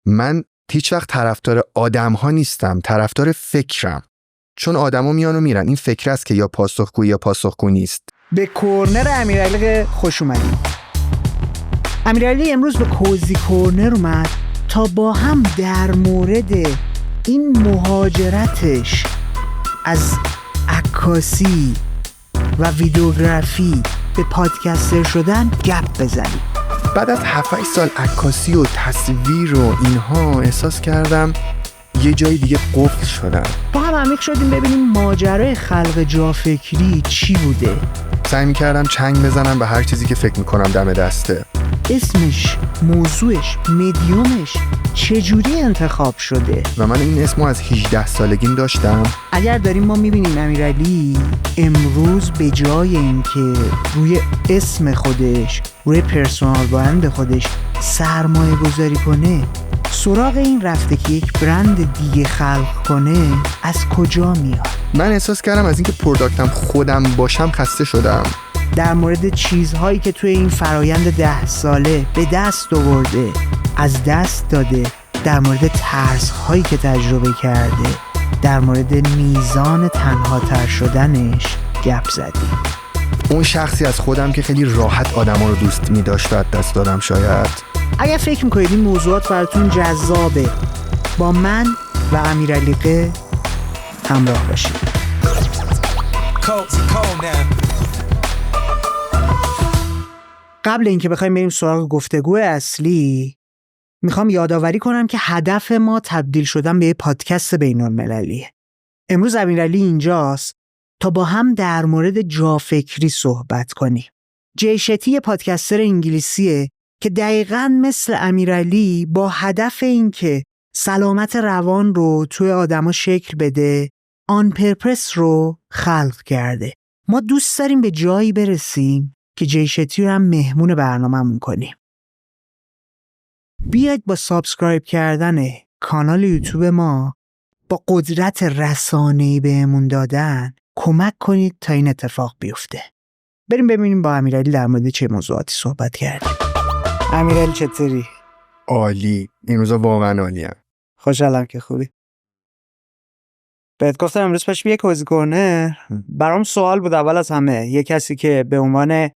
من هیچ وقت طرفدار آدم‌ها نیستم، طرفدار فکرم. چون آدما میان و میرن، این فکر است که یا پاسخگوی یا پاسخگو نیست. به کورنر امیرعلی خوش اومدید. امیرعلی امروز به کوزی کورنر اومد تا با هم در مورد این مهاجرتش از عکاسی و ویدیوگرافی به پادکستر شدن گپ بزنیم. بعد از 7 سال عکاسی و تصویر و اینها احساس کردم یه جای دیگه قفل شدم. با هم عمیق شدیم ببینیم ماجرای خلق جافکری چی بوده. سعی می‌کردم چنگ بزنم به هر چیزی که فکر می‌کنم دم دسته. اسمش، موضوعش، مدیومش چجوری انتخاب شده؟ و من این اسمو از 18 سالگیم داشتم. اگر داریم ما میبینیم امیرعلی امروز به جای اینکه روی اسم خودش، روی پرسونال برند خودش سرمایه گذاری کنه، سراغ این رفته که یک برند دیگه خلق کنه، از کجا میاد؟ من احساس کردم از اینکه پروداکتم خودم باشم خسته شدم. در مورد چیزهایی که توی این فرایند 10 ساله به دست آورده، از دست داده، در مورد ترس‌هایی که تجربه کرده، در مورد میزان تنها تر شدنش گپ زدیم. اون شخصی از خودم که خیلی راحت آدما رو دوست می‌داشت و دست دادم شاید. اگر فکر می‌کنید این موضوعات براتون جذابه، با من و امیرعلی همراه باشید. قبل اینکه بخوایم بریم سراغ گفتگو اصلی، میخوام یادآوری کنم که هدف ما تبدیل شدن به یه پادکست بین‌المللیه. امروز امیرعلی اینجاست تا با هم در مورد جافکری صحبت کنیم. جی شتی پادکستر انگلیسیه که دقیقاً مثل امیرعلی با هدف اینکه سلامت روان رو توی آدما شکل بده، آن پرپس رو خلق کرده. ما دوست داریم به جایی برسیم که جی شتی رو هم مهمون برنامه‌مون کنیم. بیاید با سابسکرایب کردن کانال یوتیوب ما با قدرت رسانه‌ای بهمون دادن کمک کنید تا این اتفاق بیفته. بریم ببینیم با امیرعلی در مورد چه موضوعاتی صحبت کردیم. امیرعلی چطوری؟ عالی. این روزا واقعا عالیم. خوشحالم که خوبی. بهت گفتم امروز پاش بیا کوزی کورنر. برام سوال بود اول از همه، یه کسی که به عنوان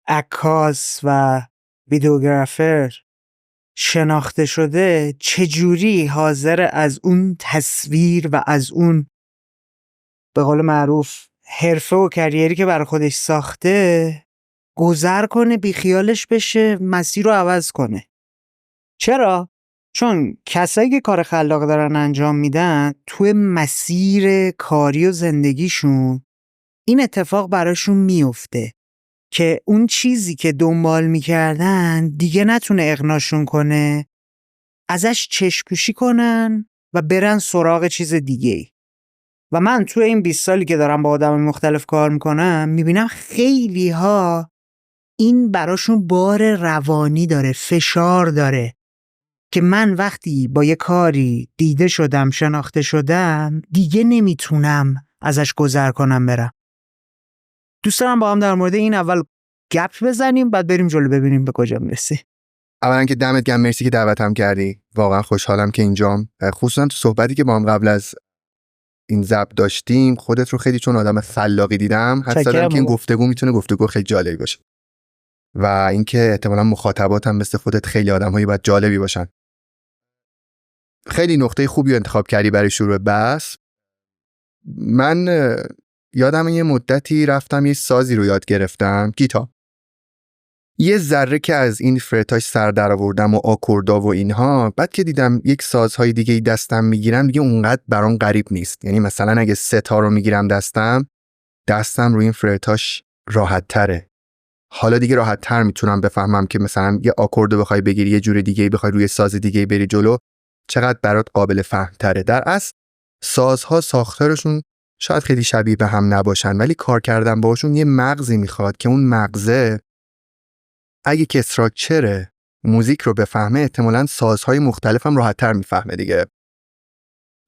عکاس و ویدیوگرافر شناخته شده چجوری حاضر از اون تصویر و از اون به قول معروف حرفه و کریری که برای خودش ساخته گذر کنه، بیخیالش بشه، مسیر رو عوض کنه. چرا؟ چون کسایی که کار خلاق دارن انجام میدن توی مسیر کاری و زندگیشون این اتفاق براشون میفته که اون چیزی که دنبال میکردن دیگه نتونه اقناشون کنه، ازش چشم‌پوشی کنن و برن سراغ چیز دیگه. و من توی این 20 سالی که دارم با آدم مختلف کار میکنم میبینم خیلی ها این براشون بار روانی داره، فشار داره که من وقتی با یه کاری دیده شدم، شناخته شدم، دیگه نمیتونم ازش گذر کنم برم. دوست دارم با هم در مورد این اول گپ بزنیم، بعد بریم جلو ببینیم به کجا میرسی. اولا که دمت گرم، مرسی که دعوتم کردی. واقعا خوشحالم که اینجام. خصوصا تو صحبتی که با هم قبل از این ضبط داشتیم، خودت رو خیلی چون آدم خلاقی دیدم، حس زدم که این گفتگو میتونه گفتگو خیلی جالبی باشه. و اینکه احتمالاً مخاطباتم مثل خودت خیلی آدم‌هایی باید جالبی باشن. خیلی نقطه خوبی رو انتخاب کردی برای شروع بحث. من یادم یه مدتی رفتم یه سازی رو یاد گرفتم، گیتار. یه ذره که از این فرتاش سر در آوردم و آکوردا و اینها، بعد که دیدم یک سازهای دیگه دستم میگیرم دیگه اونقدر برام غریب نیست. یعنی مثلا اگه ستار رو میگیرم دستم روی این فرتاش راحت تره. حالا دیگه راحت تر میتونم بفهمم که مثلا یه آکوردو بخوای بگیری، یه جور دیگه بخوای روی ساز دیگه بری جلو، چقدر برات قابل فهم تره. در اصل سازها ساختارشون شاید خیلی شبیه به هم نباشن، ولی کار کردن باشون یه مغزی میخواد که اون مغزه اگه که استراکچر موزیک رو بفهمه، احتمالاً سازهای مختلف هم راحت تر میفهمه دیگه.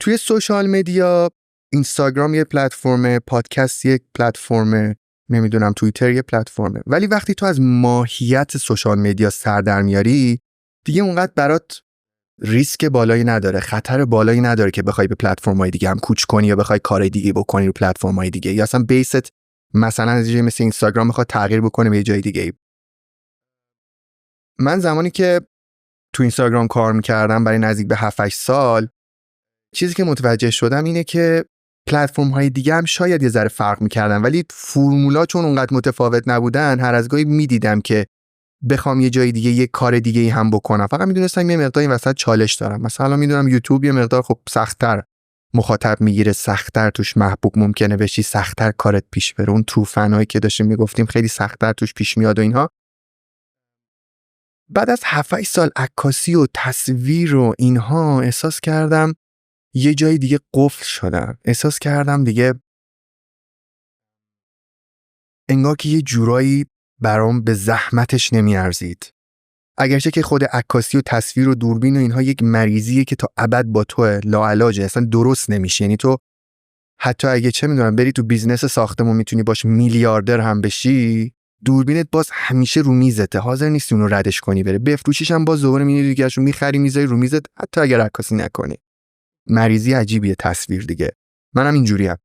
توی سوشال مدیا، اینستاگرام یه پلتفرمه، پادکست یک پلتفرمه، نمیدونم توییتر یه پلتفرمه، ولی وقتی تو از ماهیت سوشال مدیا سر در میاری دیگه اونقدر برات ریسک بالایی نداره، خطر بالایی نداره که بخوای به پلتفرم‌های دیگه هم کوچ کنی یا بخوای کار دیگه بکنی رو پلتفرم‌های دیگه، یا اصلا بیست مثلا از یه مثل اینستاگرام بخواد تغییر بکنه به یه جای دیگه. من زمانی که تو اینستاگرام کار می‌کردم برای نزدیک به 7-8 سال، چیزی که متوجه شدم اینه که پلتفرم‌های دیگه هم شاید یه ذره فرق می‌کردن، ولی فرمولا چون اونقدر متفاوت نبودن، هر از گاهی می‌دیدم که بخوام یه جای دیگه یه کار دیگه هم بکنم، فقط میدونستم یه مقدار این وسط چالش دارم. مثلا میدونم یوتیوب یه مقدار خب سخت‌تر مخاطب میگیره، سخت‌تر توش محبوب ممکنه بشی، سخت‌تر کارت پیش بره. اون طوفانایی که داشتیم میگفتیم خیلی سخت‌تر توش پیش میاد و اینها. بعد از 7-8 سال عکاسی و تصویر و اینها احساس کردم یه جای دیگه قفل شدم. احساس کردم دیگه انگار که یه جورایی برام به زحمتش نمیارزید. اگرچه که خود عکاسی و تصویر و دوربین و اینها یک مریضیه که تا ابد با توه، لاعلاجه، اصلا درست نمیشه. یعنی تو حتی اگه چه میدونم بری تو بیزنس ساختمون میتونی باش میلیاردر هم بشی، دوربینت باز همیشه رو میزته، حاضر نیستی اونو ردش کنی بره بفروشیش، هم باز دوباره میری دیگه‌شو میخری میذاری رو میزت حتی اگر عکاسی نکنی. مریضی عجیبیه تصویر دیگه. منم اینجوریم.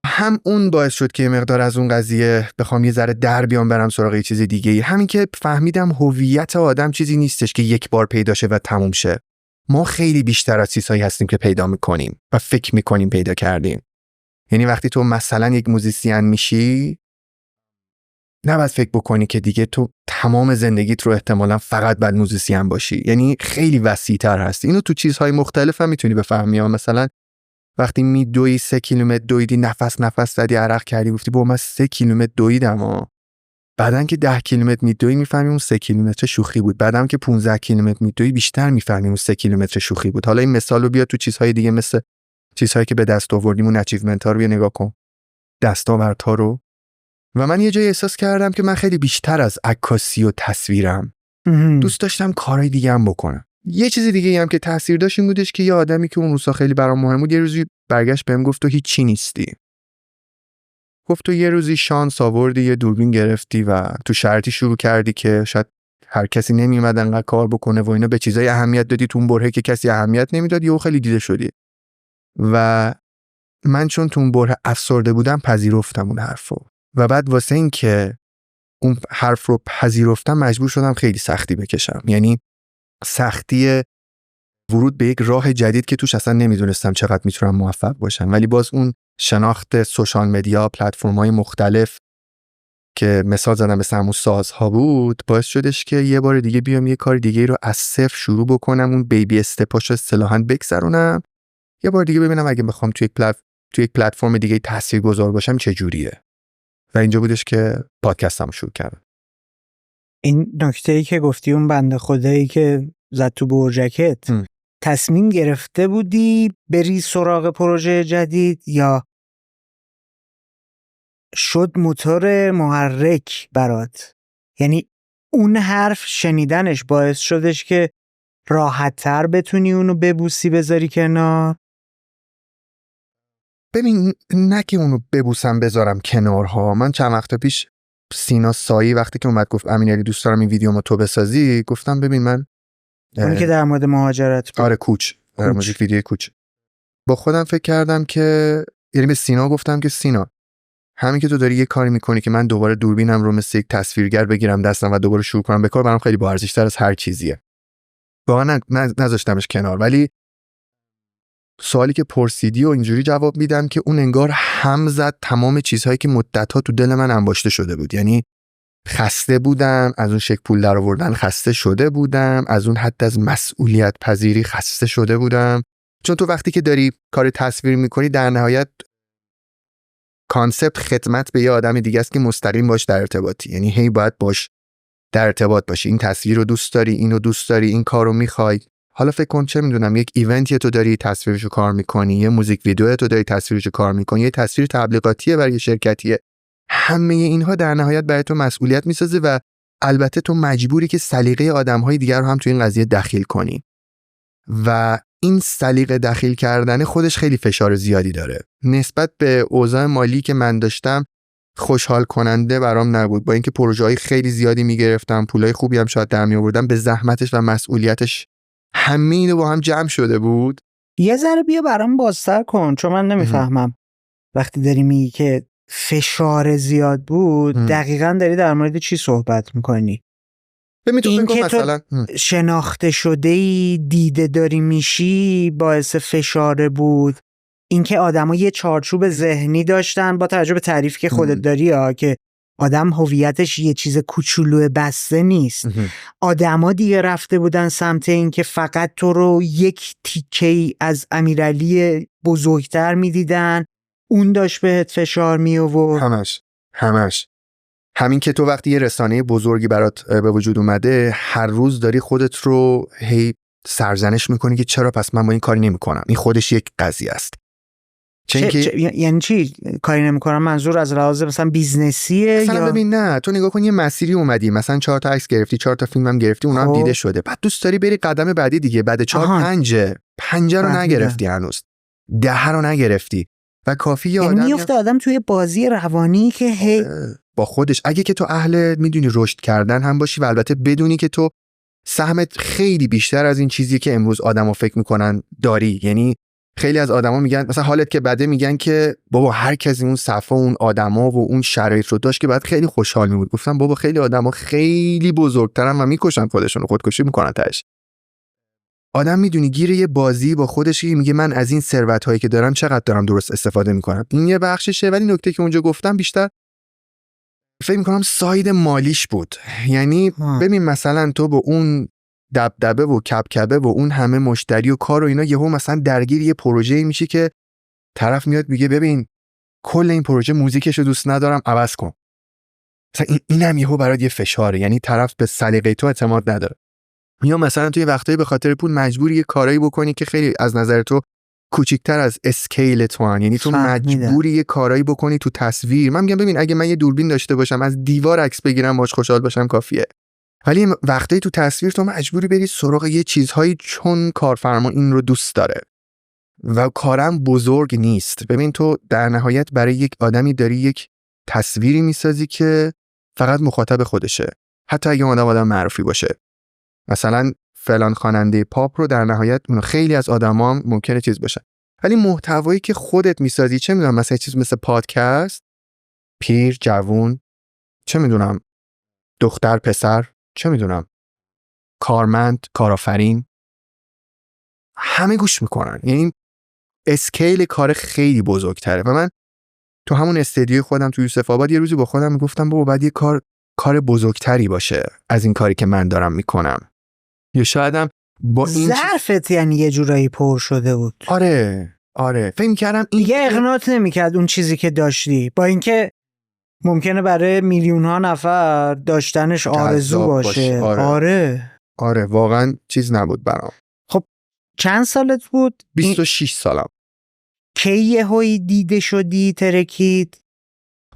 هم اون باعث شد که مقدار از اون قضیه بخوام یه ذره در بیام برم سراغ یه چیز دیگه. همین که فهمیدم هویت آدم چیزی نیستش که یک بار پیدا شه و تموم شه. ما خیلی بیشتر از چیزهایی هستیم که پیدا میکنیم و فکر میکنیم پیدا کردیم. یعنی وقتی تو مثلا یک موزیسین میشی، نباید فکر بکنی که دیگه تو تمام زندگیت رو احتمالاً فقط باید موزیسین باشی. یعنی خیلی وسیع‌تر هست. اینو تو چیزهای مختلف هم میتونی بفهمی. مثلا وقتی میدوی 3 کیلومتر دویدی، نفس زدی، عرق کردی، گفتی با من 3 کیلومتر دویدم، بعدن که 10 کیلومتر میدوی میفهمی اون 3 کیلومتر شوخی بود، بعدم که 15 کیلومتر میدوی بیشتر میفهمی اون 3 کیلومتر شوخی بود. حالا این مثال رو بیا تو چیزهای دیگه، مثل چیزهایی که به دست آوردیم، اون اچیومنت ها رو بیا نگاه کن، دستاوردها رو. و من یه جایی احساس کردم که من خیلی بیشتر از عکاسی و تصویرم دوست داشتم کارهای دیگه هم بکنم. یه چیز دیگه هم که تاثیر داشت این بودش که یه آدمی که اون روزا خیلی برام مهم بود، یه روزی برگشت بهم گفت تو هیچی نیستی. گفت تو یه روزی شانس آوردی، یه دوربین گرفتی و تو شرطی شروع کردی که شاید هر کسی نمیومد انقدر کار بکنه و اینا، به چیزای اهمیت دادی تو اون برهه که کسی اهمیت نمیداد، یهو خیلی دیده شدی. و من چون تو اون بره افسرده بودم پذیرفتم اون حرفو، و بعد واسه این که اون حرف رو پذیرفتم مجبور شدم خیلی سختی بکشم. یعنی سختی ورود به یک راه جدید که توش اصلا نمیدونستم چقدر میتونم موفق باشم، ولی باز اون شناخت سوشال مدیا، پلتفرم‌های مختلف که مثال زدم مثل همون سازها بود، باعث شدش که یه بار دیگه بیام یه کار دیگه رو از صفر شروع بکنم، اون بیبی استپاشو اصطلاحاً بگذرونم، یه بار دیگه ببینم اگه بخوام توی یک پلتفرم دیگه تاثیرگذار باشم چه جوریه. و اینجا بودش که پادکستم شروع کردم. این نکته‌ای که گفتی، اون بنده خدایی که زد تو برجکت، تصمیم گرفته بودی بری سراغ پروژه جدید یا شد موتور محرک برات؟ یعنی اون حرف شنیدنش باعث شدش که راحت‌تر بتونی اونو ببوسی بذاری کنار؟ ببین، نه که اونو ببوسم بذارم کنارها. من چند وقت پیش سینا سایی وقتی که اومد گفت امیرعلی دوست دارم این ویدیومو تو بسازی، گفتم ببین من اونی که در مورد مهاجرت بود. آره کوچ، در مورد ویدیو کوچ، با خودم فکر کردم که، یعنی به سینا گفتم که سینا، همین که تو داری یه کاری میکنی که من دوباره دوربینم رو مثل یک تصویرگر بگیرم دستم و دوباره شروع کنم به کار، برام خیلی با ارزش‌تر از هر چیزیه. واقعا نذاشتمش کنار، ولی سوالی که پرسیدی و اینجوری جواب میدم که اون انگار هم زد تمام چیزهایی که مدت‌ها تو دل من انباشته شده بود. یعنی خسته بودم از اون شک پول در آوردن، خسته شده بودم از اون حد از مسئولیت پذیری، خسته شده بودم. چون تو وقتی که داری کار تصویر میکنی در نهایت کانسپت خدمت به یه آدم دیگه است که مستقیم باش در ارتباطی، یعنی هی باید باش در ارتباط باشی. این تصویر رو دوست داری، اینو دوست داری، این کارو میخوای. حالا فکر کن چه میدونم یک ایونتی تو داری تصویرشو کار میکنی، یه موزیک ویدیو تو داری تصویرشو کار میکنی، یه تصویر تبلیغاتیه برای شرکتیه. همه اینها در نهایت برای تو مسئولیت میسازه و البته تو مجبوری که سلیقه آدم‌های دیگر رو هم تو این قضیه دخیل کنی و این سلیقه دخیل کردن خودش خیلی فشار زیادی داره. نسبت به اوضاع مالی که من داشتم خوشحال کننده برام نبود، با اینکه پروژه‌های خیلی زیادی میگرفتم، پولای خوبی هم شاید در میآوردم، به زحمتش و مسئولیتش همه اینو با هم جمع شده بود. یه ذره بیا برام بازتر کن، چون من نمیفهمم. وقتی داری میگی که فشار زیاد بود، دقیقاً داری در مورد چی صحبت میکنی؟ این که مثلا تو شناخته شده‌ای، دیده داری میشی، باعث فشار بود. اینکه آدما یه چارچوب ذهنی داشتن با توجه به تعریفی که خودت داری که آدم هویتش یه چیز کوچولو بسته نیست. آدما دیگه رفته بودن سمت این که فقط تو رو یک تیکه‌ای از امیرعلی بزرگتر میدیدن، اون داشت بهت فشار می آورد. همش همین که تو وقتی یه رسانه بزرگی برات به وجود اومده، هر روز داری خودت رو هی سرزنش میکنی که چرا پس من با این کاری نمیکنم. این خودش یک قضیه است. یعنی چی کاری نمیکنم؟ منظور از لحاظ مثلا بیزنسیه مثلا یا ببین، نه تو نگاه کن یه مسیری اومدی، مثلا 4 تا عکس گرفتی، 4 تا فیلم هم گرفتی، اونا هم دیده شده، بعد دوست داری بری قدم بعدی دیگه، بعد 4 5 رو نگرفتی، هنوز 10 رو نگرفتی و کافی یه آدم میفته آدم توی بازی روانی که هی با خودش، اگه که تو اهل میدونی رشد کردن هم باشی و البته بدونی که تو سهمت خیلی بیشتر از این چیزی که امروز آدما فکر میکنن داری. یعنی خیلی از آدما میگن مثلا حالت که بده، میگن که بابا هر کسی اون صفا اون آدما و اون شرایط رو داشت که بعد خیلی خوشحال میبود. گفتم بابا خیلی آدما خیلی بزرگترن و میکشن خودشون، خودکشی میکنن تاش. آدم میدونی گیر یه بازی با خودش میگه من از این ثروت هایی که دارم چقدر دارم درست استفاده میکنم. این یه بخششه، ولی نکته که اونجا گفتم بیشتر فکر میکنم ساید مالیش بود. یعنی ببین مثلا تو با اون دبدبه و کبکبه و اون همه مشتری و کار و اینا، یهو مثلا درگیر یه پروژه میشی که طرف میاد میگه ببین کل این پروژه موزیکشو دوست ندارم، عوض کن. مثلا اینم یهو برات یه فشاره. یعنی طرف به سلیقه تو اعتماد نداره. یا مثلا تو یه وقتایی به خاطر پول مجبوری یه کارایی بکنی که خیلی از نظر تو کوچیک‌تر از اسکیل تو هن. یعنی تو مجبوری یه کارایی بکنی تو تصویر. من میگم ببین اگه من یه دوربین داشته باشم از دیوار عکس بگیرم باش خوشحال باشم کافیه. ولی وقتی تو تصویر تو مجبوری بری سراغ یه چیزهایی چون کارفرما این رو دوست داره و کارم بزرگ نیست. ببین تو در نهایت برای یک آدمی داری یک تصویری میسازی که فقط مخاطب خودشه، حتی اگه اون آدم معروفی باشه. مثلا فلان خواننده پاپ رو در نهایت خیلی از آدما هم ممکنه چیز باشه، ولی محتوایی که خودت میسازی، چه میدونم مثلا چیز مثل پادکست، پیر جوون، چه میدونم دختر پسر، چه میدونم کارمند کارآفرین، همه گوش میکنن. یعنی اسکیل کار خیلی بزرگتره. و من تو همون استدیوی خودم تو یوسف آباد یه روزی با خودم میگفتم بابا بعد یه کار بزرگتری باشه از این کاری که من دارم میکنم. یا شایدم با این ظرفت یعنی یه جورایی پر شده بود. آره فکر کردم این دیگه اقناعت نمیکرد اون چیزی که داشتی، با اینکه ممکنه برای میلیون ها نفر داشتنش آرزو باشه. آره واقعا چیز نبود برام. خب چند سالت بود؟ 26 سالم. کی یهویی دیده شدی ترکید؟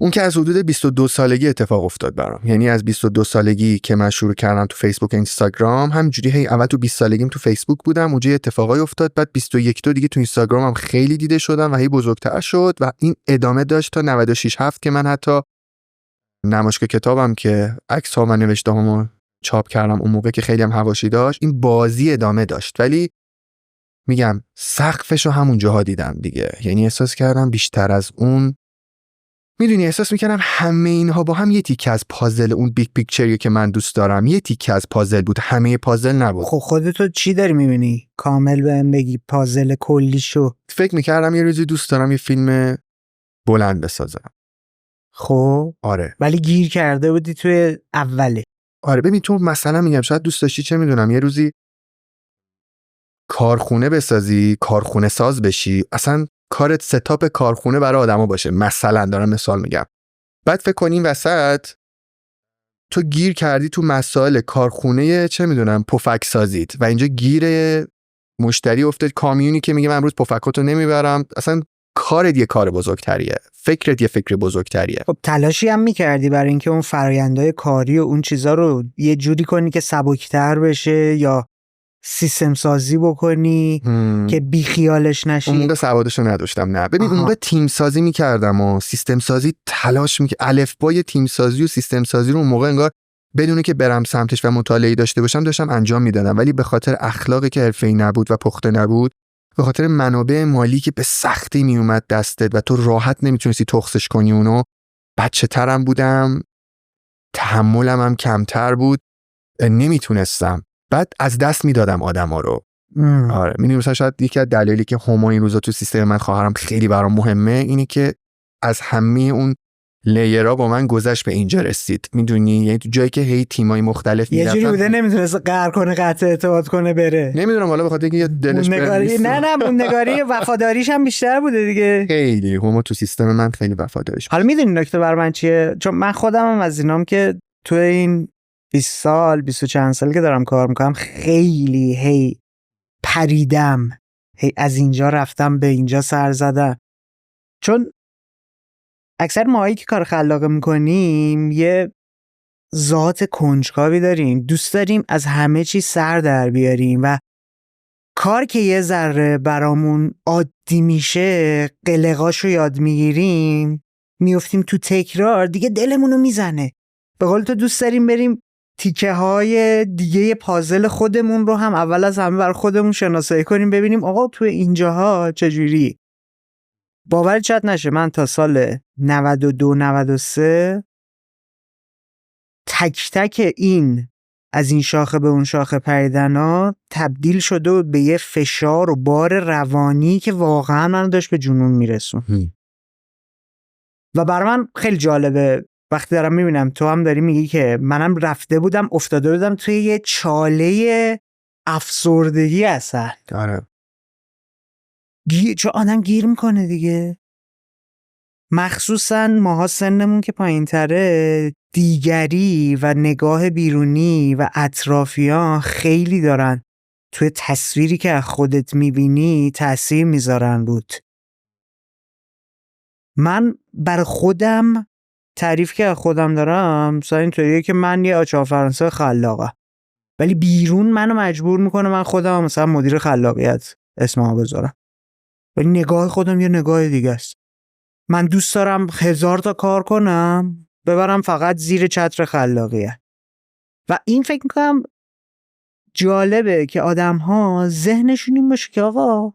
اون که از حدود 22 سالگی اتفاق افتاد برام. یعنی از 22 سالگی که من شروع کردم تو فیسبوک و اینستاگرام، همینجوری هی اول تو 20 سالگیم تو فیسبوک بودم، اونجا اتفاقای افتاد، بعد 21 تا دیگه تو اینستاگرامم خیلی دیده شدم و هی بزرگتر شد و این ادامه داشت تا 96 7 که من حتی نمایشگاه کتابم که عکس‌ها و نوشته‌هامو چاپ کردم اون موقع که خیلی هم حواشی داشت، این بازی ادامه داشت. ولی میگم سقفشو همون جاها دیدم دیگه. یعنی احساس کردم بیشتر از اون، میدونی احساس میکنم همه اینها با هم یه تیکه از پازل اون بیگ پیکچری که من دوست دارم یه تیکه از پازل بود، همه پازل نبود. خب خودتو چی داری میبینی؟ کامل بهم بگی پازل کلیشو. فکر میکردم یه روزی دوست دارم یه فیلم بلند بسازم. خب آره ولی گیر کرده بودی توی اوله. آره ببین تو مثلا میگم شاید دوست داشتی چه میدونم یه روزی کارخونه بسازی، کارخونه ساز بشی، اصلا کارت ستاپ کارخونه برای آدما باشه، مثلا دارم مثال میگم. بعد فکر کنین وسط تو گیر کردی تو مسائل کارخونه چه میدونم پفک سازید و اینجا گیر مشتری افتاد، کامیونی که میگه من امروز پفکاتو نمیبرم. اصلا کارت یه کار بزرگتریه، فکرت یه فکر بزرگتریه. خب تلاشی هم میکردی برای اینکه اون فرآیندهای کاری و اون چیزا رو یه جوری کنی که سبکتر بشه یا سیستم سازی بکنی که بی خیالش نشی؟ اون موقع سوادشو نداشتم. نه ببین اون موقع تیم سازی میکردم و سیستم سازی تلاش میکردم. الفبای تیم سازی و سیستم سازی رو اون موقع انگار بدون که برم سمتش و مطالعه داشته باشم داشتم انجام میدادم، ولی به خاطر اخلاقی که حرفه‌ای نبود و پخته نبود، به خاطر منابع مالی که به سختی میومد دستت و تو راحت نمیتونستی تخصش کنی اونو، بچه ترم بودم، تحملم هم کمتر بود، نمیتونستم، بعد از دست میدادم آدما رو. آره میدونی مثلا شاید یکی از دلایلی که هما این روزا تو سیستم من خواهرم خیلی برام مهمه اینه که از همه اون لیرها با من گذشت به اینجا رسید، میدونی، یعنی تو جایی که هی تیمای مختلف یه میرفتن جوری بوده نمیتونست قهر کنه، قطع اعتماد کنه بره. نمیدونم حالا به خاطر اینکه دلش نگاری نه نگاری وفاداریش هم بیشتر بوده دیگه. خیلی هما تو سیستم من خیلی وفادارش. حالا میدونی نکته بر من چیه؟ چون من خودم هم از اینام که تو این 20 سال 20 و چند سال که دارم کار میکنم خیلی هی پریدم، هی از اینجا رفتم به اینجا سر زدم، چون اکثر ماهایی که کار خلاقه میکنیم یه ذات کنجکاوی داریم، دوست داریم از همه چی سر در بیاریم و کار که یه ذره برامون عادی میشه، قلقاشو یاد میگیریم، میفتیم تو تکرار، دیگه دلمونو میزنه. به قول تو دوست داریم بریم تیکه های دیگه پازل خودمون رو هم اول از همه بر خودمون شناسایی کنیم، ببینیم آقا تو اینجاها چجوری. باور شاید نشه من تا سال 92-93 تک تک این از این شاخه به اون شاخه پریدنا تبدیل شده بود به یه فشار و بار روانی که واقعا من داشت به جنون میرسون. و برای من خیلی جالبه وقتی دارم میبینم تو هم داری میگی که منم رفته بودم افتاده بودم توی یه چاله افسردگی اصلا. آره چون آدم گیر میکنه دیگه، مخصوصا ماها سنمون که پایین تره، دیگری و نگاه بیرونی و اطرافیان خیلی دارن توی تصویری که خودت میبینی تأثیر میذارن بود. من بر خودم تعریف که خودم دارم مثلا اینطوریه که من یه آچار فرانسه خلاقم، ولی بیرون منو مجبور میکنه من خودم مثلا مدیر خلاقیت اسممو بذارم، ولی نگاه خودم یه نگاه دیگه است. من دوست دارم 1000 تا کار کنم ببرم فقط زیر چتر خلاقیت. و این فکر میکنم جالبه که آدم ها ذهنشون این باشه که آقا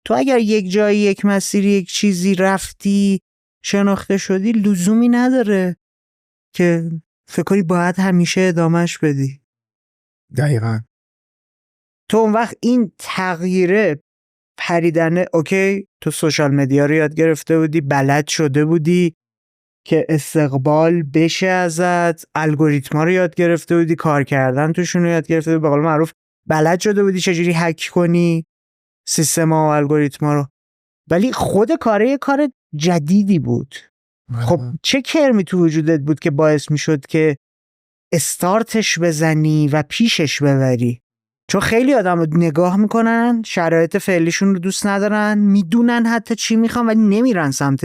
تو اگر یک جایی یک مسیری یک چیزی رفتی شناخته شدی لزومی نداره که فکر کنی باید همیشه ادامهش بدی. دقیقاً. تو اون وقت این تغییره پریدنه، اوکی تو سوشال مدیا رو یاد گرفته بودی، بلد شده بودی که استقبال بشه ازت، الگوریتما رو یاد گرفته بودی، کار کردن توشون رو یاد گرفته بودی، به قول معروف بلد شده بودی چجوری هک کنی سیستما و الگوریتما رو، ولی خود کاره کار جدیدی بود. خب چه کرمی تو وجودت بود که باعث میشد که استارتش بزنی و پیشش ببری؟ چون خیلی آدم رو نگاه میکنن شرایط فعلیشون رو دوست ندارن، میدونن حتی چی میخوان ولی نمیرن سمت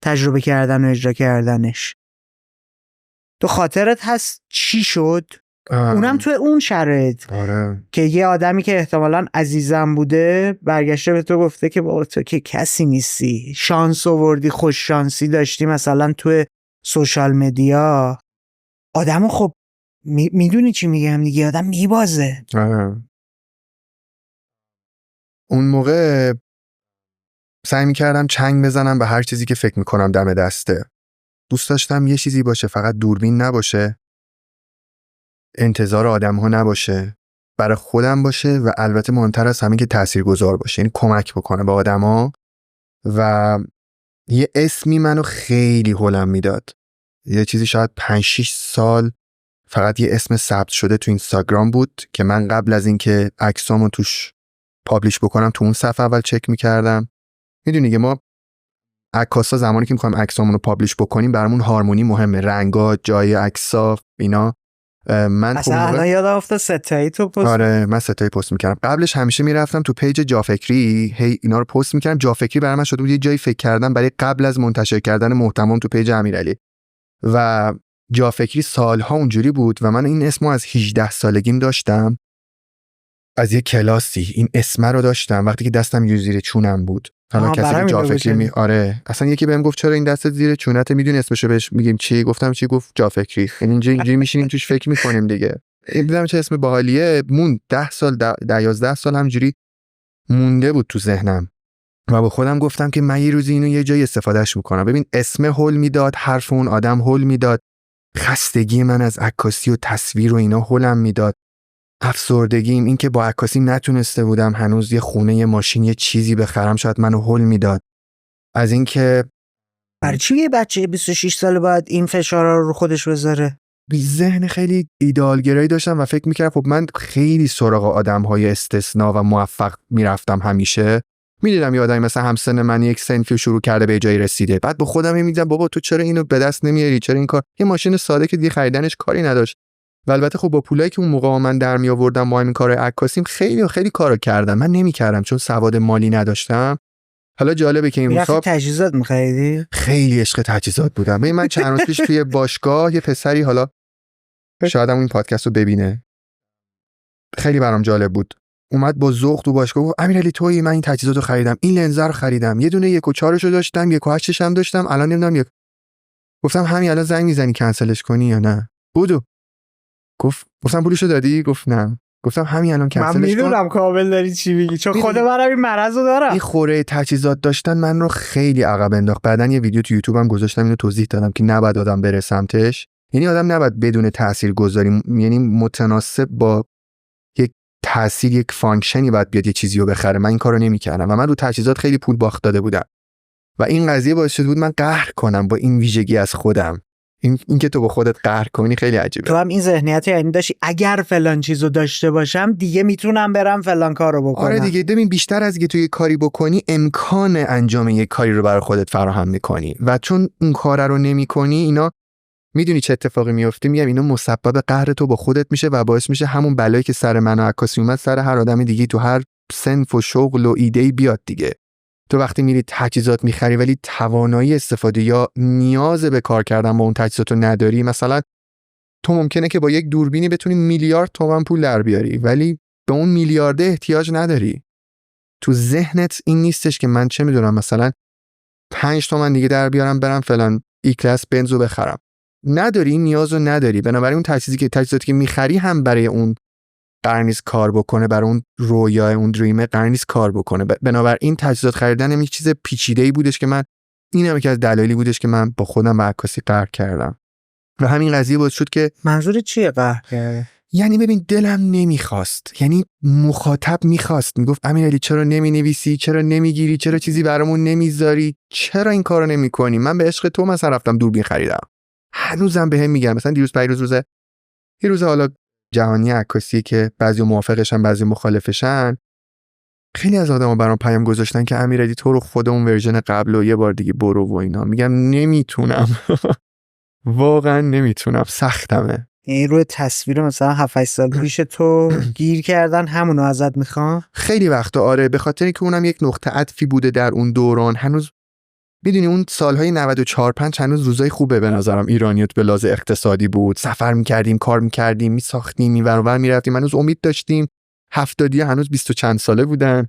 تجربه کردن و اجرا کردنش. تو خاطرت هست چی شد؟ اونم تو اون شرایط. آره. که یه آدمی که احتمالاً عزیزم بوده برگشته به تو گفته که بابا تو که کسی نیستی، شانس آوردی، خوش شانسی داشتی مثلا تو سوشال مدیا. آدمو خب میدونی چی میگم دیگه، آدم میبازه. آره. اون موقع سعی میکردم چنگ بزنم به هر چیزی که فکر میکنم دم دسته. دوست داشتم یه چیزی باشه فقط دوربین نباشه، انتظار آدم ها نباشه، برای خودم باشه و البته مهمتر از همین که تاثیرگذار باشه، یعنی کمک بکنه به آدم ها. و یه اسمی منو خیلی هولم میداد. یه چیزی شاید 5-6 سال فقط یه اسم ثبت شده تو اینستاگرام بود که من قبل از اینکه عکسامو توش پابلیش بکنم تو اون صفحه اول چک میکردم. میدونی که ما عکاسا زمانی که میخوایم عکسامون رو پابلیش بکنیم برامون هارمونی مهمه، رنگا، جای عکسا، اینا. من اصلا الان یادم افتاد ستایی تو پست. آره من ستایی پست میکردم. قبلش همیشه میرفتم تو پیج جافکری، هی اینا رو پست میکردم. جافکری برای من شده بود یه جایی فکر کردم برای قبل از منتشر کردن محتوام تو پیج امیرعلی. و جافکری سالها اونجوری بود و من این اسمو از 18 سالگیم داشتم. از یه کلاسی این اسم رو داشتم وقتی که دستم یه زیر چونم بود حالا کسی که جا فکری می آره اصلا یکی بهم گفت چرا این دست زیر چونت، میدونی اسمشو بهش میگیم چی؟ گفتم چی؟ گفت جا فکری. یعنی اینجوری میشینیم توش فکر میکنیم دیگه. دیدم چه اسم باحالیه، مون 10 سال 11 سال همجوری مونده بود تو ذهنم و با خودم گفتم که من یه روزی اینو یه جای استفادهش میکنم. ببین اسم هول میداد، حرف اون آدم هول میداد، خستگی من از عکاسی و تصویر و اینا هولم میداد، افسردگیم، این که با عکاسی نتونسته بودم هنوز یه خونه، یه ماشین، یه چیزی بخرم شاید منو هول میداد. از این که برای چی یه بچه 26 ساله باید این فشارا رو خودش بذاره؟ ذهن خیلی ایدئالگرایی داشتم و فکر میکردم خب من خیلی سراغ آدم‌های استثنا و موفق میرفتم همیشه. میدیدم یه آدمی مثلا همسن من یک سنفی شروع کرده به جایی رسیده، بعد با خودم میگم بابا تو چرا اینو به دست نمیاری؟ چرا این کار؟ یه ماشین ساده که دیگه خریدنش کاری نداشت. و البته خب با پولایی که اون موقع من در می آوردم با این کار عکاسیم خیلی کارو کردم. من نمیکردم چون سواد مالی نداشتم. حالا جالبه که این روزا تجهیزات می‌خریدی؟ خیلی عشق تجهیزات بودم. من چند روز پیش توی باشگاه یه پسری، حالا شاید هم این پادکست رو ببینه، خیلی برام جالب بود، اومد با ذوق تو باشگاه گفت امیرعلی تویی، من این تجهیزات رو خریدم، این لنز رو خریدم، یه دونه 1.4 رو داشتم، 1.8 هم داشتم، الان نمیدونم گفتم همین الان زنگ میزنی کنسلش کنی یا نه؟ بودو گفتم پولشو دادی؟ گفت نه. گفتم همین الان کنسلش کن. من میدونم کامل داری چی میگی، چون خود منم این مرض رو دارم. این خوره تجهیزات داشتن من رو خیلی عقب انداخت. بعدن یه ویدیو تو یوتیوبم گذاشتم، اینو توضیح دادم که نباید آدم بره سمتش. یعنی آدم نباید بدون تاثیرگذاری، یعنی متناسب با یک تاثیر، یک فانکشنی باید بیاد یه چیزی رو بخره. من این کارو نمی‌کردم و من رو تجهیزات خیلی پول باخت داده بودم و این قضیه باعث شده بود من قهر کنم با این ویژگی از خودم. این که تو با خودت قهر کنی خیلی عجیبه. تو هم این ذهنیت یعنی داشتی اگر فلان چیزو داشته باشم دیگه میتونم برم فلان کارو بکنم. آره دیگه. ببین بیشتر از اینکه تو یه کاری بکنی، امکان انجام یک کاری رو برای خودت فراهم میکنی و چون اون کار رو نمیکنی، اینا میدونی چه اتفاقی میفته؟ میگم اینا مسبب قهر تو با خودت میشه و باعث میشه همون بلایی که سر من و عکاسی اومد سر هر آدم دیگه تو هر صنف و شغل و ایده‌ای بیاد دیگه. تو وقتی میری تجهیزات میخری ولی توانایی استفاده یا نیاز به کار کردن با اون تجهیزات رو نداری، مثلا تو ممکنه که با یک دوربینی بتونی میلیارد تومان پول در بیاری ولی به اون میلیارده احتیاج نداری. تو ذهنت این نیستش که من چه میدونم مثلا 5 تومن دیگه در بیارم برم فلان ای کلاس بنزو بخرم. نداری، نیازو نداری. بنابراین اون تجهیزاتی که میخری هم برای اون قرار نیست کار بکنه، برای اون رویای اون دریم قرار نیست کار بکنه. بنابراین تجهیزات خریدن هم یک چیز پیچیده‌ای بودش که من، اینم یکی از دلایلی بودش که من با خودم به عکاسی قهر کردم و همین قضیه باعث شد که منظور چیه قهر کرده؟ یعنی ببین دلم نمیخواست، یعنی مخاطب میخواست، میگفت امیرعلی چرا نمینویسی، چرا نمیگیری، چرا چیزی برامون نمیذاری، چرا این کارو نمیکنی؟ من به عشق تو مثلا رفتم دوربین خریدم. هنوزم بهم میگن، مثلا دیروز پیروز یه روز حالا جهانی عکاسی که بعضی موافقشن بعضی مخالفشن، خیلی از آدما برام پیام گذاشتن که امیرعلی تو رو خود اون ورژن قبل و یه بار دیگه برو و اینا. میگم نمیتونم. واقعا نمیتونم، سختمه. این روی تصویر مثلا 7-8 سال پیش تو گیر کردن همونو ازت میخوام؟ خیلی وقتا آره، به خاطر که اونم یک نقطه عطفی بوده در اون دوران. هنوز میدونی اون سالهای 94-5 هنوز روزای خوبه به نظرم ایرانیات به لحاظ اقتصادی بود. سفر میکردیم، کار میکردیم، میساختیم، این ور اون ور میرفتیم، هنوز امید داشتیم. 70 هنوز 20 و چند ساله بودن.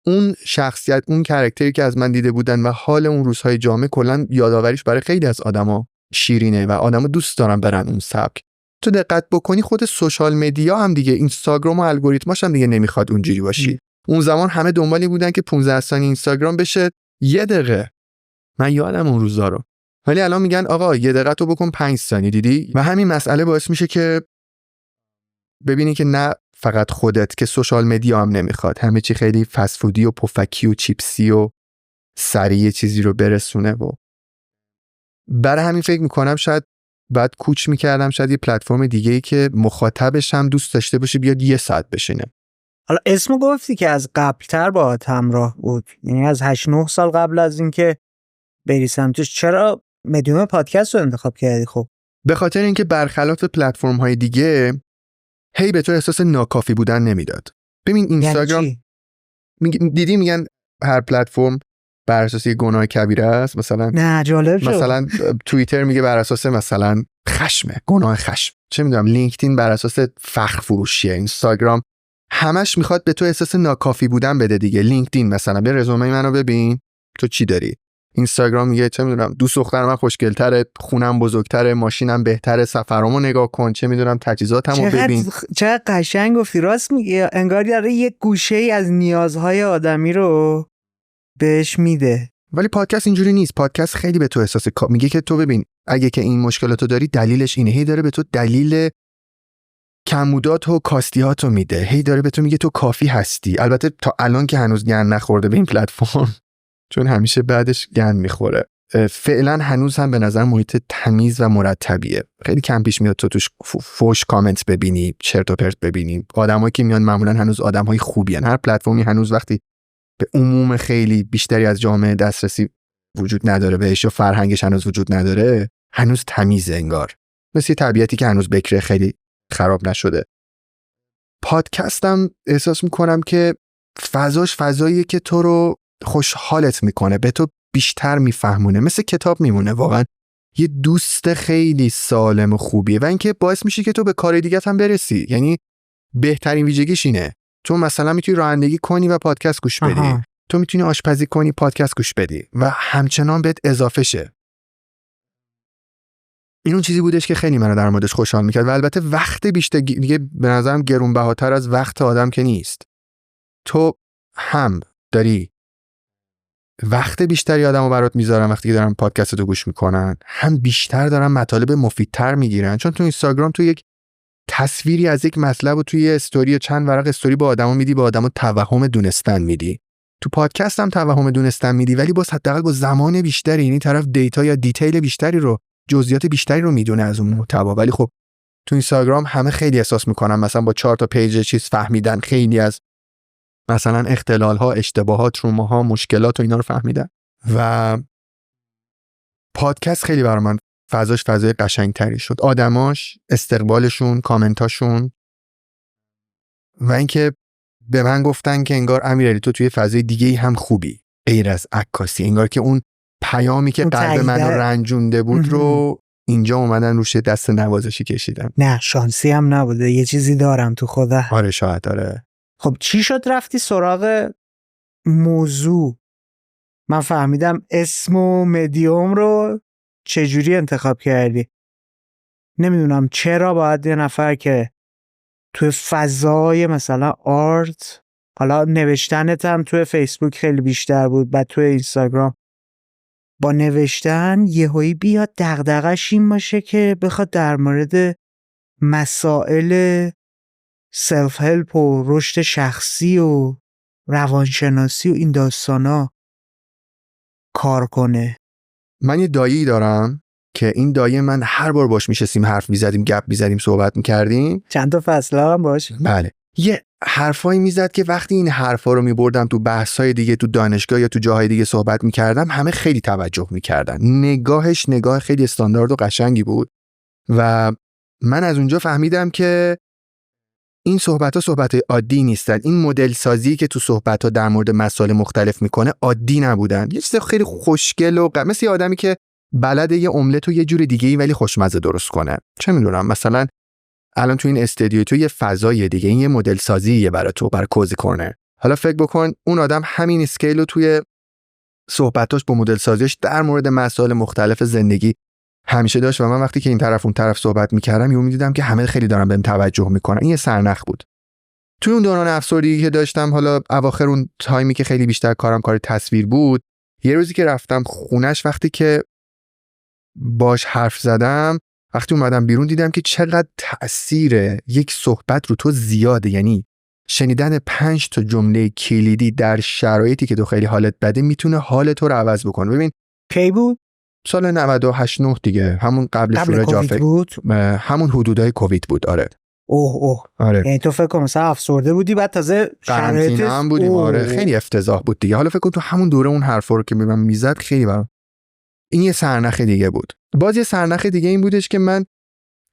اون شخصیت، اون کاراکتری که از من دیده بودن و حال اون روزهای جامعه کلا یادآوریش برای خیلی از آدما شیرینه و آدما دوست دارن برن اون سبک. تو دقت بکنی خود سوشال مدیا هم دیگه، اینستاگرام و الگوریتماش هم دیگه نمیخواد اونجوری باشی. اون زمان همه دنبالی بودن که 15 ثانیه اینستاگرام بشه 1 دقیقه. من یادم اون روزا رو. ولی الان میگن آقا 1 دقیقه تو بکن 5 ثانیه. دیدی؟ و همین مسئله باعث میشه که ببینی که نه فقط خودت، که سوشال مدیا هم نمیخواد همه چی خیلی فست فودی و پفکی و چیپسی و سریع چیزی رو برسونه. و برای همین فکر میکنم شاید بعد کوچ میکردم، شاید یه پلتفرم دیگه‌ای که مخاطبش هم دوست داشته باشه بیاد 1 ساعت بشینه. حالا اسمو گفتی که از قبلتر باهات همراه بود، یعنی از 8-9 سال قبل از اینکه بری سمتش. چرا مدیوم پادکست رو انتخاب کردی؟ خب به خاطر اینکه برخلاف پلتفرم های دیگه هی به تو احساس ناکافی بودن نمیداد. ببین اینستاگرام دیدی میگن هر پلتفرم بر اساس گناه کبیره است. مثلا نه جالب شد. مثلا توییتر میگه بر اساس مثلا خشمه، گناه خشم. چه میدونم لینکدین بر اساس فخر فروشیه. اینستاگرام همش میخواد به تو احساس ناکافی بودن بده دیگه. لینکدین مثلا بیا رزومه منو ببین، تو چی داری؟ اینستاگرام میگه چه میدونم دوست دختر من خوشگل‌تره، خونم بزرگتره، ماشینم بهتره، سفرامو نگاه کن، چه میدونم تجهیزاتمو ببین. چقدر قشنگ گفتی، راست میگی. انگار داره یک گوشه‌ای از نیازهای آدمی رو بهش میده. ولی پادکست اینجوری نیست. پادکست خیلی به تو احساس میگه که تو ببین اگه که این مشکلاتو داری دلیلش اینه، هی داره به تو دلیل کمبودات و کاستیاتو میده، هی داره به تو میگه تو کافی هستی. البته تا الان که هنوز گند نخورده به این پلتفرم، چون همیشه بعدش گند میخوره. فعلا هنوز هم به نظر محیط تمیز و مرتبیه. خیلی کم پیش میاد تو توش فوش کامنت ببینی، چرت و پرت ببینی. آدمایی که میان معمولا هنوز آدمای خوبی هن. هر پلتفرمی هنوز وقتی به عموم خیلی بیشتری از جامعه دسترسی وجود نداره بهش، یا فرهنگش هنوز وجود نداره، هنوز تمیزه انگار. مثل طبیعتی که هنوز بکره، خیلی خراب نشده. پادکستم احساس میکنم که فضاش فضاییه که تو رو خوشحالت میکنه، به تو بیشتر میفهمونه، مثل کتاب میمونه. واقعا یه دوست خیلی سالم و خوبیه و اینکه باعث میشه که تو به کار دیگه هم برسی. یعنی بهترین ویژگیش اینه، تو مثلا میتونی رانندگی کنی و پادکست گوش بدی، تو میتونی آشپزی کنی پادکست گوش بدی و همچنان بهت اضافه شه. این اون چیزی بودش که خیلی منو در موردش خوشحال میکرد. و البته وقت بیشتر دیگه به نظرم گرونبهاتر از وقت آدم که نیست. تو هم داری وقت بیشتری آدمو برات میذارن وقتی که دارن پادکستتو گوش میکنن، هم بیشتر دارن مطالب مفیدتر میگیرن. چون تو اینستاگرام تو یک تصویری از یک مطلب و توی استوری چند ورق استوری با آدمو میدی، با آدمو توهم دونستن میدی. تو پادکست هم توهم دونستن میدی، ولی باز حداقل با زمان بیشتری، یعنی طرف دیتا یا دیتیل بیشتری رو، جزئیات بیشتری رو میدونه از اون محتوا. ولی خب تو اینستاگرام همه خیلی احساس میکنن مثلا با 4 تا پیج چیز فهمیدن، خیلی از مثلا اختلال ها، اشتباهات، تروما ها، مشکلات و اینا رو فهمیدن. و پادکست خیلی برای من فضاش فضای قشنگتری شد، آدماش، استقبالشون، کامنتاشون، و اینکه به من گفتن که انگار امیرعلی تو توی فضای دیگه‌ای هم خوبی غیر از عکاسی. انگار که اون پیامی که قلب منو رنجونده بود رو اینجا اومدن روش دست نوازشی کشیدن. نه شانسی هم نبوده، یه چیزی دارم تو خدا. آره شاید داره. خب چی شد رفتی سراغ موضوع؟ من فهمیدم اسم و مدیوم رو چجوری انتخاب کردی. نمیدونم چرا باید یه نفر که توی فضای مثلا آرت، حالا نوشتنت هم توی فیسبوک خیلی بیشتر بود، بعد توی اینستاگرام، با نوشتن یهویی بیاد دغدغش این باشه که بخواد در مورد مسائل سلف هلپ و رشد شخصی و روانشناسی و این داستانا کار کنه. من یه دایی دارم که این دایی من هر بار باش میشستیم حرف میزدیم، گپ میزدیم، صحبت میکردیم، چند تا فصل هم باش. بله، یه حرفایی میزد که وقتی این حرفا رو میبردم تو بحث‌های دیگه، تو دانشگاه یا تو جاهای دیگه صحبت میکردم، همه خیلی توجه میکردن. نگاهش نگاه خیلی استاندارد و قشنگی بود و من از اونجا فهمیدم که این صحبت‌ها صحبت عادی نیستن. این مدل سازی که تو صحبت‌ها در مورد مسائل مختلف میکنه عادی نبودن. یه چیز خیلی خوشگل و مثل آدمی که بلده یه املت رو یه جور دیگه‌ای ولی خوشمزه درست کنه. چه میدونم، مثلا الان تو این استودیو تو یه فضای دیگه، این یه مدل سازیه برای تو، برای کوزی کورنر. حالا فکر بکن اون آدم همین اسکیل رو توی صحبتاش با مدل سازیش در مورد مسائل مختلف زندگی همیشه داشت و من وقتی که این طرف اون طرف صحبت می‌کردم یهو می‌دیدم که همه خیلی دارن بهم توجه می‌کنن. این یه سرنخ بود. توی اون دوران افسردگی که داشتم، حالا اواخر اون تایمی که خیلی بیشتر کارم کار تصویر بود، یه روزی که رفتم خونش، وقتی که باش حرف زدم، وقتی اومدم بیرون دیدم که چقدر تأثیر یک صحبت رو تو زیاده. یعنی شنیدن 5 تا جمله کلیدی در شرایطی که تو خیلی حالت بده میتونه حال تو رو عوض بکنه. ببین کی بود؟ سال 98 9 دیگه، همون قبل شروع جافه بود، همون حدودای کووید بود. آره اوه آره، یعنی تو فکر کنم مثلا افسرده بودی، بعد تازه شرایطش هم بودیم. آره خیلی افتضاح بود دیگه. حالا فکر کن تو همون دوره اون حرفا رو که من میزد خیلی برام این یه سرنخ دیگه بود. باز یه سرنخ دیگه این بودش که من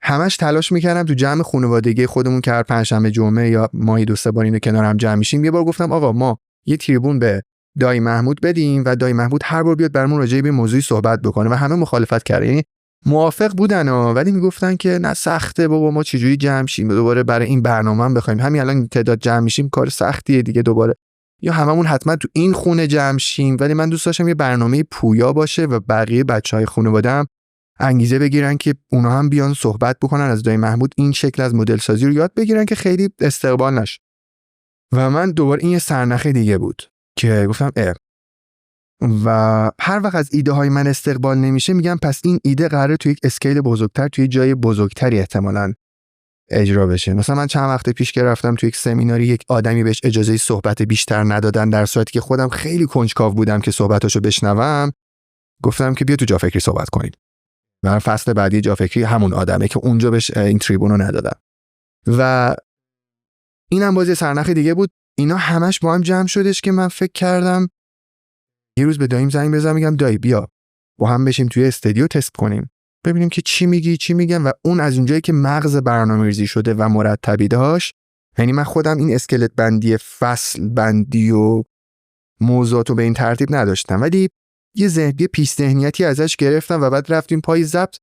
همش تلاش میکردم تو جمع خانوادگی خودمون که هر پنجشنبه جمعه یا ماهی 2-3 بار اینو کنار هم جمع میشیم، یه بار گفتم آقا ما یه تریبون به دایی محمود بدیم و دایی محمود هر بار بیاد برامون راجع به موضوعی صحبت بکنه و همه مخالفت کردن. یعنی موافق بودن ولی میگفتن که نه سخته بابا، ما چجوری جمع شیم دوباره برای این برنامه هم بخوایم همین الان تعداد جمع میشیم کار سختیه دیگه دوباره، یا هممون حتما تو این خونه جمع شیم. ولی من دوست داشتم یه برنامه پویا باشه و بقیه بچهای خانواده‌ام انگیزه بگیرن که اونا هم بیان صحبت بکنن از دایی محمود، این شکل از مدل سازی رو یاد بگیرن که خیلی استقبال نشه. و من دوباره این یه سرنخ دیگه بود که گفتم و هر وقت از ایده های من استقبال نمیشه میگم پس این ایده قراره توی یک اسکیل بزرگتر توی جای بزرگتری احتمالاً اجرا بشه. مثلا من چند وقت پیش که رفتم توی یک سمیناری، یک آدمی بهش اجازه صحبت بیشتر ندادن در صورتی که خودم خیلی کنجکاو بودم که صحبتاشو بشنوم. گفتم که بیا تو جافکری صحبت کنیم. و فصل بعدی جافکری همون آدمه که اونجا بهش این تریبون رو ندادن. و اینم بازی سرنخ دیگه بود. اینا همش با هم جمع شدش که من فکر کردم یه روز به داییم زنگ بزنم میگم دایی بیا با هم بشیم توی استودیو تست کنیم ببینیم که چی میگی چی میگم. و اون از اونجایی که مغز برنامه‌ریزی شده و مرتبی داشت، یعنی من خودم این اسکلت بندی فصل بندی و موضوعاتو به این ترتیب نداشتم، ولی یه پیش ذهنیتی ازش گرفتم و بعد رفتیم پای ضبط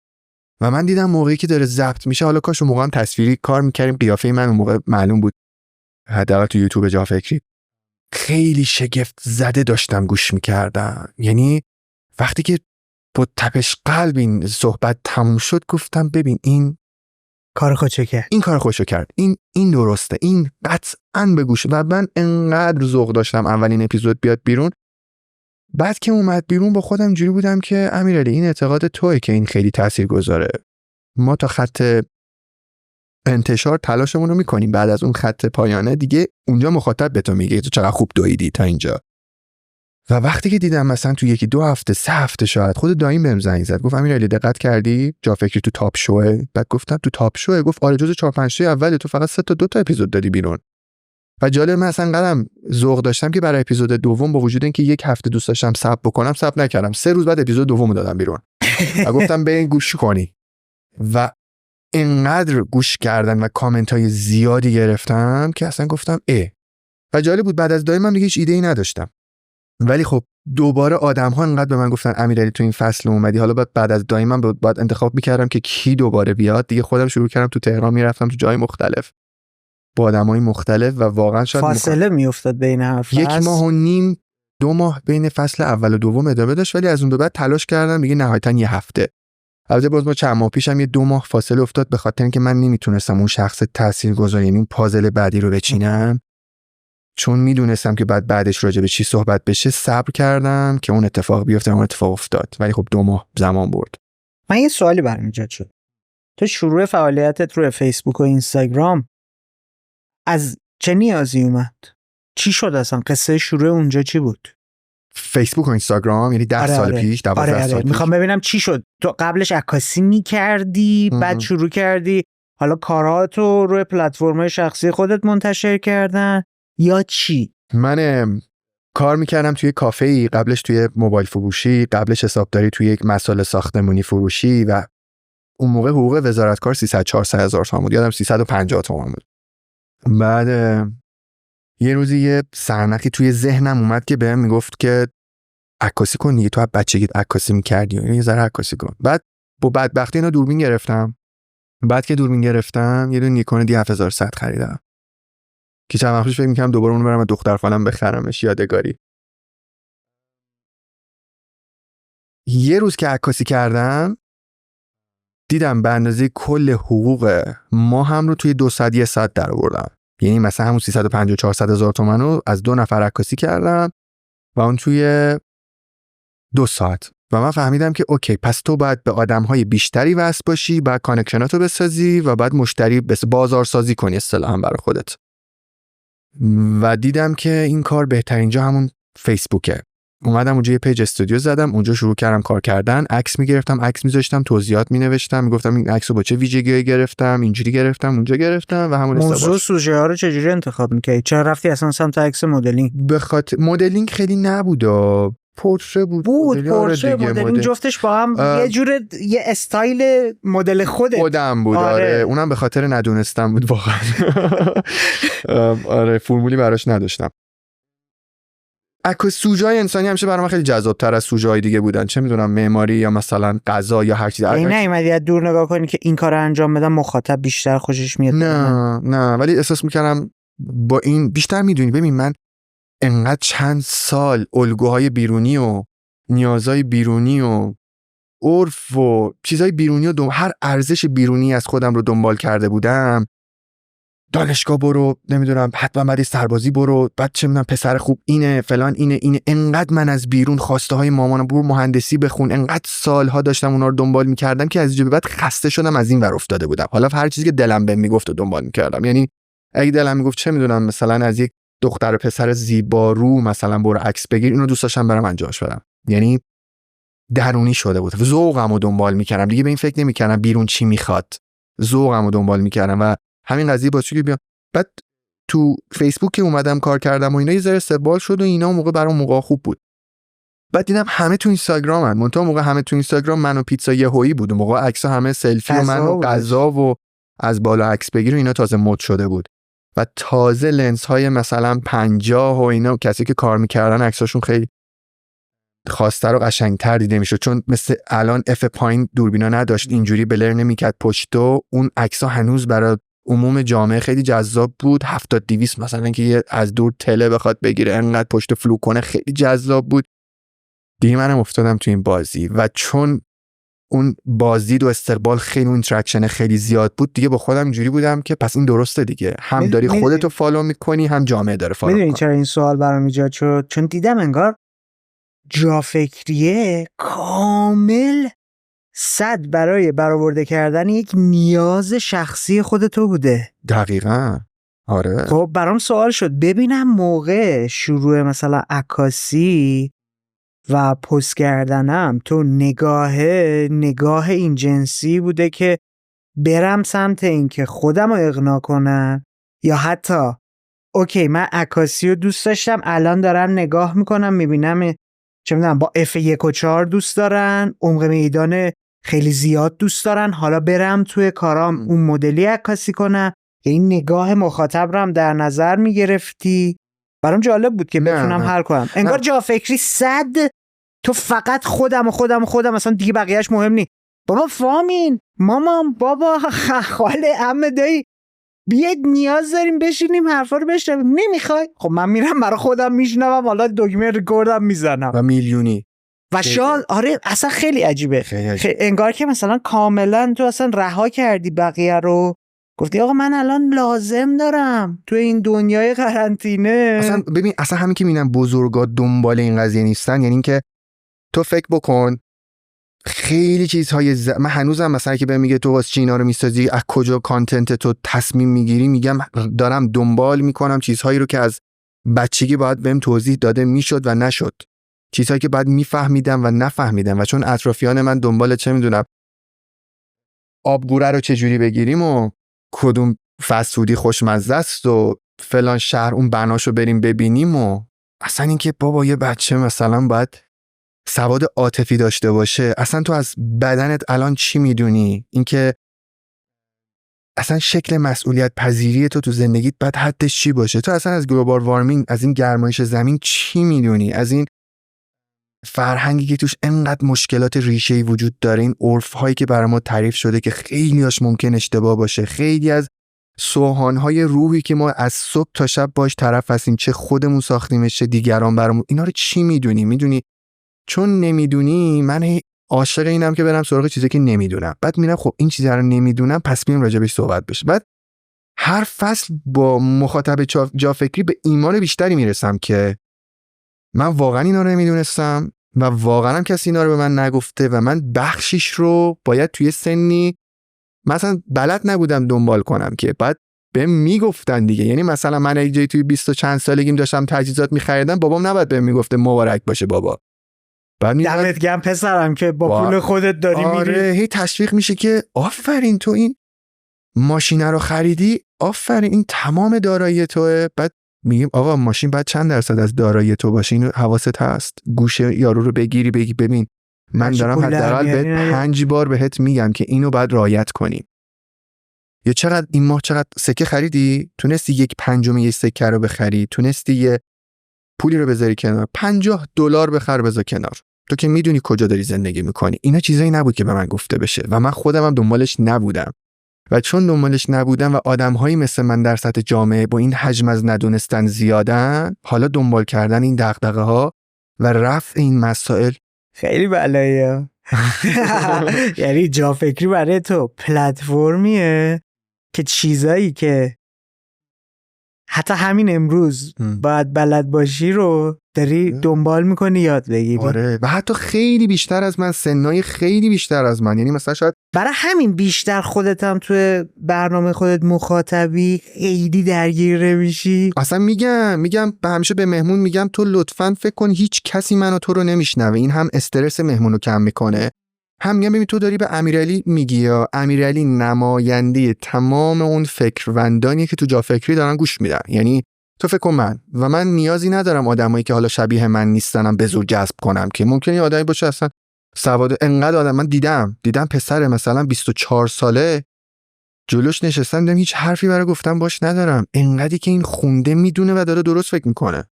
و من دیدم موقعی که داره ضبط میشه، حالا کاش اون موقع هم تصویری کار میکردیم، قیافه من اون موقع معلوم بود حداقل تو یوتیوب جافکری، خیلی شگفت زده داشتم گوش میکردم. یعنی وقتی که با تپش قلب این صحبت تموم شد گفتم ببین این کار خودشو کرد، این کار خودشو کرد، این درسته، این قطعاً به گوش. و من انقدر ذوق داشتم اولین اپیزود بیاد بیرون. بعد که اومد بیرون با خودم جوری بودم که امیرعلی این اعتقاد توئه که این خیلی تاثیرگذاره. ما تا خط انتشار تلاشمون رو میکنیم، بعد از اون خط پایانه دیگه اونجا مخاطب به تو میگه تو چقدر خوب دویدی تا اینجا. و وقتی که دیدم مثلا تو 1-2 هفته 3 هفته شاید، خود دایم بهم زنگ زد گفت امیرعلی دقت کردی جافکری تو تاپ شوه؟ بعد گفتم تو تاپ شوه؟ گفت آره جزو 4-5 تا اول، تو فقط 3 تا 2 تا اپیزود دادی بیرون. و جالب من اصلا قدم ذوق داشتم که برای اپیزود دوم با وجود اینکه 1 هفته دوست داشتم صبر بکنم صبر نکردم، 3 روز بعد اپیزود دومو دادم بیرون و گفتم برین گوش کنی. و اینقدر گوش کردن و کامنت های زیادی گرفتم که اصلا گفتم و جالب بود بعد از دایم من دیگه هیچ ایده‌ای نداشتم. ولی خب دوباره آدم‌ها انقدر به من گفتن امیرعلی تو این فصل اومدی، حالا بعد از دایم من بعد انتخاب می‌کردم که کی دوباره بیاد دیگه. خودم شروع کردم تو تهران میرفتم تو جای مختلف با آدمای مختلف و واقعا شاید فاصله میافتاد بین هر فصل 1.5 ماه 2 ماه بین فصل اول و دوم ادامه داشت. ولی از اون به بعد تلاش کردم دیگه نهایتاً 1 هفته. البته باز ما چند ماه پیشم 2 ماه فاصله افتاد به خاطر اینکه من نمیتونستم اون شخص تاثیرگذار یعنی اون پازل بعدی رو بچینم، چون میدونستم که بعدش راجع به چی صحبت بشه. صبر کردم که اون اتفاق بیفته، اون اتفاق افتاد، ولی خب 2 ماه زمان برد. من یه سوالی برام ایجاد شد. تو شروع فعالیتت روی فیسبوک و اینستاگرام از چه نیازی اومد؟ چی شد اصلا؟ قصه شروع اونجا چی بود؟ فیسبوک و اینستاگرام یعنی 10 سال پیش 12 سال پیش. میخوام ببینم چی شد. تو قبلش عکاسی می‌کردی بعد شروع کردی حالا کارهاتو روی پلتفرم‌های شخصی خودت منتشر کردن یا چی؟ من کار میکردم توی کافه‌ای، قبلش توی موبایل فروشی، قبلش حسابداری توی یک مسائل ساختمانی فروشی و اون موقع حقوق وزارتکار 300-400 هزار تومان بود، یادم 350 تومان بود. بعد یه روزی یه سرنخی توی ذهنم اومد که بهم میگفت که عکاسی کن دیگه، تو از بچگیت عکاسی می‌کردی، یه ذره عکاسی کن. بعد با بدبختی اینا دوربین گرفتم. بعد که دوربین گرفتم یه دونه نیکون D7100 خریدم که چند وقت پیش فکر می‌کردم دوباره اون رو برام دختر خالم بخرمش یادگاری. یه روز که عکاسی کردم دیدم به اندازه کل حقوق ما هم رو توی 200 ساعت در آوردم. یعنی مثلا همون 350-400 هزار تومان رو از 2 نفر عکاسی کردم و اون توی 2 ساعت. و من فهمیدم که اوکی پس تو باید به آدم‌های بیشتری وصل باشی، باید کانکشناتو بسازی و بعد مشتری بازار سازی کنی اصطلاحاً برای خودت. و دیدم که این کار بهترین جا همون فیسبوکه. اومدم اونجا یه پیج استودیو زدم، اونجا شروع کردم کار کردن، عکس میگرفتم، عکس میذاشتم، توضیحات مینوشتم، میگفتم این عکسو با چه ویژگیایی گرفتم، اینجوری گرفتم، اونجا گرفتم و همون موضوع سوژه ها رو چجوری انتخاب می‌کردی؟ چرا رفتی اصلا سمت عکس مدلینگ؟ به خاطر مدلینگ خیلی نبود، پورتره بود پورتره مدلینگ جفتش با هم یه جور یه استایل مدل خودم بود. آره اونم به خاطر ندونستم بود واقعا. آره فرمولی براش نداشتم. عکاس سوژه‌های انسانی همیشه برای من خیلی جذاب‌تر از سوژه‌های دیگه بودن، چه میدونم معماری یا مثلا غذا یا هر چیزی. این نیومدی از دور نگاه کنی که این کارو انجام بدم مخاطب بیشتر خوشش میاد؟ نه ولی احساس میکردم با این بیشتر میدونی. ببین من انقدر چند سال الگوهای بیرونی و نیازهای بیرونی و عرف و چیزهای بیرونی و هر ارزش بیرونی از خودم رو دنبال کرده بودم. دانشگاه برو، نمیدونم حتما بعد سربازی برو، بعد چه میدونم پسر خوب اینه فلان اینه. انقدر من از بیرون خواسته های مامانم برو مهندسی بخون، انقدر سالها داشتم اونا رو دنبال میکردم که از اینجا به بعد خسته شدم از این ور افتاده بودم. حالا هر چیزی که دلم بهم میگفت رو دنبال میکردم. یعنی اگه دلم میگفت چه میدونم مثلا از یک دختر و پسر زیبارو مثلا برو عکس بگیر، اینو دوست داشتم برام انجامش بدم. یعنی درونی شده بود، ذوقمو دنبال میکردم دیگه، به این فکر نمیکردم بیرون چی میخواد، ذوقمو دنبال میکردم. و همین قضیه باعث شد که بیام بعد تو فیسبوک که اومدم کار کردم و اینا یه ذره استقبال شد و اینا، موقع برام موقع خوب بود. بعد دیدم همه تو اینستاگرامن، منتها موقع همه تو اینستاگرام من و پیتزا یهویی بود، موقع عکس‌ها همه سلفی و من و غذا و از بالا عکس بگیر و اینا تازه مد شده بود. و تازه لنزهای مثلا 50 و اینا کسی که کار میکردن عکساشون خیلی خواسته رو قشنگتر دیده میشد، چون مثل الان اف پایین دوربینا نداشت، اینجوری بلر نمیکرد پشتو. اون عکس‌ها هنوز برای عموم جامعه خیلی جذاب بود. 70-200 مثلا که یه از دور تله بخواد بگیره انقدر پشت فلو کنه خیلی جذاب بود. دیگه منم افتادم تو این بازی و چون اون بازدید و استقبال خیلی اون اینتراکشن خیلی زیاد بود، دیگه با خودم اینجوری بودم که پس این درسته دیگه، هم داری خودتو فالو میکنی هم جامعه داره فالو میکنه. میدونی چرا این سوال برام ایجاد شد؟ چون دیدم انگار جافکریه کامل 100 برای برآورده کردن یک نیاز شخصی خودتو بوده. دقیقاً آره. خب برام سوال شد ببینم موقع شروع مثلا عکاسی و پست کردنم تو نگاه این جنسی بوده که برم سمت این که خودم رو اقناع کنم، یا حتی اوکی من عکاسی رو دوست داشتم الان دارم نگاه میکنم میبینم چه میدونم با F1 و 4 دوست دارن، عمق میدان خیلی زیاد دوست دارن، حالا برم توی کارام اون مدلی عکاسی کنم. این نگاه مخاطب رو هم در نظر میگرفتی؟ برام جالب بود که بتونم حل کنم. انگار جافکری 100 تو فقط خودم مثلا دیگه بقیهش مهم نی. بابا فامین، مامان، بابا، خاله، عمه، دایی، بیاید نیاز داریم بشینیم حرفا رو بشنویم. نمیخوای؟ خب من میرم برای خودم میشنوم، حالا دکمه رکوردم میزنم و میلیونی و شال. آره اصلا خیلی عجیبه. انگار که مثلا کاملا تو اصلا رها کردی بقیه رو، گفتی آقا من الان لازم دارم تو این دنیای قرنطینه. اصلا ببین اصلا همین که میبینم بزرگا دنبال این قضیه نیستن، یعنی این که تو فکر بکن خیلی چیزهای من هنوزم مثلا که بهم میگه تو واسه چی اینا رو میسازی، از کجا کانتنت تو تصمیم میگیری، میگم دارم دنبال میکنم چیزهایی رو که از بچگی باید بهم توضیح داده میشد و نشد، چیزهایی که بعد میفهمیدم و نفهمیدم. و چون اطرافیان من دنبال چه میدونم آبگوره رو چجوری بگیریم و کدوم فسودی خوشمزه است و فلان شهر اون بناشو بریم ببینیم و اصلا اینکه بابا یه بچه مثلا باید سواد عاطفی داشته باشه، اصلا تو از بدنت الان چی میدونی، اینکه اصلا شکل مسئولیت پذیری تو زندگیت باید حدش چی باشه، تو اصلا از گلوبال وارمینگ، از این گرمایش زمین چی میدونی، از این فرهنگی که توش انقدر مشکلات ریشه‌ای وجود داره، این عرف‌هایی که برای ما تعریف شده که خیلیاش ممکن اشتباه باشه، خیلی از سوهان‌های روحی که ما از صبح تا شب باش طرف هستیم، چه خودمون ساختیمش چه دیگران برامون، اینا رو چی میدونی؟ چون نمیدونی من عاشق اینم که برم سراغ چیزی که نمیدونم، بعد میرم خب این چیزا رو نمیدونم پس بیام راجبش صحبت بشه. بعد هر فصل با مخاطب جافکری به ایمان بیشتری میرسم که من واقعا اینا رو نمیدونستم و واقعا هم کسی اینا رو به من نگفته و من بخشیش رو باید توی سنی مثلا بلد نبودم دنبال کنم که بعد بهم میگفتن دیگه. یعنی مثلا من اگه جایی توی 20 و چند سالگیم داشتم تجهیزات می‌خریدم، بابام نباید بهم میگفته مبارک باشه بابا، دمت گرم پسرم که با پول خودت داری میری. آره هی تشویق میشه که آفرین تو این ماشین رو خریدی، آفرین این تمام دارایی توئه. بعد میگیم آقا ماشین بعد چند درصد از دارایی تو باشه، اینو حواست هست، گوشه یارو رو بگیری بگی ببین من دارم حداقل بهت 5 بار بهت میگم که اینو بعد رعایت کنی. یا چقدر این ماه چقدر سکه خریدی، تونستی 1/5 یه سکه رو بخری، تونستی یه پولی رو بذاری کنار، $50 بخر بذار کنار، تو که میدونی کجا داری زندگی میکنی. اینا چیزایی نبود که به من گفته بشه و من خودم هم دنبالش نبودم و چون دنبالش نبودم و آدم‌هایی مثل من در سطح جامعه با این حجم از ندونستن زیادن، حالا دنبال کردن این دغدغه‌ها و رفع این مسائل خیلی بلاییه. یعنی جا فکری برای تو پلتفرمیه که چیزایی که حتی همین امروز باید بلد باشی رو داری دنبال میکنی یاد بگیری. آره، و حتی خیلی بیشتر از من، سنای خیلی بیشتر از من. یعنی مثلا شاید برای همین بیشتر خودت هم توی برنامه خودت مخاطبی خیلی درگیر میشی. اصلا میگم همیشه به مهمون میگم تو لطفاً فکر کن هیچ کسی منو تو رو نمیشنوه. این هم استرس مهمونو کم میکنه، هم میگم ببین تو داری به امیرعلی میگی، یا امیرعلی نماینده تمام اون فکروندانی که تو جا فکری دارن گوش میدن. یعنی تو فکر کن من نیازی ندارم آدمایی که حالا شبیه من نیستنم به زور جذب کنم، که ممکنه آدمی باشه اصلا سواد انقدر آدم. من دیدم پسر مثلا 24 ساله جلوش نشستم، دیدم هیچ حرفی برای گفتن باش ندارم، انقدری که این خونده میدونه و داره درست فکر میکنه.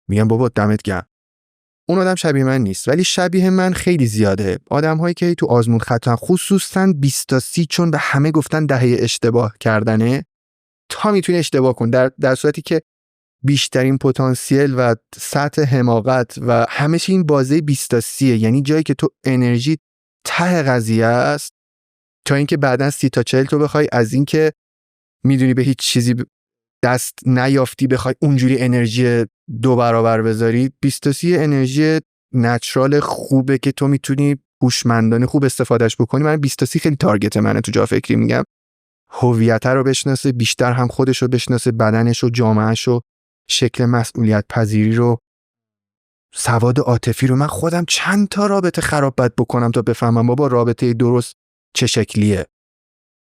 میگم بابا دمت گرم. اون آدم شبیه من نیست، ولی شبیه من خیلی زیاده. آدم‌هایی که تو آزمون خطا، خصوصاً 20 تا 30، چون به همه گفتن دهه اشتباه کردنه، تا میتونی اشتباه کن در صورتی که بیشترین پتانسیل و سطح حماقت و همه چی این بازه 20 تا 30، یعنی جایی که تو انرژی ته قضیه است، تا اینکه بعداً 30 تا 40 تو بخوای از این که میدونی به هیچ چیزی دست نیافتی بخوای اونجوری انرژی 2 برابر بذاری. 20 تا 30 انرژی نچرال خوبه که تو میتونی هوشمندانه خوب استفادهش بکنی. من 20 تا 30 خیلی تارگت منه تو جا فکری. میگم هویت رو بشناسه، بیشتر هم خودش رو بشناسه، بدنش رو، جامعهش رو، شکل مسئولیت پذیری رو، سواد عاطفی رو. من خودم چند تا رابطه خراب بد بکنم تا بفهمم بابا رابطه درست چه شکلیه.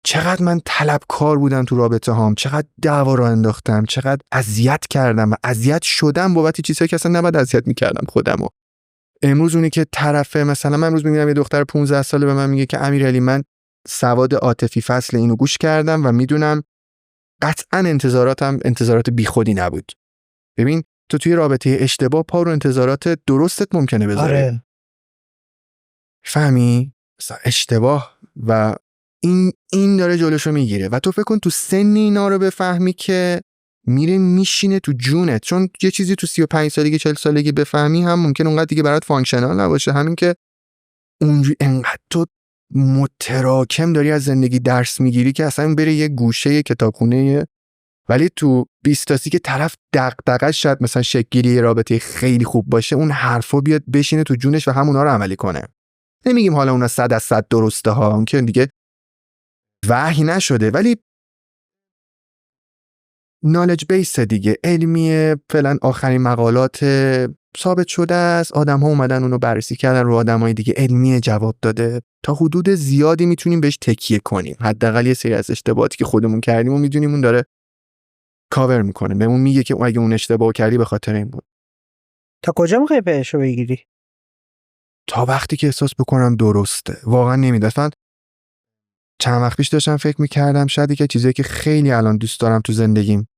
چقدر من طلبکار بودم تو رابطه هام، چقدر دعوا را انداختم، چقدر اذیت کردم و اذیت شدم بابت چیزایی که اصلا نباید اذیت میکردم خودمو. امروز اونی که طرفه، مثلا من امروز میبینم یه دختر 15 ساله به من میگه که امیرعلی من سواد عاطفی فصل اینو گوش کردم و میدونم قطعا انتظاراتم انتظارات بیخودی نبود. ببین تو توی رابطه اشتباه پا رو انتظارات درستت ممکنه بذاری. آره. فهمی؟ اشتباه و این داره جلوشو میگیره و تو فکر کن تو سن اینا رو بفهمی که میره میشینه تو جونت. چون یه چیزی تو 35 سالگی 40 سالگی بفهمی هم ممکن اونقدر دیگه برات فانکشنال نباشه. همین که اونجوری انقدر تو متراکم داری از زندگی درس میگیری که اصلا بره یه گوشه یه کتابخونه. ولی تو 20 تا 30 که طرف دغدغش شاید مثلا شکلی رابطه خیلی خوب باشه، اون حرفا بیاد بشینه تو جونش و همونا رو عملی کنه. نمیگیم حالا اونا 100% درسته ها، اون که دیگه وحی نشده، ولی نالج بیس دیگه، علمیه، فعلا آخرین مقالات ثابت شده است، آدم ها اومدن اونو بررسی کردن رو آدم های دیگه، علمیه جواب داده. تا حدود زیادی میتونیم بهش تکیه کنیم. حداقل یه سری از اشتباهاتی که خودمون کردیم و میدونیم اون داره کاور میکنه، بهمون میگه که اگه اون اشتباه کردی به خاطر این بود. تا کجا میخوای بهشو بگیری؟ تا وقتی که احساس بکنم درسته. واقعا نمیدونم. چند وقت پیش داشتم فکر میکردم شاید یکی چیزایی که خیلی الان دوست دارم تو زندگیم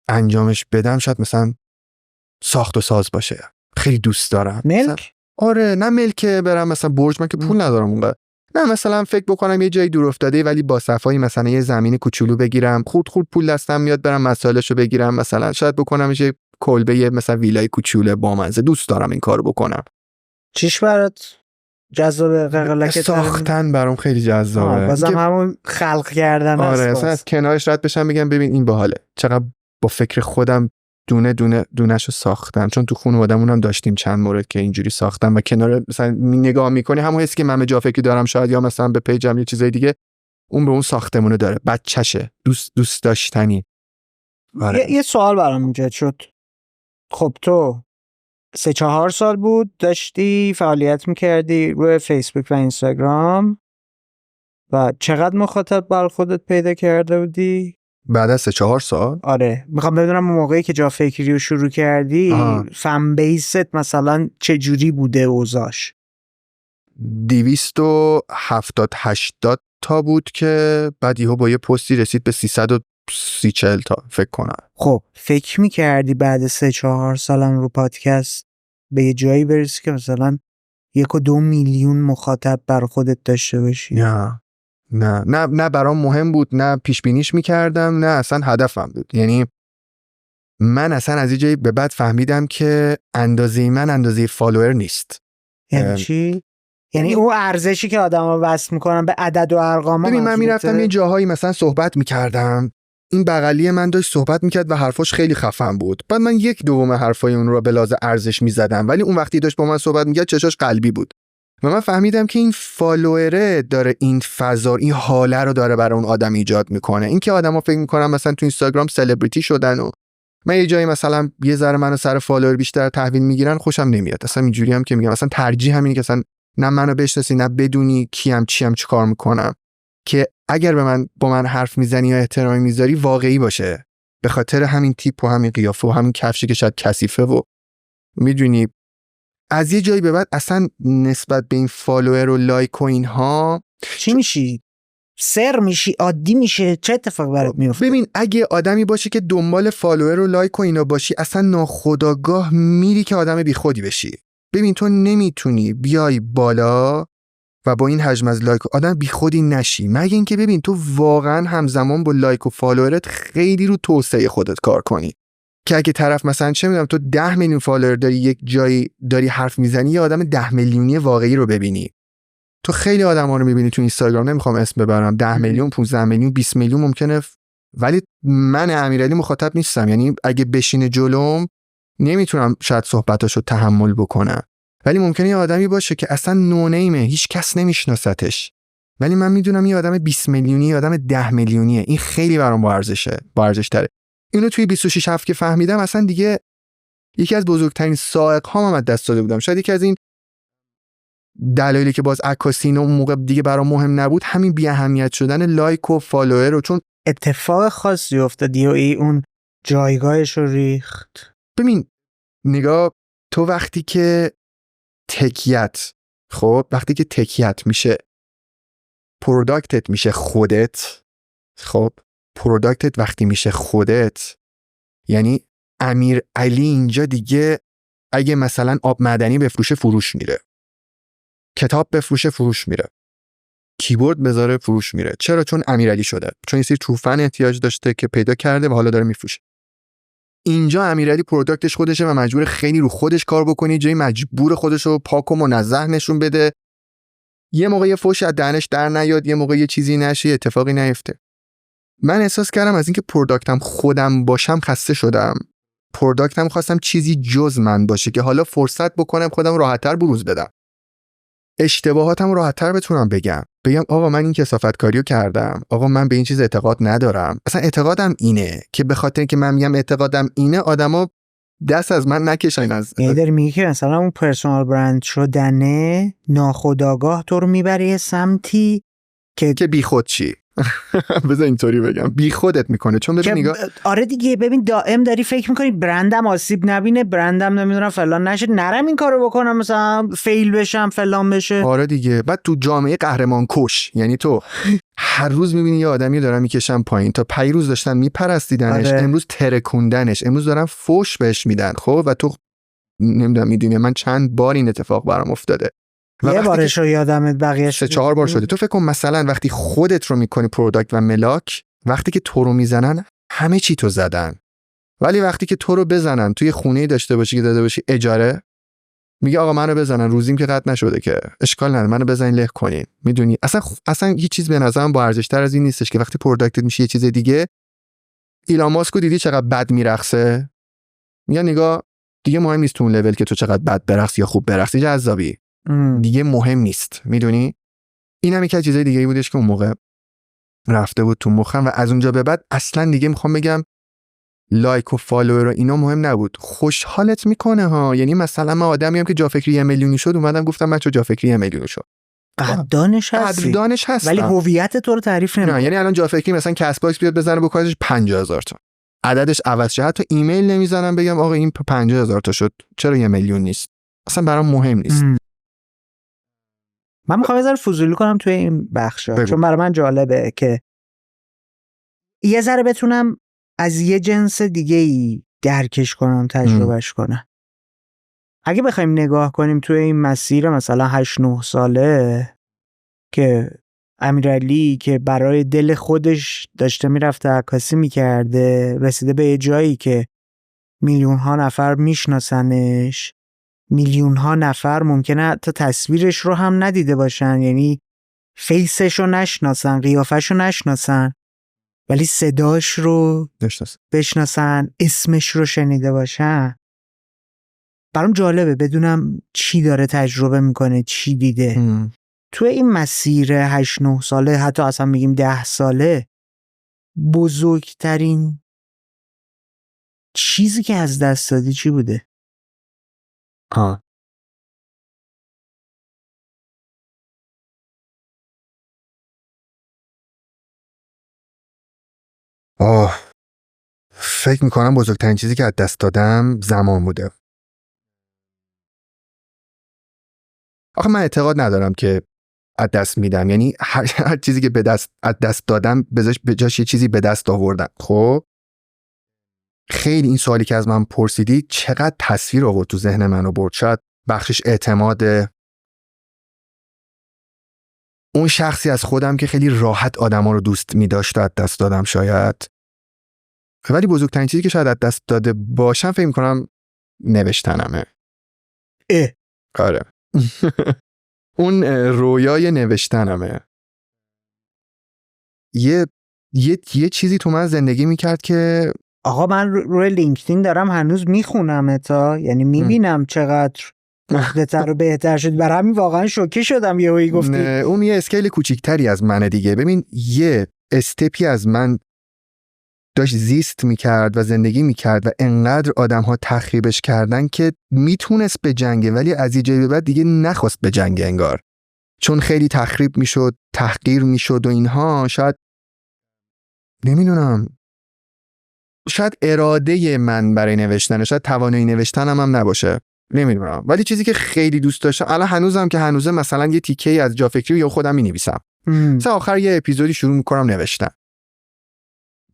انجامش بدم شاید مثلا ساخت و ساز باشه. خیلی دوست دارم. ملک؟ آره، نه ملک برم مثلا برج، من که پول ندارم اونقدر. نه مثلا فکر بکنم یه جایی دور افتاده ولی با صفایی مثلا یه زمین کوچولو بگیرم، خورد پول دستم میاد برم مسائلشو بگیرم، مثلا شاید بکنم یه کلبه، یه مثلا ویلای کوچولو بامزه. دوست دارم این کارو بکنم. چیش برات جذاب قلقلک ساختن برام خیلی جذابه. بازم همون خلق کردن است. آره، مثلا از کنارش رد بشم بگم ببین این باحاله. چقدر با فکر خودم دونه‌شو ساختم. چون تو خانواده‌مون هم داشتیم چند مورد که اینجوری ساختم و کنار مثلا نگاه می‌کنی همون حسی که من به جا فکری دارم شاید، یا مثلا به پیجم یه چیزای دیگه، اون به اون ساختمونه داره. بچشه، دوست داشتنی. آره. یه سوال برام ایجاد شد. خب تو 3-4 سال بود داشتی فعالیت میکردی روی فیسبوک و اینستاگرام و چقدر مخاطب بر خودت پیدا کرده بودی؟ بعد از 3-4 سال؟ آره، میخوام بدونم اون موقعی که جا فکری رو شروع کردی فن بیست مثلا چه جوری بوده اوضاعش؟ 270-80 تا بود که بعد یهو با یه پستی رسید به 30-40 تا فکر کنم. خب فکر میکردی بعد 3-4 سالم رو پادکست به یه جایی برسی که مثلا 1.2 میلیون مخاطب بر خودت داشته باشی؟ نه برام مهم بود، نه پیش بینیش میکردم، نه اصلا هدفم بود. یعنی من اصلا از یه جایی به بعد فهمیدم که اندازه فالوور نیست. یعنی چی؟ یعنی اون ارزشی که آدما وصل میکنن به عدد و ارقام. ببین من میرفتم یه جاهایی مثلا صحبت میکردم، این بغلی من داشت صحبت میکرد و حرفاش خیلی خفن بود، بعد من 1/2 حرفای اون رو به لحاظ ارزش میزدم، ولی اون وقتی داشت با من صحبت میکرد چشاش قلبی بود و من فهمیدم که این فالووره داره این فضا، این حاله رو داره برای اون آدم ایجاد میکنه. این که آدما فکر میکنن مثلا تو اینستاگرام سلبریتی شدن و من یه جایی مثلا یه ذره منو سر فالوور بیشتر تحویل میگیرن، خوشم نمیاد. اصلا اینجوری هم که میگم مثلا ترجیح همینه که اصلا نه منو بشناسی نه بدونی کیم چیم چیکار میکنم، که اگر با من حرف میزنی یا احترامی میذاری واقعی باشه، به خاطر همین تیپ و همین قیافه و همین کفشی که شاید کثیفه و میدونی. از یه جایی به بعد اصلا نسبت به این فالوور و لایک و اینها چی میشی؟ سر میشی؟ عادی میشه؟ چه اتفاق برات میفته؟ ببین اگه آدمی باشی که دنبال فالوور و لایک و اینا باشی، اصلا ناخودآگاه میری که آدم بیخودی بشی. ببین تو نمیتونی بیای بالا و با این حجم از لایک آدم بیخودی نشی، مگه اینکه ببین تو واقعا همزمان با لایک و فالوورت خیلی رو توسعه خودت کار کنی. که اگه طرف مثلا چه میدونم تو 10 میلیون فالوور داری، یک جایی داری حرف میزنی، یه آدم 10 میلیونی واقعی رو ببینی. تو خیلی آدما رو میبینی تو اینستاگرام، نمیخوام اسم ببرم، 10 میلیون 15 میلیون 20 میلیون ممکنه ولی من امیرعلی مخاطب نیستم. یعنی اگه بشینه جلوم نمیتونم شاید صحبتاشو تحمل بکنم، ولی ممکنه یه آدمی باشه که اصلا نونیمه، هیچ کس نمیشناستش، ولی من میدونم یه آدم 20 میلیونی، یه آدم 10 میلیونیه. این خیلی برام با ارزش تره. اینو توی 26 هفت که فهمیدم، اصلا دیگه یکی از بزرگترین سائق هام از دست داده بودم. شاید یکی از این دلایلی که باز عکاسی اون موقع دیگه برام مهم نبود همین بی اهمیت شدن لایک و فالوور رو، چون اتفاق خاصی افتاد و اون جایگاهش رو ریخت. ببین نگاه، تو وقتی که تکیت میشه پروداکتت میشه خودت، خب پروداکتت وقتی میشه خودت، یعنی امیرعلی اینجا دیگه اگه مثلا آب معدنی بفروشه فروش میره، کتاب بفروشه فروش میره، کیبورد بذاره فروش میره. چرا؟ چون امیرعلی شده، چون یه سری توفن احتیاج داشته که پیدا کرده و حالا داره میفروشه. اینجا امیرعلی پروداکتش خودشه و مجبور خیلی رو خودش کار بکنه، جای مجبور خودش رو پاک و منزه نشون بده. یه موقع یه فوش از دهنش در نیاد، یه موقع یه چیزی نشه، اتفاقی نیفته. من احساس کردم از اینکه پروداکتم خودم باشم خسته شدم. پروداکتم خواستم چیزی جز من باشه که حالا فرصت بکنم خودم راحت‌تر بروز بدم، اشتباهاتم راحت‌تر بتونم بگم آقا من این کثافتکاریو کردم، آقا من به این چیز اعتقاد ندارم، اصلا اعتقادم اینه، که به خاطر اینکه من میگم اعتقادم اینه آدما دست از من نکشن. از یعنی داری میگی که مثلا اون پرسونال برند شدنه ناخودآگاه تو رو میبره یه سمتی که بیخود چی بذار اینطوری بگم، بی خودت میکنه. چون ببین نگاه، آره دیگه، ببین دائم داری فکر میکنی برندم آسیب نبینه، برندم نمیدونم فلان نشه، نرم این کارو بکنم مثلا فیل بشم فلان بشه. آره دیگه. بعد تو جامعه قهرمان کش، یعنی تو هر روز میبینی یه آدمی دارن میکشن پایین، تا پیروز داشتن میپرستیدنش، آره. امروز ترکوندنش، امروز دارن فوش بهش میدن. خب و تو نمیدونم میدونی من چند بار این اتفاق برام افتاده، یه بارش رو یادمه، بقیه‌اش 3-4 بار شده. تو فکر کن مثلا وقتی خودت رو میکنی پروداکت و ملاک، وقتی که تو رو میزنن همه چی تو زدن، ولی وقتی که تو رو بزنن توی خونه‌ای داشته باشی که داده باشی اجاره، میگه آقا منو بزنن، روزیم که قطع نشده که اشکال نداره منو بزنین له کنین. میدونی اصلا هیچ چیز به نظرم با ارزش تر از این نیستش که وقتی پروداکتت میشه یه چیز دیگه. ایلان ماسکو دیدی چقدر بد میرقصه؟ میگه نگاه دیگه مهم نیست تو اون لول که تو چقدر بد برقصی یا خوب برقصی، جذابی دیگه مهم نیست. میدونی اینم یکی از چیزای دیگه‌ای بودش که اون موقع رفته بود تو مخم و از اونجا به بعد اصلا دیگه میخوام بگم لایک و فالوور و اینا مهم نبود. خوشحالت میکنه ها، یعنی مثلا من آدمی ام که جا فکری 1 میلیونی شد اومدم گفتم بچا جا فکری 1 میلیونی شد، قدردانش هستی ولی هویت تو رو تعریف نمی‌کنه. نه یعنی الان جا فکری مثلا کست باکس بیاد بزنه با کارش 50000 تا عددش عوض شه، حتی ایمیل نمیزنم بگم آقا این 50000 تا شد، چرا 1 میلیون نیست؟ اصلا برام مهم نیست. من میخوام یه ذره فضولی کنم توی این بخشا، چون برای من جالبه که یه ذره بتونم از یه جنس دیگه ای درکش کنم، تجربهش کنم. اگه بخوایم نگاه کنیم توی این مسیر مثلا 8-9 ساله که امیرعلی که برای دل خودش داشته میرفته عکاسی میکرده، رسیده به یه جایی که میلیون ها نفر میشناسنش، میلیون ها نفر ممکنه حتی تصویرش رو هم ندیده باشن، یعنی فیسش رو نشناسن، قیافش رو نشناسن، ولی صداش رو بشناسن، اسمش رو شنیده باشن. برام جالبه بدونم چی داره تجربه میکنه، چی دیده. توی این مسیر 8-9 ساله، حتی اصلا میگیم 10 ساله، بزرگترین چیزی که از دست دادی چی بوده؟ فکر میکنم بزرگترین چیزی که از دست دادم زمان بوده. آخه من اعتقاد ندارم که از دست میدم، یعنی هر چیزی که از دست دادم به جاش یه چیزی به دست آوردم. خب خیلی این سوالی که از من پرسیدی چقدر تصویر آورد تو ذهن منو برد. شاید بخشش اعتماد اون شخصی از خودم که خیلی راحت آدما رو دوست می‌داشت از دست دادم شاید. ولی بزرگترین چیزی که شاید از دست داده باشم فکر می‌کنم نوشتنمه. آره. اون رویای نوشتنمه. یه چیزی تو من زندگی میکرد که آقا من روی لینکدین دارم هنوز میخونم تا، یعنی میبینم چقدر بهتر و بهتر شد. برای همین واقعا شوکه شدم یهویی گفتی. اون یه اسکیل کوچیکتری از منه دیگه. ببین یه استپی از من داشت زیست میکرد و زندگی میکرد و انقدر آدم ها تخریبش کردن که میتونست به جنگه، ولی از یه جایی به بعد دیگه نخواست به جنگه انگار، چون خیلی تخریب میشد، تحقیر میشد و اینها. شاید نمیدونم، شاید اراده من برای نوشتن، شاید توانایی نوشتنم هم نباشه، نمیدونم. ولی چیزی که خیلی دوست داشتم، الان هنوزم که هنوزه، مثلا یه تیکه‌ای از جا فکری یا خودم می‌نویسم. مثلا آخر یه اپیزودی شروع می‌کنم نوشتن،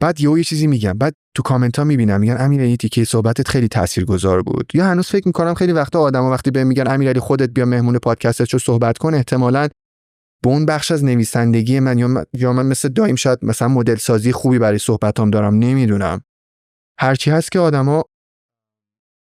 بعد یه چیزی میگم، بعد تو کامنت‌ها میبینم میگن امیرعلی تیکه صحبتت خیلی تاثیرگذار بود. یا هنوز فکر می‌کنم خیلی وقتا آدما وقتی بهم میگن امیرعلی خودت بیا مهمون پادکستت شو صحبت کن، احتمالاً به اون بخش از نویسندگی من یا من مثل دایم شاید مثلا مدل سازی خوبی برای صحبتام دارم، نمیدونم. هرچی هست که آدما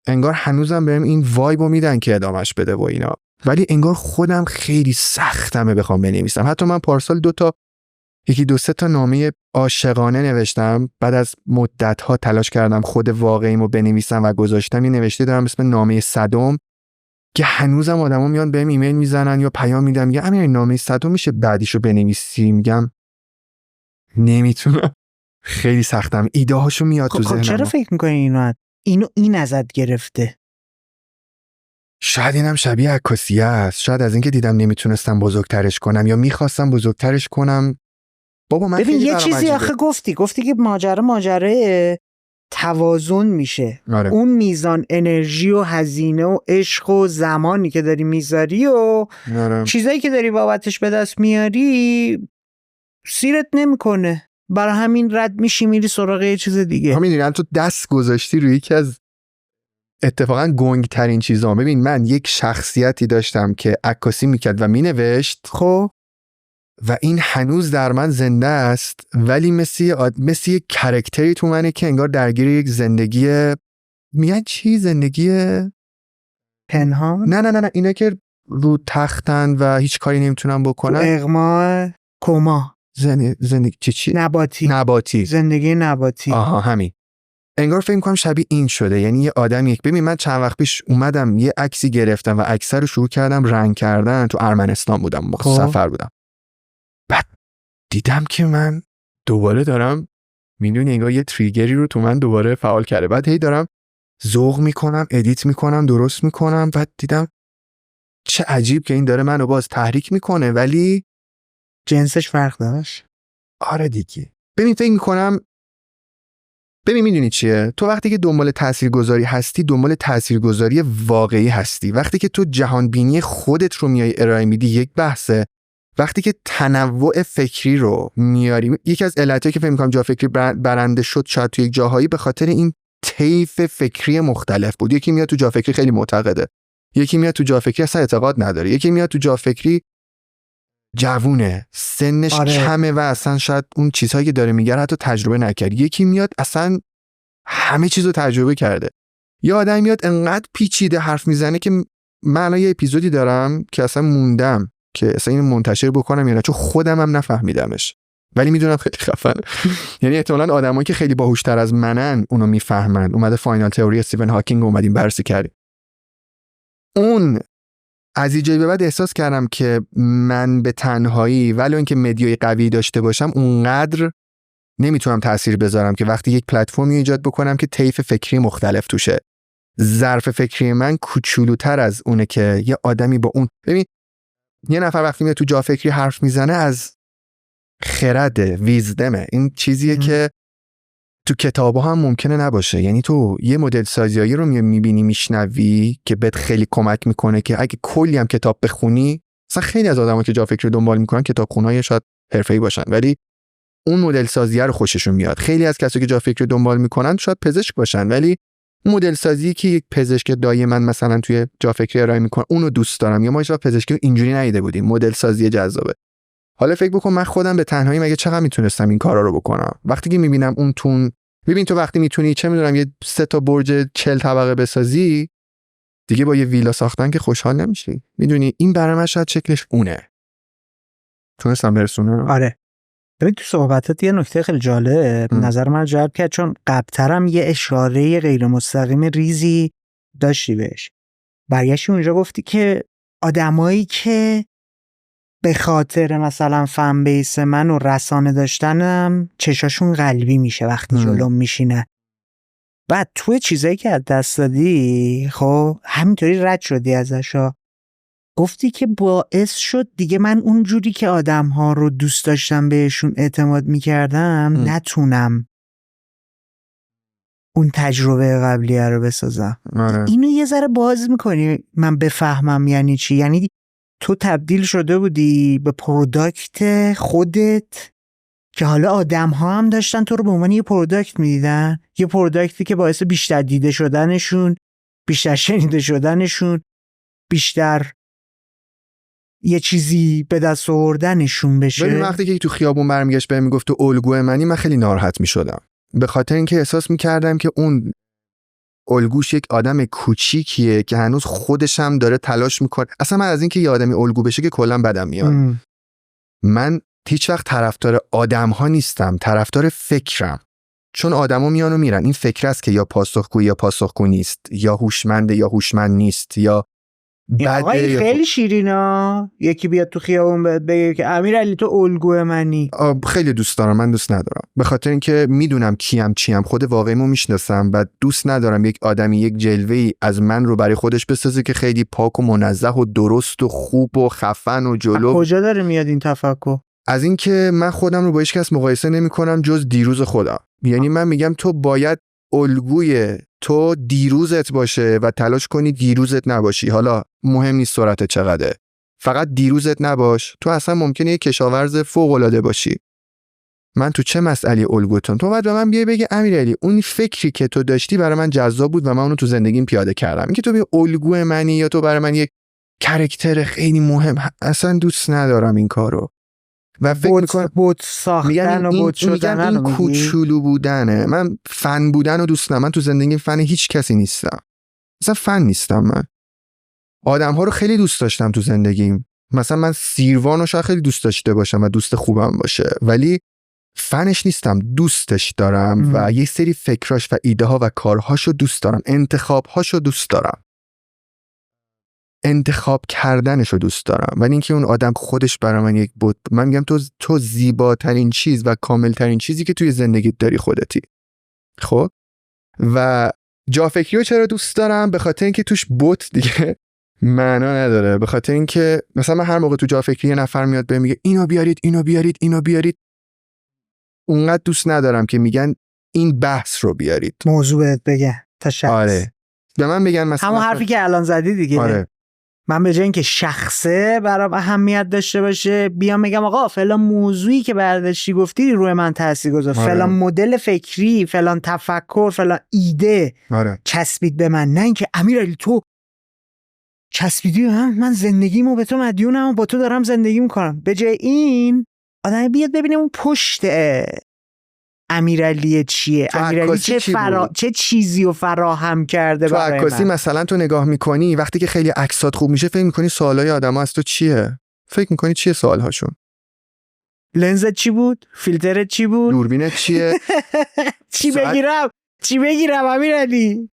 انگار هنوزم بهم این وایبو میدن که ادامش بده و اینا، ولی انگار خودم خیلی سختمه بخوام بنویسم. حتی من پارسال 2-3 تا نامه عاشقانه نوشتم، بعد از مدت‌ها تلاش کردم خود واقعیمو بنویسم و گذاشتم. یه نوشته دارم اسم نامه 100 که هنوزم آدما میان بهم ایمیل میزنن یا پیام میدن میگن امیر نامه 100 میشه بعدیشو بنویسی؟ میگم نمیتونم، خیلی سختم، ایده هاشو میاد تو ذهنم. چرا فکر میکنی این ازت گرفته؟ شاید اینم شبیه عکاسیه است، شاید از اینکه دیدم نمیتونستم بزرگترش کنم یا میخواستم بزرگترش کنم. بابا من ببین یه چیزی آخه گفتی که ماجرا توازن میشه. آره. اون میزان انرژی و هزینه و عشق و زمانی که داری میذاری و آره. چیزایی که داری بابتش به دست میاری سیرت نمیکنه، برای همین رد میشی میری سراغ یه چیز دیگه. همین تو دست گذاشتی روی یکی از اتفاقا گنگ ترین چیزا. ببین من یک شخصیتی داشتم که عکاسی میکرد و مینوشت، خب و این هنوز در من زنده است، ولی مثل یک کاراکتری تو منه که انگار درگیر یک زندگی میگن چی؟ زندگی پنهان؟ نه اینا که رو تختن و هیچ کاری نمیتونن بکنن. اغما، کما، زندگی چی؟ نباتی. زندگی نباتی. آها همین. انگار فکر می‌کنم شبیه این شده. یعنی یه آدم ببین من چند وقت پیش اومدم یه عکسی گرفتم و عکس رو شروع کردم رنگ کردن. تو ارمنستان بودم، سفر بودم. بعد دیدم که من دوباره دارم، میدونی انگار یه تریگری رو تو من دوباره فعال کرده. بعد هی دارم ذوق میکنم، ادیت میکنم، درست میکنم. بعد دیدم چه عجیب که این داره منو باز تحریک میکنه، ولی جنسش فرق داشت. آره دیگه. ببین فکر میکنم، ببین میدونی چیه، تو وقتی که دنبال تاثیرگذاری هستی دنبال تاثیرگذاری واقعی هستی. وقتی که تو جهان بینی خودت رو میای ارائه میدی یک بحثه، وقتی که تنوع فکری رو میاریم، یکی از علتایی که فکر می‌کنم جا فکری برنده شد شاید تو یک جاهایی به خاطر این طیف فکری مختلف بود. یکی میاد تو جا فکری خیلی معتقده، یکی میاد تو جا فکری اصلا اعتقاد نداره، یکی میاد تو جا فکری جوونه، سنش کمه و اصلا شاید اون چیزهایی که داره میگه حتی تجربه نکرد، یکی میاد اصلا همه چیزو تجربه کرده. یه آدمی میاد انقدر پیچیده حرف میزنه که من الان یه اپیزودی دارم که اصلا موندم که اصلا اینو منتشر بکنم یا نه، چون خودم هم نفهمیدمش ولی میدونم خیلی خفنه. یعنی احتمالاً آدمایی که خیلی باهوشتر از منن اونو میفهمن. اومده فاینال تئوری استیون هاکینگ اومدیم بررسی کردیم. اون از اینجایی به بعد احساس کردم که من به تنهایی ولو اینکه مدیای قوی داشته باشم اونقدر نمیتونم تأثیر بذارم که وقتی یک پلتفرمی ایجاد بکنم که طیف فکری مختلف توشه. ظرف فکری من کوچولوتر از اونه که یه آدمی با اون، ببین یه نفر وقتی میاد تو جا فکری حرف میزنه از خرد ویزدمه، این چیزیه که تو کتابا هم ممکنه نباشه. یعنی تو یه مدل سازیایی رو میبینی میشنوی که بهت خیلی کمک میکنه که اگه کلی هم کتاب بخونی، مثلا خیلی از آدما که جا فکری دنبال میکنن کتابخونای شاید حرفه‌ای باشن ولی اون مدل سازیه رو خوششون میاد. خیلی از کسایی که جا فکری دنبال میکنن شاید پزشک باشن ولی مدل سازی که یک پزشک دایما مثلا توی جا فکری ارائه میکنه اونو دوست دارم، یا ما هیچ وقت پزشکی رو اینجوری ندیده بودیم. مدل سازی جذابه. حالا فکر بکن من خودم به تنهایی مگه چقدر میتونستم این کارا رو بکنم. وقتی که میبینم اون تون، ببین تو وقتی میتونی چه میدونم یه 3 تا برج 40 طبقه بسازی دیگه با یه ویلا ساختن که خوشحال نمیشی. میدونی این برای من شاید شکلش اونه. تونستم برسونم. آره. ببین تو صحبتات یه نکته خیلی جالب نظر من جلب کرد، چون قبل‌ترم یه اشاره غیر مستقیم ریزی داشتی بهش. برگشتی اونجا گفتی که آدمایی که به خاطر مثلا فن بیس من و رسانه داشتنم چشاشون قلبی میشه وقتی جلوم میشینه. بعد توی چیزایی که از دست دادی خب همینطوری رد شدی ازشا. گفتی که باعث شد دیگه من اونجوری که آدم‌ها رو دوست داشتم بهشون اعتماد می‌کردم نتونم اون تجربه قبلیه رو بسازم. اینو یه ذره باز می‌کنی من بفهمم یعنی چی؟ یعنی تو تبدیل شده بودی به پروداکت خودت که حالا آدم‌ها هم داشتن تو رو به عنوان یه پروداکت می‌دیدن، یه پروداکتی که باعث بیشتر دیده شدنشون، بیشتر شنیده شدنشون، بیشتر یه چیزی به دست آوردنشون بشه. ولی وقتی که تو خیابون برمیگشت بهم میگفت تو الگوی منی، من خیلی ناراحت میشدم، به خاطر اینکه احساس میکردم که اون الگوش یک آدم کوچیکیه که هنوز خودش هم داره تلاش میکنه. اصلا من از اینکه یه آدمی الگو بشه که کلا بدم میاد. من هیچ وقت طرفدار آدم‌ها نیستم، طرفدار فکرم. چون آدما میان و میرن، این فکر است که یا پاسخگوی یا پاسخگو نیست، یا هوشمند یا هوشمند نیست، یا آقای خیلی شیرینا یکی بیاد تو خیابون بگه که امیرعلی تو الگوی منی. خیلی دوست دارم، من دوست ندارم، به خاطر اینکه میدونم کیم چیم، خود واقعیمو میشناسم و دوست ندارم یک آدمی یک جلوه‌ای از من رو برای خودش بسازه که خیلی پاک و منزه و درست و خوب و خفن و جلو. کجا داره میاد این تفکر؟ از اینکه من خودم رو با هیچ کس مقایسه نمی‌کنم جز دیروز خودم. یعنی من میگم تو باید الگوی تو دیروزت باشه و تلاش کنی دیروزت نباشی. حالا مهم نیست سرعت چقدره، فقط دیروزت نباش. تو اصلا ممکنه یه کشاورز فوق‌العاده باشی. من تو چه مسئله الگوتون؟ تو باید به من بیای بگی امیرعلی اون فکری که تو داشتی برای من جذاب بود و من اونو تو زندگیم پیاده کردم. اینکه تو بگی الگوی منی یا تو برای من یک کاراکتر خیلی مهم، اصلا دوست ندارم این کارو. و فکر میکنم بوت ساختن و بوت شدن این کوچولو بودنه. من فن بودن رو دوست ندارم. من تو زندگی فن هیچ کسی نیستم، مثلا فن نیستم. من آدم ها رو خیلی دوست داشتم تو زندگیم. مثلا من سیروان رو شاید خیلی دوست داشته باشم و دوست خوبم باشه، ولی فنش نیستم، دوستش دارم و یه سری فکراش و ایده ها و کارهاشو دوست دارم، انتخابهاشو دوست دارم، انتخاب کردنشو دوست دارم. ولی اینکه اون آدم خودش برای من یک بود، من میگم تو زیباترین چیز و کاملترین چیزی که توی زندگیت داری خودتی. خب و جا فکری رو چرا دوست دارم؟ به خاطر اینکه توش بوت دیگه معنا نداره. به خاطر اینکه مثلا من هر موقع تو جا فکری یه نفر میاد بهم میگه اینو بیارید اینو بیارید اینو بیارید، اونقدر دوست ندارم که میگن این بحث رو بیارید، موضوع بهت بگه تا شخص. آره به من بگن مثلا همون حرفی که الان زدی دیگه. آره من به جای اینکه شخصه برام اهمیت داشته باشه بیام بگم آقا فلان موضوعی که برداشتی گفتی روی من تاثیر گذاشت، فلان مدل فکری، فلان تفکر، فلان ایده چسبید به من، نه اینکه امیرعلی تو چسبیدی من زندگیمو به تو مدیونم و با تو دارم زندگی میکنم. به جای این آدم بیاد ببینه اون پشت امیرعلی چیه، امیرعلی چه چیزی رو فراهم کرده برای من. تو عکاسی مثلا تو نگاه میکنی وقتی که خیلی عکسات خوب میشه فکر میکنی سوالای آدما از تو چیه، فکر میکنی چیه سوالهاشون، لنزت چی بود، فیلترت چی بود، دوربینت چیه چی بگیرم امیرعلی.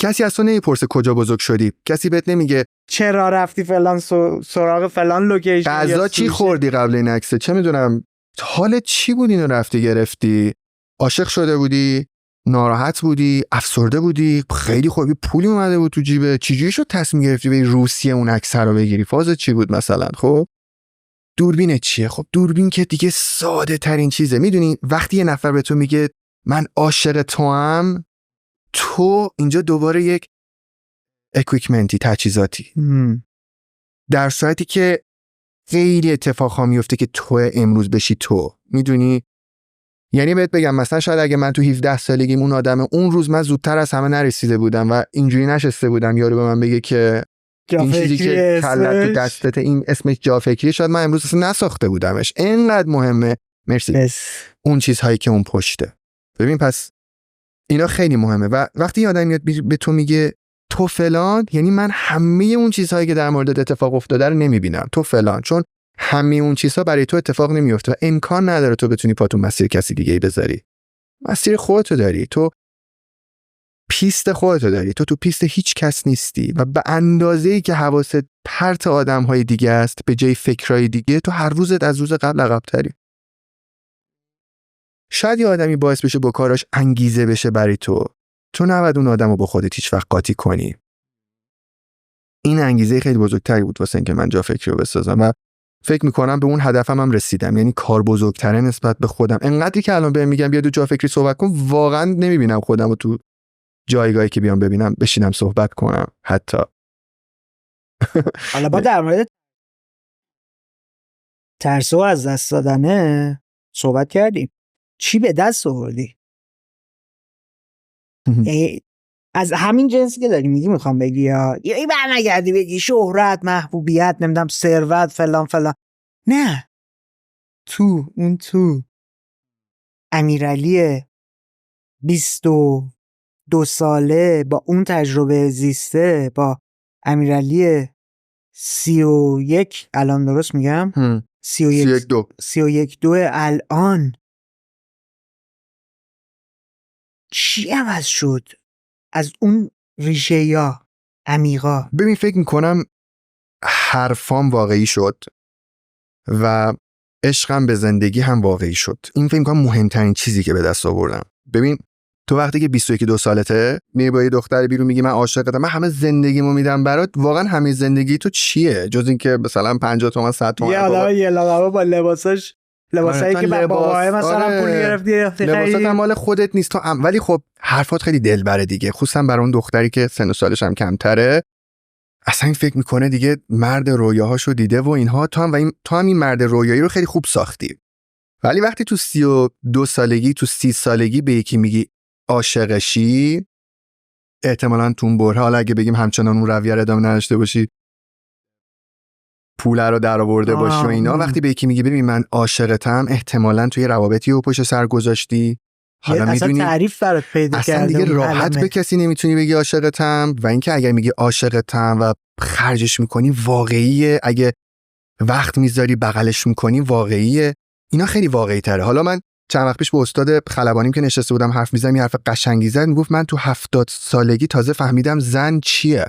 کسی از تو نمیپرسه کجا بزرگ شدی، کسی بهت نمیگه چرا رفتی فلان سراغ فلان لوکیشن، غذا چی خوردی قبل این عکس، چه میدونم حالت چی بود اینو رفتی گرفتی، عاشق شده بودی، ناراحت بودی، افسرده بودی، خیلی خوبی پولی اومده بود تو جیبه، چجوری شد تصمیم گرفتی به روسیه اون عکس رو بگیری، فازت چی بود مثلا. خب دوربین چیه؟ خب دوربین که دیگه ساده ترین چیزه. میدونی وقتی یه نفر به تو میگه من عاشق توام، تو اینجا دوباره یک اکویپمنتی، تجهیزاتی، در صورتی که خیلی اتفاقا میفته که تو امروز بشی تو. میدونی یعنی بهت بگم مثلا شاید اگه من تو 17 سالگیم اون آدم اون روز من زودتر از همه نرسیده بودم و اینجوری نشسته بودم یارو به من بگه که این چیزی که کلت تو دستت این اسمش جا فکری، شاید من امروز اصلا نساخته بودمش. اینقدر مهمه. مرسی. اون چیزهایی که اون پشته. ببین پس اینا خیلی مهمه و وقتی یه آدم میاد به تو میگه تو فلان، یعنی من همه اون چیزهایی که در مورد اتفاق افتاده رو نمیبینم، تو فلان، چون همه اون چیزها برای تو اتفاق نمیفته و امکان نداره تو بتونی پاتون مسیر کسی دیگه‌ای بذاری. مسیر خودتو داری، تو پیست خودتو داری، تو پیست هیچ کس نیستی و به اندازه‌ای که حواست پرت آدم‌های دیگه است به جای فکرای دیگه، تو هر روزت از روز قبل عقب‌تری. شاید یه آدمی باعث بشه با کاراش انگیزه بشه برای تو نباید اون آدمو با خودت هیچ وقت قاطی کنی. این انگیزه خیلی بزرگتری بود واسه اینکه من جا فکری رو بسازم و فکر میکنم به اون هدفم هم رسیدم. یعنی کار بزرگتره نسبت به خودم. انقدری که الان بهم میگم بیا تو جا فکری صحبت کن، واقعا نمیبینم خودم رو تو جایگاهی که بیام ببینم بشینم صحبت کنم حتی. حالا با در مورد ترس و از دست دادنه صحبت کردیم. چی به دست آوردی؟ از همین جنسی که داری میگی میخوام بگی یا ای برنگردی بگی شهرت، محبوبیت، نمیدونم ثروت، فلان فلان. نه، تو امیرعلی 22 ساله با اون تجربه زیسته، با امیرعلی 31 الان درست میگم 31 الان چی عوض شد از اون ریشه یا عمیقا؟ ببین فکر میکنم حرفام واقعی شد و عشقم به زندگی هم واقعی شد. این فکر میکنم مهمترین چیزی که به دست آوردم. ببین تو وقتی که 21 سالته میری با یه دختر بیرون میگی من عاشقتم، من همه زندگیمو میدم برات، واقعا همه زندگی تو چیه جز اینکه مثلا 50 تومن 100 تومن یه لقبه با لباسایی که باباهای مثلا پول گرفتی لباسات مال خودت نیست تو ولی خب حرفات خیلی دلبره دیگه، خصوصا برای اون دختری که سن و سالش هم کمتره. اصلا این فکر میکنه دیگه مرد رویاهاشو دیده و اینها، تو هم این مرد رویایی رو خیلی خوب ساختی. ولی وقتی تو 32 سالگی تو 30 سالگی به یکی میگی عاشقشی، احتمالاً تو اون بره، حالا اگه بگیم همچنان اون رویه رو ادامه نداشته باشی، پول رو در آورده باشی و اینا، وقتی به یکی میگی ببین من عاشقتم، احتمالاً توی روابطی رو پشت سر گذاشتی. حالا میدونی تعریف برات پیدا اصلا کرده دیگه راحت به کسی نمیتونی بگی عاشقتم و اینکه اگر میگی عاشقتم و خرجش میکنی واقعیه، اگه وقت میذاری بغلش میکنی واقعیه. اینا خیلی واقعی تره. حالا من چند وقت پیش با استاد خلبانیم که نشسته بودم حرف میزدم، یه حرف قشنگی زد، میگفت من تو 70 سالگی تازه فهمیدم زن چیه.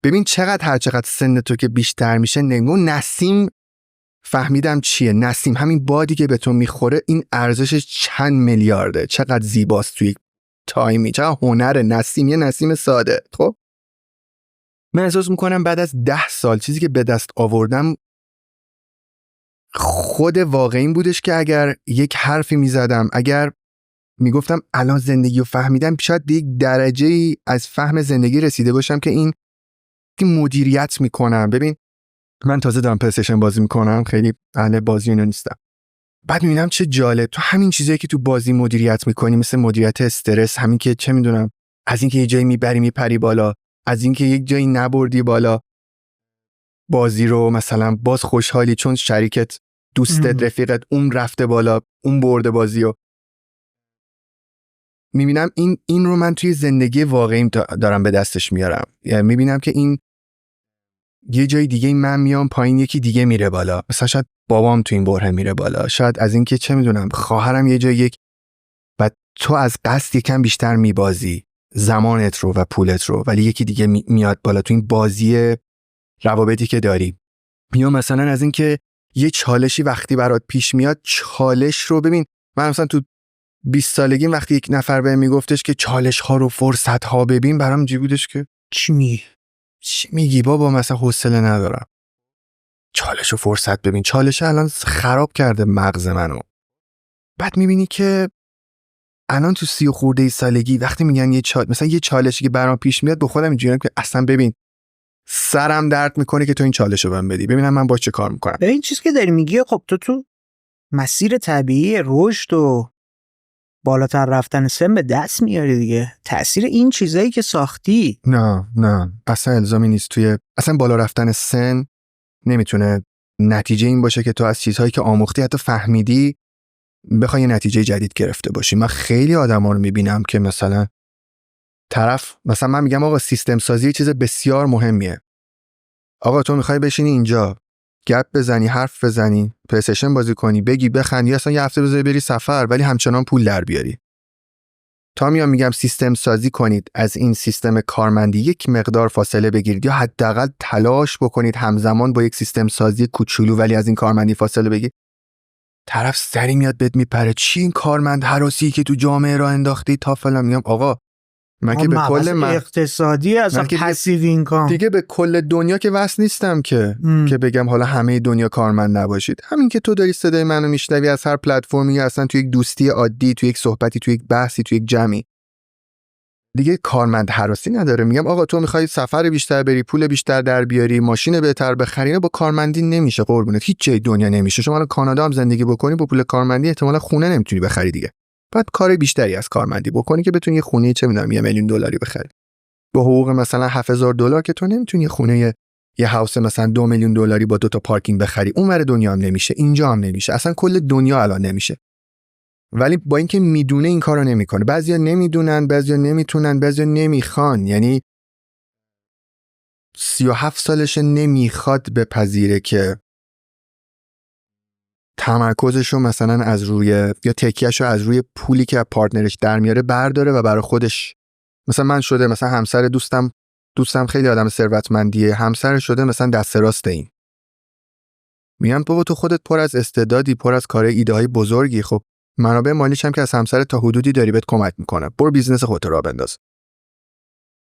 ببین هر چقدر سن تو که بیشتر میشه، نسیم فهمیدم چیه. نسیم، همین بادی که به تو میخوره، این ارزشش چند میلیارده، چقدر زیباست توی تایمی، چقدر هنر نسیم، یه نسیم ساده. خب من احساس میکنم بعد از 10 سال چیزی که به دست آوردم خود واقعین بودش که اگر یک حرفی میزدم، اگر میگفتم الان زندگی رو فهمیدم، شاید به یک درجه ای از فهم زندگی رسیده باشم که این وقتی مدیریت میکنم، ببین من تازه دارم پلی‌استیشن بازی میکنم، خیلی اهل بازی اینو نیستم، بعد میبینم چه جالب تو همین چیزایی که تو بازی مدیریت میکنی، مثل مدیریت استرس، همین که چه میدونم از اینکه یه جایی میبری میپری بالا، از اینکه یک جایی نبردی بالا بازی رو، مثلا باز خوشحالی چون شریکت دوستت رفیقت اون رفته بالا، اون برده بازی رو. میبینم این رو من توی زندگی واقعیم دارم به دستش میارم. یعنی میبینم که این یه جای دیگه من میام پایین، یکی دیگه میره بالا. مثلا شاید بابام تو این بره میره بالا، شاید از اینکه چه میدونم خواهرم یه جای و تو از قصد یکم بیشتر میبازی زمانت رو و پولت رو، ولی یکی دیگه میاد بالا تو این بازی روابطی که داری. یا مثلا از اینکه یه چالشی وقتی برات پیش میاد، چالش رو ببین. من مثلا تو 20 سالگیم وقتی یک نفر بهم میگفتش که چالش ها رو فرصت ها ببین، برام جی بودش که چی میگی بابا، مثلا حوصله ندارم. چالش و فرصت ببین، چالش الان خراب کرده مغز منو. بعد میبینی که الان تو 30 خورده سالگی وقتی میگن مثلا یه چالشی که برام پیش میاد، به خودم اینجوریه که اصلا ببین سرم درد میکنه که تو این چالشو بهم بدی، ببینم من باهاش چه کار میکنم. به این چیز که داری میگی، خب تو مسیر طبیعی رشد و بالاتر رفتن سن به دست میاری دیگه. تأثیر این چیزایی که ساختی نه اصلا الزامی نیست. توی اصلا بالا رفتن سن نمیتونه نتیجه این باشه که تو از چیزهایی که آموختی حتی فهمیدی بخوای یه نتیجه جدید گرفته باشی. من خیلی آدما رو میبینم که مثلا مثلا من میگم آقا سیستم سازی چیز بسیار مهمیه. آقا تو میخوای بشینی اینجا گپ بزنی، حرف بزنی، پلی‌استیشن بازی کنی، بگی بخندی، اصلا یه هفته بذاری بری سفر ولی همچنان پول در بیاری. تا میگم سیستم سازی کنید، از این سیستم کارمندی یک مقدار فاصله بگیرید یا حداقل تلاش بکنید همزمان با یک سیستم سازی کوچولو ولی از این کارمندی فاصله بگیرید. طرف سری میاد بهت میپره، چی این کارمند هراسی که تو جامعه را انداختی تا فلان. میگم آقا من که به کل اقتصادی اصلا پسیو اینکام دیگه به کل دنیا که وصل نیستم که بگم حالا همه دنیا کارمند نباشید. همین که تو داری صدای منو میشنوی از هر پلتفرمی، اصلا تو یک دوستی عادی، تو یک صحبتی، تو یک بحثی، تو یک جمعی، دیگه کارمند هراسی نداره. میگم آقا تو میخوای سفر بیشتر بری، پول بیشتر در بیاری، ماشین بهتر بخری، با کارمندی نمیشه قربونت، هیچ جای دنیا نمیشه. شما الان کانادا هم زندگی بکنی با پول کارمندی احتمالاً خونه نمیتونی بخری دیگه. بعد کار بیشتری از کارمندی بکنی که بتونی یه خونه چه میدونم $1 میلیون بخری. با حقوق مثلا $7,000 که تو نمیتونی یه خونه یه هاوس مثلا $2 میلیون با 2 تا پارکینگ بخری. اونور دنیا هم نمیشه، اینجا هم نمیشه، اصلا کل دنیا الان نمیشه. ولی با اینکه میدونه این کارو نمیکنه. بعضیا نمیدونن، بعضیا نمیتونن، بعضیا نمیخوان. یعنی 37 سالشه نمیخواد بپذیره که تمرکزشو مثلا از روی یا تکیهشو از روی پولی که پارتنرش در میاره برداره و برای خودش. مثلا من شده مثلا همسر دوستم خیلی آدم ثروتمندیه، همسر شده مثلا دست راست این. میگم بابا تو خودت پر از استعدادی، پر از کار ایده های بزرگی، خب منابع مالیش هم که از همسر تا حدودی داری بهت کمک میکنه، برو بیزنس خودت راه بنداز.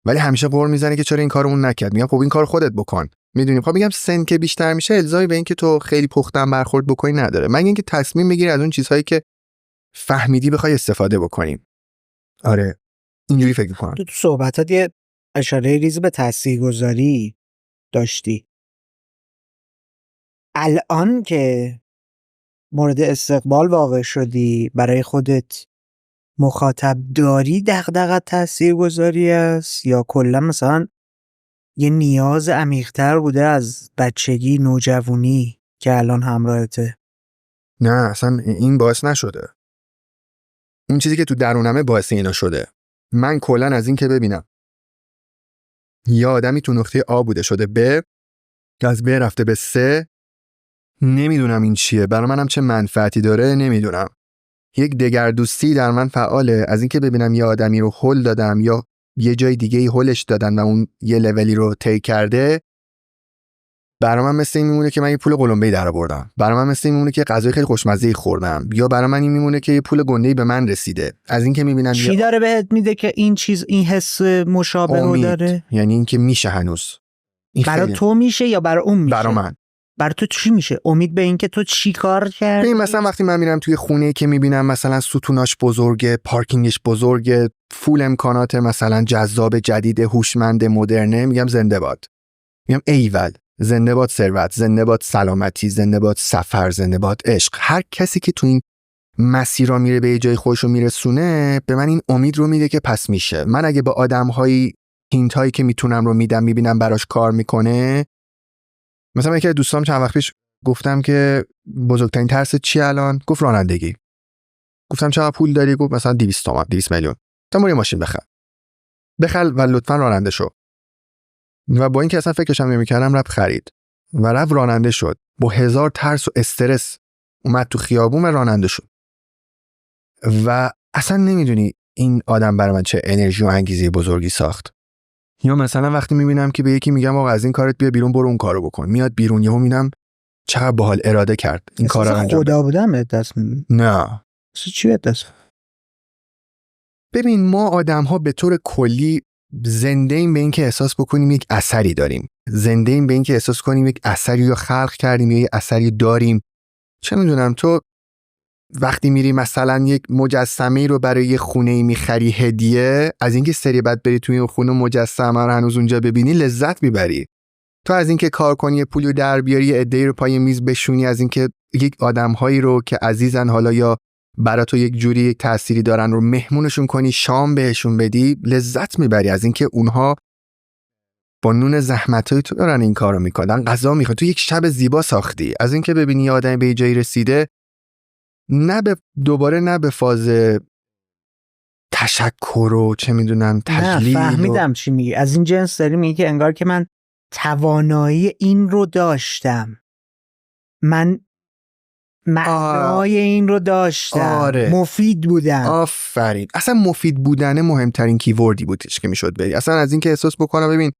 ولی همیشه قور میزنه که چرا این کارمون نکرد. میگم خب این کار خودت بکن. میدونی خب میگم سن که بیشتر میشه الزامی به این که تو خیلی پخته‌ام برخورد بکنی نداره. من اینکه تصمیم بگیری از اون چیزهایی که فهمیدی بخوای استفاده بکنیم. آره اینجوری فکر می‌کنم. تو صحبتات یه اشاره ریز به تاثیرگذاری داشتی. الان که مورد استقبال واقع شدی، برای خودت مخاطب داری، دغدغه تاثیرگذاری است یا کلا مثلا یه نیاز عمیق‌تر بوده از بچگی، نوجوانی که الان همراهته؟ نه اصلا این باعث نشده. اون چیزی که تو درونمه باعث اینا شده. من کلا از این که ببینم یه آدمی تو نقطه آ بوده شده ب، از ب رفته به س، نمیدونم این چیه، برای منم چه منفعتی داره نمیدونم. یک دگردوستی در من فعاله از این که ببینم یه آدمی رو هول دادم یا یه جای دیگه ای هولش دادن و اون یه لولی رو طی کرده، برای من مثل این میمونه که من یه پول قلمبه‌ای درآوردم، برای من مثل این میمونه که غذای خیلی خوشمزه‌ای خوردم، یا برای من این میمونه که یه پول گنده‌ای به من رسیده. از این که میبینم چی داره بهت میده که این چیز، این حس مشابه داره؟ یعنی این که میشه هنوز. برای تو میشه یا برای اون میشه؟ برای من. برای تو چی میشه؟ امید به این که تو چی کار کردی؟ ببین مثلا وقتی من میرم توی خونه‌ای که میبینم مثلا ستوناش بزرگه، پارکینگش بزرگه، فول امکانات مثلا جذاب، جدید، هوشمند، مدرنه، میگم زنده باد. میگم ایول، زنده باد ثروت، زنده باد سلامتی، زنده باد سفر، زنده باد عشق. هر کسی که تو این مسیرا میره به جای خودشو میرسونه، به من این امید رو میده که پس میشه. من اگه با آدم‌هایی هینت هایی که میتونم رو میدم، میبینم براش کار میکنه. مثلا یکی از دوستام چند وقت پیش گفتم که بزرگترین ترس چی الان؟ گفت رانندگی. گفتم چقدر پول داری؟ گفت مثلا 200 تومن، 200 میلیون. گفتم برو یه ماشین بخر و لطفاً راننده شو. و با اینکه اصلا فکرش هم نمی‌کردم رفت خرید و رفت راننده شد. با 1000 ترس و استرس اومد تو خیابون و راننده شد. و اصلا نمیدونی این آدم برای من چه انرژی و انگیزه بزرگی ساخت. یا مثلا وقتی میبینم که به یکی میگم آقا از این کارت بیا بیرون، برو اون کارو بکن، میاد بیرون، یهو میبینم چقدر باحال اراده کرد این کارو انجام بده. خدا بودم به دست میدی؟ نه چی به دست؟ ببین ما آدم‌ها به طور کلی زنده ایم به این که احساس بکنیم یک اثری داریم، زنده ایم به این که احساس کنیم یک اثری رو خلق کردیم یا یک اثری داریم. چه میدونم تو وقتی میری مثلا یک مجسمه رو برای یه خونه‌ای میخری هدیه، از اینکه سری بعد بری توی اون خونه مجسمه رو هنوز اونجا ببینی لذت میبری. تو از اینکه کار کنی یه پولی رو در بیاری، یه عده‌ای رو پای میز بشونی، از اینکه یک آدم‌هایی رو که عزیزن حالا یا برای تو یک جوری یک تأثیری دارن رو مهمونشون کنی، شام بهشون بدی، لذت میبری از اینکه اونها با نون زحمتای تو دارن این کارو میکنن، غذا میخوان، تو یک شب زیبا ساختی. از اینکه ببینی یه آدمی به جایی رسیده، نه به فاز تشکر و چه میدونم تجلیل. نه فهمیدم چی میگی. از این جنس داری میگی که انگار که من توانایی این رو داشتم، من معنای این رو داشتم. آره. مفید بودم. آفرین. اصلا مفید بودن مهمترین کیوردی بودش که میشد بری. اصلا از اینکه احساس بکنم ببین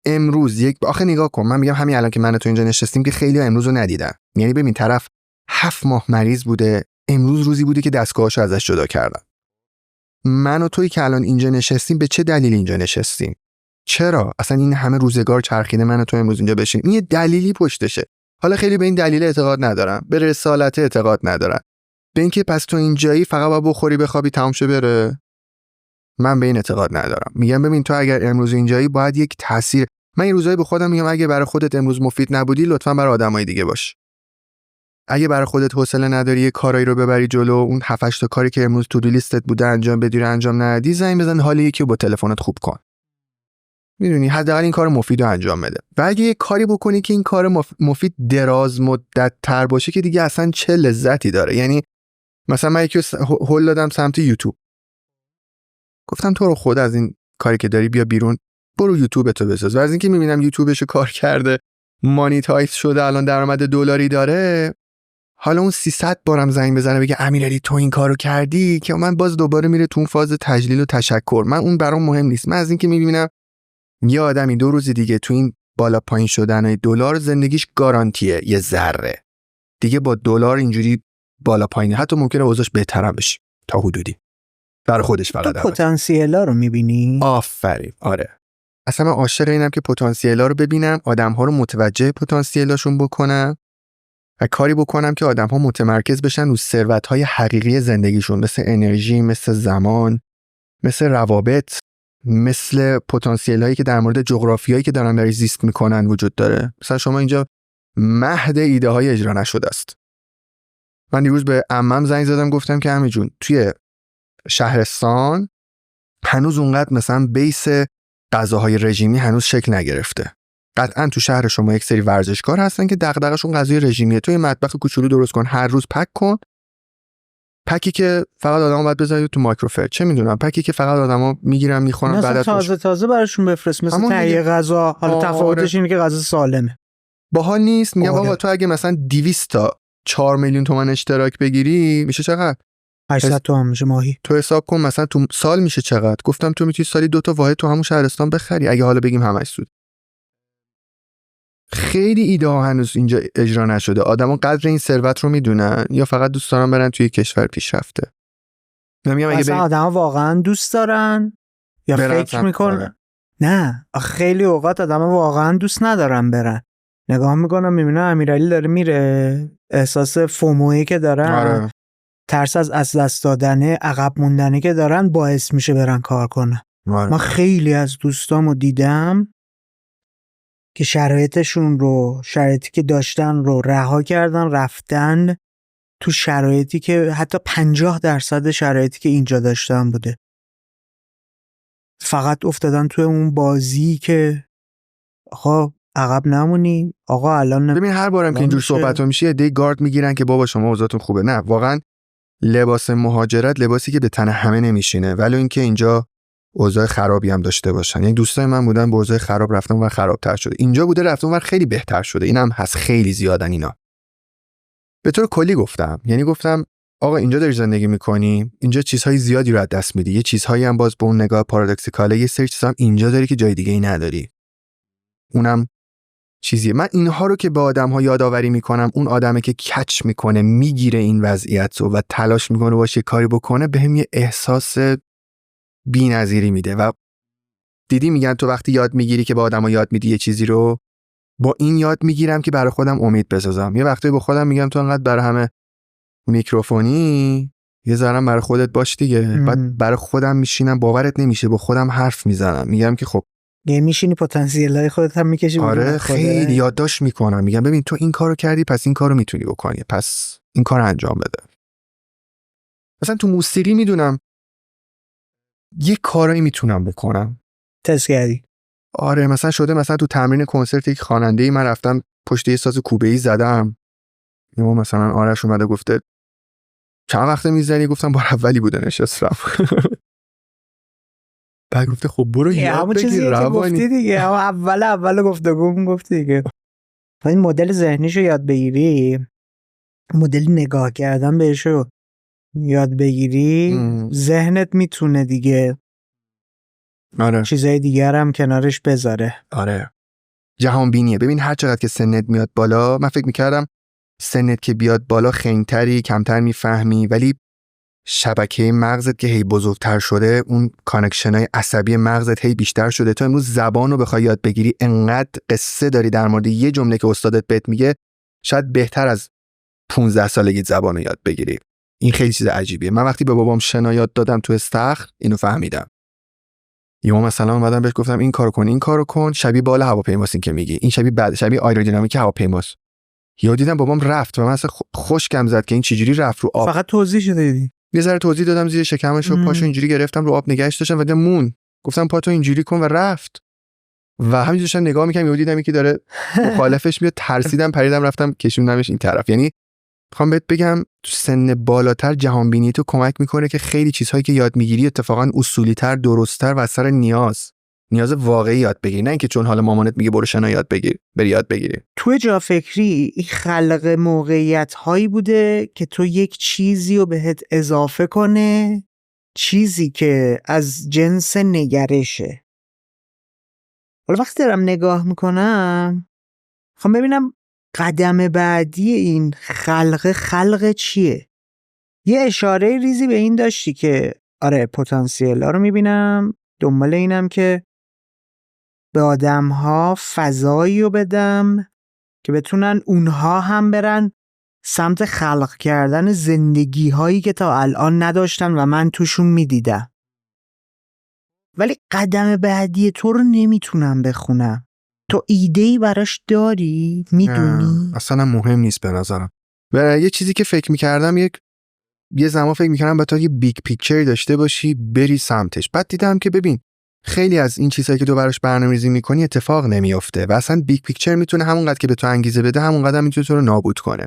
امروز آخه نگاه کن، من میگم همین الان که من تو اینجا نشستیم که خیلی امروز رو ندیدن. یعنی ببین طرف 7 ماه مریض بوده، امروز روزی بوده که دستگاهاشو ازش جدا کردن. من و تویی که الان اینجا نشستیم به چه دلیل اینجا نشستیم؟ چرا اصلا این همه روزگار چرخیده من و تو امروز اینجا بشینیم؟ این یه دلیلی پشتشه. حالا خیلی به این دلیل اعتقاد ندارم، به رسالت اعتقاد ندارم، به اینکه پس تو اینجایی فقط باید بخوری بخوابی تمام شه بره. من به این اعتقاد ندارم. میگم ببین تو اگر امروز اینجایی باید یک تاثیر. من این روزایی به خودم میگم اگه برای خودت امروز مفید نبودی لطفاً برای آدمای دیگه باش. اگه برای خودت حوصله نداری یه کارایی رو ببری جلو، اون 7 تا کاری که امروز تو دو لیستت بوده انجام بدی رو انجام ندی، زنگ بزن حال یکی رو با تلفنت خوب کن. میدونی حداقل این کار مفید رو انجام بده. و اگه یه کاری بکنی که این کار مفید دراز مدت تر باشه که دیگه اصلا چه لذتی داره. یعنی مثلا من یکی هول دادم سمت یوتیوب، گفتم تو رو خود از این کاری که داری بیا بیرون، برو یوتیوب تو بساز. و از اینکه میبینم یوتیوبشو کار کرده، مانیتایز شده، الان درآمد دلاری داره، حالا اون 300 بارم زنگ بزنه بگه امیرعلی تو این کارو کردی، که من باز دوباره میره تو اون فاز تجلیل و تشکر. من اون برام مهم نیست. من از اینکه میبینم یه آدمی 2 روز دیگه تو این بالا پایین شدن دلار زندگیش گارانتیه، یه ذره دیگه با دلار اینجوری بالا پایین، حتی ممکنه اوضاعش بهتر بشه تا حدودی برای خودش. فقط پتانسیلا رو میبینی؟ آفرین. آره اصلا من عاشق اینم که پتانسیلا رو ببینم، آدم‌ها رو متوجه پتانسیلاشون بکنم و کاری بکنم که آدم‌ها متمرکز بشن رو ثروت‌های حقیقی زندگیشون، مثل انرژی، مثل زمان، مثل روابط، مثل پتانسیل‌هایی که در مورد جغرافیایی که دارن در زیست میکنن وجود داره. مثلا شما اینجا مهد ایده‌های اجرا نشده است. من دیروز به عمم زنگ زدم گفتم که عمه جون توی شهرستان هنوز اونقدر مثلا بیس غذاهای رژیمی هنوز شکل نگرفته. قطعاً تو شهر شما یک سری ورزشکار هستن که دغدغه‌شون غذای رژیمیه. تو یه مطبخ کوچولو درست کن، هر روز پک کن. پکی که فقط آدما باید بذاری تو مایکروفر، چه میدونم پکی که فقط آدما میگیرن میخورن بعد از تازه براشون بفرست، مثل تهیه غذا. حالا تفاوتش اینه که غذا سالمه. باحال نیست؟ میگم آقا تو اگه مثلا 200 تا 4 میلیون تومان اشتراک بگیری میشه چقدر؟ 800 تومان میشه ماهی. تو حساب کن مثلا تو سال میشه چقدر؟ گفتم تو میتونی سالی 2 تا واحد تو همون شهرستان بخری اگه حالا بگیم همش سود. خیلی ایده ها هنوز اینجا اجرا نشده. آدما قدر این ثروت رو میدونن یا فقط دوست دارن برن توی کشور پیشرفته؟ نمیگم اگه آدما واقعا دوست دارن یا فکر میکنن؟ نه خیلی اوقات آدما واقعا دوست ندارن برن. نگاه میکنم میبینم امیرعلی داره میره، احساس فومویی که دارن، ترس از دست دادنه، عقب موندنی که دارن باعث میشه برن کار کنن. من خیلی از دوستامو دیدم که شرایطی که داشتن رو رها کردن، رفتن تو شرایطی که حتی 50% شرایطی که اینجا داشتن بوده. فقط افتادن توی اون بازی که آقا عقب نمونی، آقا الان ببین هر بارم که اینجور صحبت میشه دی گارد میگیرن که بابا شما اوضاعتون خوبه. نه واقعا لباس مهاجرت لباسی که به تن همه نمیشینه، ولی اینکه اینجا اوضاع خرابی هم داشته باشن. یعنی دوستای من بودن با اوضاع خراب رفتن و خرابتر شده، اینجا بوده رفتن و خیلی بهتر شده. اینم هست، خیلی زیادن اینا. به طور کلی گفتم، یعنی گفتم آقا اینجا داری زندگی میکنی، اینجا چیزهای زیادی رو از دست میدی، یه چیزهایی هم باز به اون نگاه پارادوکسیکاله، یه سری چیزا هم اینجا داری که جای دیگه ای نداری. اونم چیزیه. من اینها رو که به آدم‌ها یادآوری میکنم، اون آدمی که کچ میکنه میگیره این وضعیت رو و تلاش میکنه باشه کاری بکنه، بهم یه احساس بی‌نظیری میده. و دیدی میگن تو وقتی یاد میگیری که به آدم‌ها یاد میدی یه چیزی رو، با این یاد میگیرم که برای خودم امید بسازم. یه وقتی با خودم میگم تو انقدر برای همه میکروفونی، یه ذرم برای خودت باش دیگه. بعد برای خودم میشینم، باورت نمیشه، با خودم حرف میزنم، میگم که خب میشینی پتانسیل‌های خودت هم میکشی. آره خیلی یادداشت میکنم، میگم ببین تو این کارو کردی پس این کارو میتونی بکنی، پس این کارو انجام بده. مثلا تو موسیقی میدونم یه کارایی میتونم بکنم. تست کردی؟ آره مثلا شده مثلا تو تمرین کنسرت یک خواننده‌ای من رفتم پشت یه ساز کوبه‌ای زدم، یا مثلا آرش اومده گفته چند وقته میزنی؟ گفتم بار اولی بوده نشستم. بعد گفته خب برو یاد بگیر روانی دیگه. اول گفتگو گفتی دیگه. این مدل ذهنیشو یاد بگیری، مدل نگاه کردن بهشو یاد بگیری، ذهنت میتونه دیگه آره چیزای دیگر هم کنارش بذاره. آره جهان بینیه. ببین هر چقدر که سنت میاد بالا، من فکر میکردم سنت که بیاد بالا خنگتری، کمتر میفهمی، ولی شبکه مغزت که هی بزرگتر شده، اون کانکشنای عصبی مغزت هی بیشتر شده. تو امروز زبان رو بخوای یاد بگیری، انقدر قصه داری در مورد یه جمله که استادت بهت میگه، شاید بهتر از 15 سالگی زبان رو یاد بگیری. این خیلی چیز عجیبیه. من وقتی به بابام شنا یاد دادم تو استخر، اینو فهمیدم. یا مثلا اومدم بهش گفتم این کارو کن، این کارو کن، شبیه بال هواپیماست این که میگی، این شبیه آیرودینامیک هواپیماست. یا دیدم بابام رفت و من اصلا خوشگم زد که این چجوری رفت رو آب. فقط توضیح شده دیدی؟ یه ذره توضیح دادم زیر شکمش و پاشو اینجوری گرفتم رو آب نگهش داشتم و مون گفتم پاتو اینجوری کن و رفت. و همینجوری داشتم نگاه می‌کردم، یهو دیدم که داره مخالفش میاد، ترسیدم پریدم رفتم کشوندمش این طرف. یعنی میخوام بهت بگم تو سن بالاتر جهان بینی تو کمک میکنه که خیلی چیزهایی که یاد میگیری اتفاقا اصولی‌تر، درست‌تر و از سر نیاز واقعی یاد بگیری، نه اینکه چون حالا مامانت میگه برو شنا یاد بگیر بری یاد بگیری. تو جا فکری این خلق موقعیت هایی بوده که تو یک چیزی رو بهت اضافه کنه، چیزی که از جنس نگرشه. حالا وقتی دارم نگاه میکنم خواهم ببینم قدم بعدی این خلق چیه. یه اشاره ریزی به این داشتی که آره پتانسیل ها رو میبینم، دنبال اینم که به آدم ها فضایی رو بدم که بتونن اونها هم برن سمت خلق کردن زندگی هایی که تا الان نداشتن و من توشون میدیدم. ولی قدم بعدی تو رو نمیتونم بخونم. تو ایده‌ای براش داری؟ میدونی؟ اصلا مهم نیست به نظرم. و یه چیزی که فکر میکردم، یه زمان فکر میکردم باید یه بیگ پیکچر داشته باشی بری سمتش. بعد دیدم که ببین خیلی از این چیزهایی که تو براش برنامه‌ریزی میکنی اتفاق نمیافته و اصلا بیگ پیکچر میتونه همونقدر که به تو انگیزه بده همونقدر میتونه تو رو نابود کنه.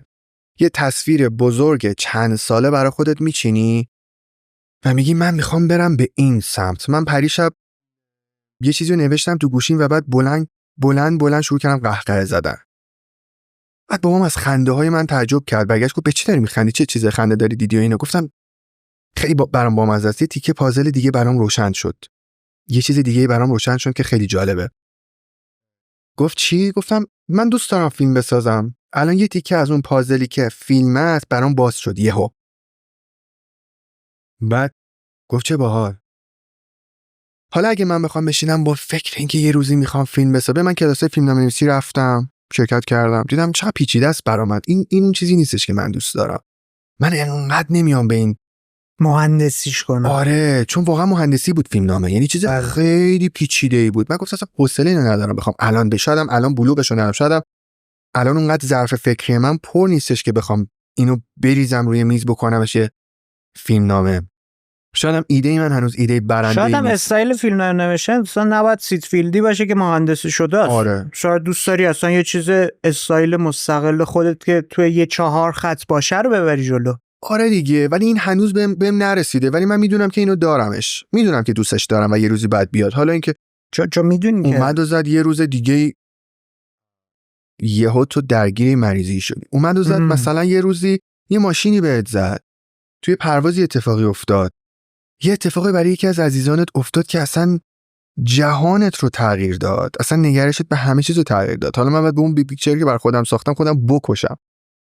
یه تصویر بزرگ چند ساله برای خودت میچینی و میگی من میخوام برم به این سمت. من پریشب یه چیزی رو نوشتم تو گوشیم و بعد بلند شروع کردم قهقه زدن. بعد بابام از خنده های من تعجب کرد، برگشت گفت به چی داری میخندی؟ چه چیز خنده داری دیدی و اینو؟ گفتم خیلی برام بامزه است. یه تیکه پازل دیگه برام روشن شد. یه چیز دیگه برام روشن شد که خیلی جالبه. گفت چی؟ گفتم من دوست دارم فیلم بسازم. الان یه تیکه از اون پازلی که فیلم است برام باز شد یهو. بعد گفت چه باحال. حالا اگه من بخوام بشینم با فکر اینکه یه روزی میخوام فیلم بسازم، من کلاس فیلمنامه‌نویسی رفتم، شرکت کردم، دیدم چقدر پیچیده است برام. این چیزی نیستش که من دوست دارم. من انقدر نمیام به این مهندسیش کنم. آره، چون واقعا مهندسی بود فیلمنامه، یعنی چیز بله. خیلی پیچیده‌ای بود. من گفتم اصلا حوصله اینو ندارم بخوام الان بشادم، الان بلوغشو ندارم، شادم الان اونقدر ظرف فکری من پر نیستش که بخوام اینو بریزم روی میز بکنمش یه فیلمنامه. شایدم ایده من هنوز ایده برنده‌ای شاید هم نیست. استایل فیلم نوشتن اصلا نباید سیت فیلدی باشه که مهندسی شده است. آره. شاید دوست داری اصلا یه چیز استایل مستقل خودت که توی یه 4 خط باشه رو ببری جلو. آره دیگه، ولی این هنوز بهم نرسیده، ولی من میدونم که اینو دارمش، میدونم که دوستش دارم و یه روزی بعد بیاد. حالا اینکه چون میدونی که اومد و زد یه روز دیگه یهو تو درگیر مریضی شدی، اومد و زد مثلا یه روزی یه ماشینی بهت زد، توی پروازی اتفاقی افتاد، یه اتفاقی برای یکی از عزیزانت افتاد که اصلا جهانت رو تغییر داد، اصلا نگرشت به همه چیز رو تغییر داد. حالا من باید به اون بیگ پیکچری که بر خودم ساختم خودم بکشم.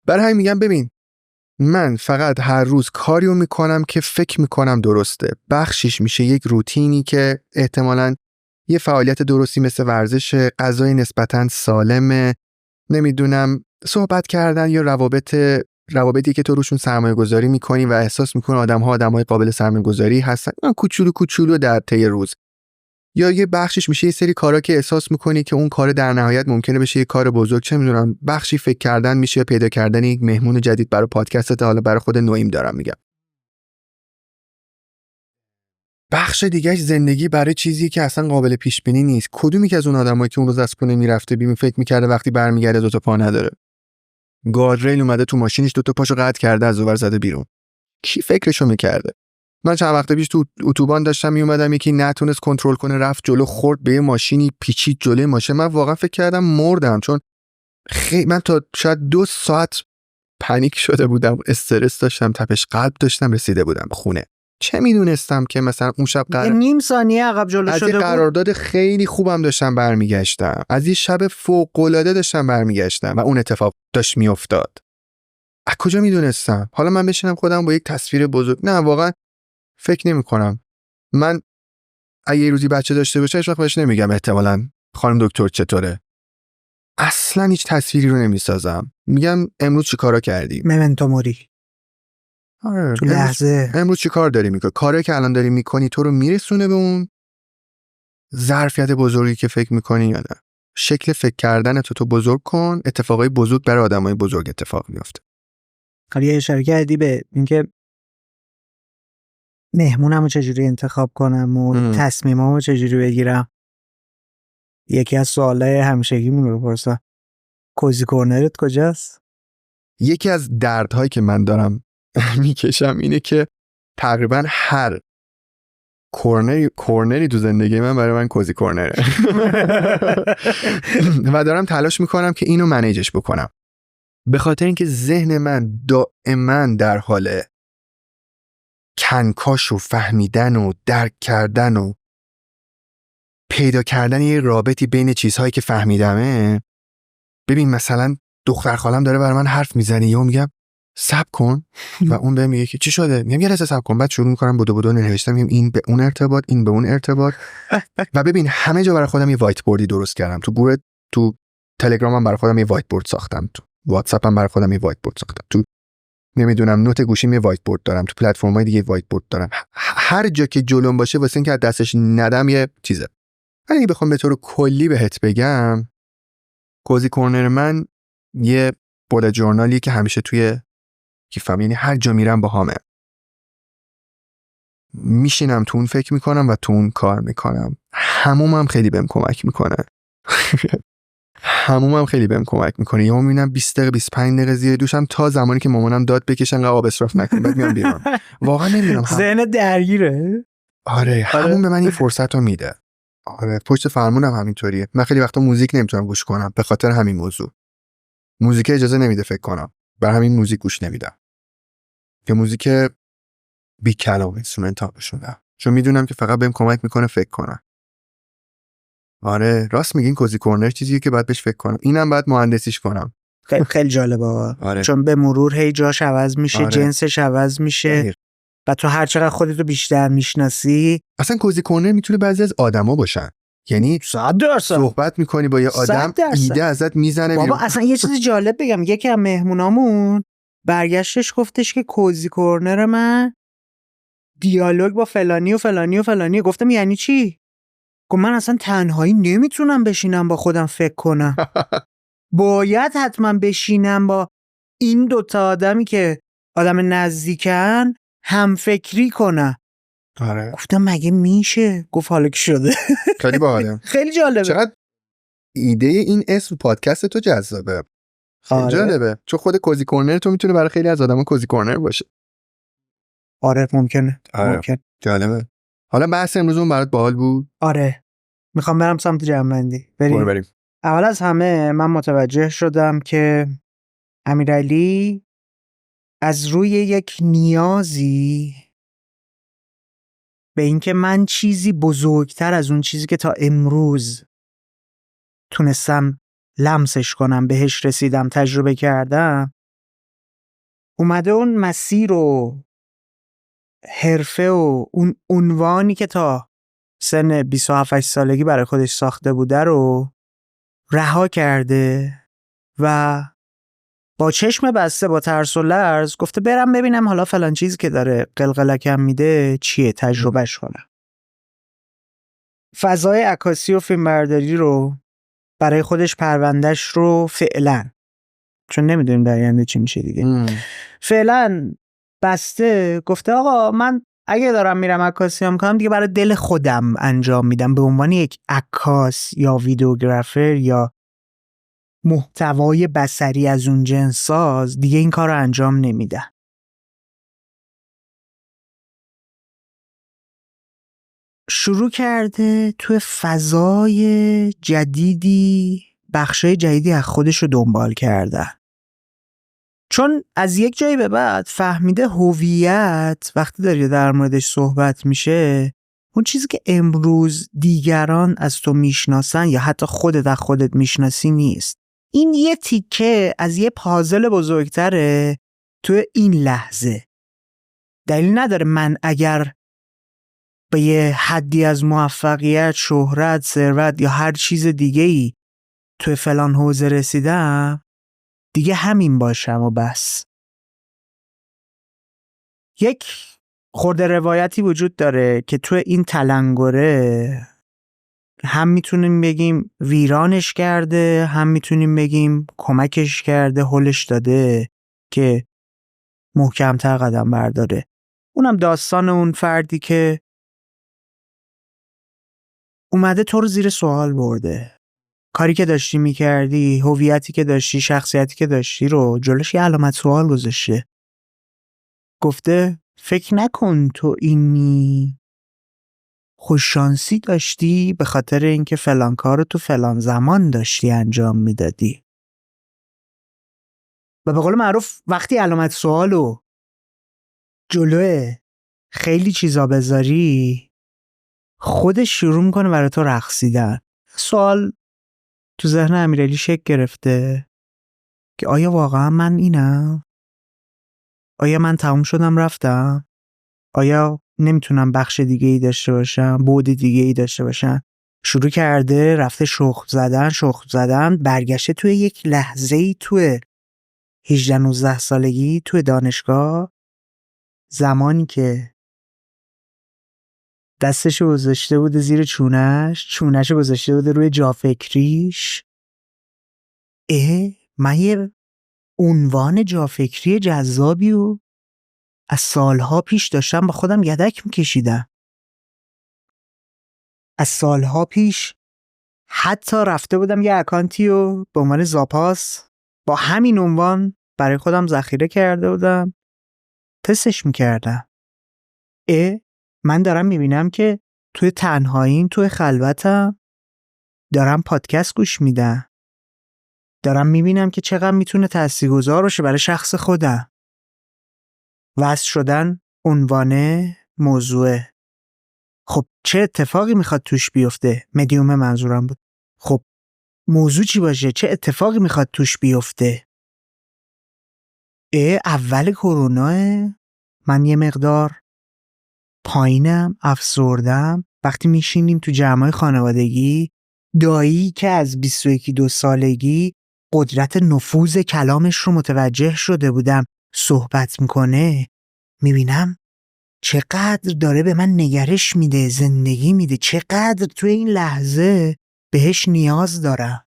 برای همین میگم ببین، من فقط هر روز کاریو میکنم که فکر میکنم درسته. بخشش میشه یک روتینی که احتمالاً یه فعالیت درستی مثل ورزش، غذای نسبتاً سالمه، نمیدونم صحبت کردن یا روابطی که تو روشون سرمایه گذاری میکنی و احساس میکنی آدم‌های قابل سرمایه گذاری هستن، کوچولو در طی روز. یا یه بخشش میشه یه سری کارا که احساس میکنی که اون کار در نهایت ممکنه بشه یه کار بزرگ، چه میدونم بخشی فکر کردن میشه، پیدا کردن یک مهمون جدید برای پادکستت، حالا برای خود نویم دارم میگم. بخش دیگهش زندگی برای چیزی که اصلا قابل پیش بینی نیست. کدومی که از اون آدمایی که اون روز از خونه میرفته بیرون فکر میکرده وقتی برمیگرده دو تا پا نداره؟ گاردریل اومده تو ماشینش دو تا پاشو قطع کرده از اونور زده بیرون. کی فکرشو میکرده؟ من چند وقت پیش تو اتوبان داشتم میومدم، یکی نتونست کنترل کنه رفت جلو، خورد به یه ماشینی، پیچید جلوی ماشین. من واقعا فکر کردم مردم، چون من تا شاید 2 ساعت پنیک شده بودم، استرس داشتم، تپش قلب داشتم، رسیده بودم خونه. چه میدونستم که مثلا اون شب نیم ثانیه عقب جلو از شده یه بود. قرارداد خیلی خوبم داشتم برمیگشتم، از یه شب فوق‌العاده داشتم برمیگشتم و اون اتفاق داشت میافتاد. از کجا میدونستم؟ حالا من بشینم خودم با یک تصویر بزرگ، نه واقعا فکر نمی کنم. من اگه یه روزی بچه داشته باشه هیچ وقت بهش نمیگم احتمالاً خانم دکتر چطوره، اصلا هیچ تصویری رو نمیسازم، میگم امروز چی کارا کردی، ممنتو موری. آره، تو لحظه امروز چی کار داری میکنی، کاری که الان داری میکنی تو رو میرسونه به اون ظرفیت بزرگی که فکر میکنی یا نه. شکل فکر کردن تو بزرگ کن، اتفاقای بزرگ برای آدمای بزرگ اتفاق میفته. حالا یه اشاره کردی به اینکه مهمونمو چجوری انتخاب کنم و تصمیمامو چجوری بگیرم. یکی از سوالای همیشگیمون رو بپرسم، کوزی کورنرت کجاست؟ یکی از دردهایی که من دارم میکشم اینه که تقریبا هر کورنری تو زندگی من برای من کوزی کورنره و دارم تلاش میکنم که اینو منیجش بکنم، به خاطر اینکه ذهن من دائما در حال کنکاش و فهمیدن و درک کردن و پیدا کردن یه رابطی بین چیزهایی که فهمیدمه. ببین مثلا دختر خالم داره برای من حرف میزنه، یهو میگم صبر کن و اون بهم میگه که چی شده، میگم یه لحظه صبر کن، بعد شروع میکنم بدو نوشتم، میگم این به اون ارتباط، این به اون ارتباط و ببین همه جا برای خودم یه وایت بوردی درست کردم، تو تلگرامم برای خودم یه وایت بورد ساختم، تو واتساپم برای خودم یه وایت بورد ساختم، تو نمیدونم نوت گوشیم یه وایت بورد دارم، تو پلتفرم‌های دیگه وایت بورد دارم، هر جا که جلوم باشه واسه اینکه از دستش ندم یه چیزه. ولی اگه بخوام به طور کلی بهت بگم، کوزی کورنر من یه بولت جورنالی که همیشه توی کیفم، یعنی هر جا میرم باهامه، میشینم تو اون فکر میکنم و تو اون کار میکنم. همومم خیلی بهم کمک میکنه یا میبینم 20 دقیقه 25 دقیقه زیر دوشم تا زمانی که مامانم داد بکشن آب اسراف نکن بعد میام بیرون. واقعا نمیدونم، ذهن درگیره. آره همون به من این فرصت رو میده. آره پشت فرمونم همینطوریه. من خیلی وقتا موزیک نمیتونم گوش کنم به خاطر همین موضوع. موزیک اجازه نمیده فکر کنم، بر همین موزیک گوش نمیدم که موزیک بی کلام اینسترومنتال بشونم، چون میدونم که فقط بهم کمک میکنه فکر کنم. آره راست میگین، کوزی کورنر چیزیه که باید بهش فکر کنم، اینم باید مهندسیش کنم. خیلی جالبه. آره. چون به مرور هی جاش عوض میشه، آره. جنسش عوض میشه و تو هر چقدر خودتو بیشتر میشناسی. اصلا کوزی کورنر میتونه بعضی از آدما باشن، یعنی 100% صحبت میکنی با یه آدم 100%. ایده ازت میزنه بابا اصلا یه چیز جالب بگم، یکی از مهمونامون برگشتش گفتش که کوزی کورنر من دیالوگ با فلانی و فلانی و فلانی. گفتم یعنی چی؟ گفت من اصلا تنهایی نمیتونم بشینم با خودم فکر کنم. باید حتما بشینم با این دوتا آدمی که آدم نزدیکن هم فکری کنم. آره گفتم مگه میشه؟ گفت حالا که شده. خیلی باحاله. خیلی جالبه. چقدر ایده این اسم پادکست تو جذابه. خیلی آره. جالبه، چون خود کوزی کورنر تو میتونه برای خیلی از آدما کوزی کورنر باشه. آره ممکنه. آره. ممکن. جالبه. حالا بحث امروزمون برات باحال بود؟ آره میخوام برم سمت جمع‌بندی. بریم. اول از همه من متوجه شدم که امیرعلی از روی یک نیازی به اینکه من چیزی بزرگتر از اون چیزی که تا امروز تونستم لمسش کنم، بهش رسیدم، تجربه کردم، اومده اون مسیر و حرفه و اون عنوانی که تا سن 27 سالگی برای خودش ساخته بوده رو رها کرده و با چشم بسته، با ترس و لرز گفته برم ببینم حالا فلان چیزی که داره قلقلکم میده چیه، تجربهش کنم. فضای عکاسی و فیلمبرداری رو برای خودش پروندهش رو فعلا، چون نمیدونیم در آینده چی میشه دیگه، فعلا بسته. گفته آقا من اگه دارم میرم عکاسی هم کنم دیگه برای دل خودم انجام میدم، به عنوان یک عکاس یا ویدیوگرافر یا محتوای بصری از اون جنس ساز دیگه این کار رو انجام نمیدم. شروع کرده تو فضای جدیدی، بخشای جدیدی از خودش رو دنبال کردن، چون از یک جایی به بعد فهمیده هویت وقتی داری در موردش صحبت میشه، اون چیزی که امروز دیگران از تو میشناسن یا حتی خودت از خودت میشناسی نیست. این یه تیکه از یه پازل بزرگتره تو این لحظه. دلیل نداره من اگر به یه حدی از موفقیت، شهرت، ثروت یا هر چیز دیگه‌ای تو فلان حوزه رسیدم دیگه همین باشم و بس. یک خورده روایتی وجود داره که تو این تلنگره هم میتونیم بگیم ویرانش کرده، هم میتونیم بگیم کمکش کرده، هلش داده که محکم‌تر قدم برداره. اونم داستان اون فردی که اومده تو رو زیر سوال برده. کاری که داشتی میکردی، هویتی که داشتی، شخصیتی که داشتی رو جلوش یه علامت سوال گذاشته. گفته فکر نکن تو اینی، خوششانسی داشتی به خاطر اینکه فلان کارو تو فلان زمان داشتی انجام میدادی. و به قول معروف وقتی علامت سوالو جلوه خیلی چیزا بذاری، خودش شروع میکنه برای تو رقصیدن. سوال تو ذهن امیرعلی شکل گرفته که آیا واقعا من اینم؟ آیا من تموم شدم رفتم؟ آیا نمیتونم بخش دیگه ای داشته باشم؟ بعد دیگه ای داشته باشم؟ شروع کرده رفته شخم زدن، برگشته توی یک لحظه ای توی 18-19 سالگی توی دانشگاه، زمانی که دستشو گذاشته بوده زیر چونهشو گذاشته بوده روی جا فکریش. من یه عنوان جا فکری جذابی و از سالها پیش داشتم با خودم یدک میکشیدم. از سالها پیش حتی رفته بودم یه اکانتی رو به عنوان زاپاس با همین عنوان برای خودم ذخیره کرده بودم، تستش میکردم. من دارم میبینم که توی تنهاییم، توی خلوتم دارم پادکست گوش میدم، دارم میبینم که چقدر میتونه تاثیرگذار باشه برای شخص خودم. وصل شدن عنوانه موضوعه. خب چه اتفاقی میخواد توش بیفته؟ مدیوم منظورم بود. خب موضوع چی باشه؟ چه اتفاقی میخواد توش بیفته؟ اول کرونا من یه مقدار پایینم، افسردم. وقتی میشینیم تو جمعای خانوادگی، دایی که از 21-22 سالگی قدرت نفوذ کلامش رو متوجه شده بودم صحبت میکنه، میبینم چقدر داره به من نگرش میده، زندگی میده، چقدر توی این لحظه بهش نیاز دارم.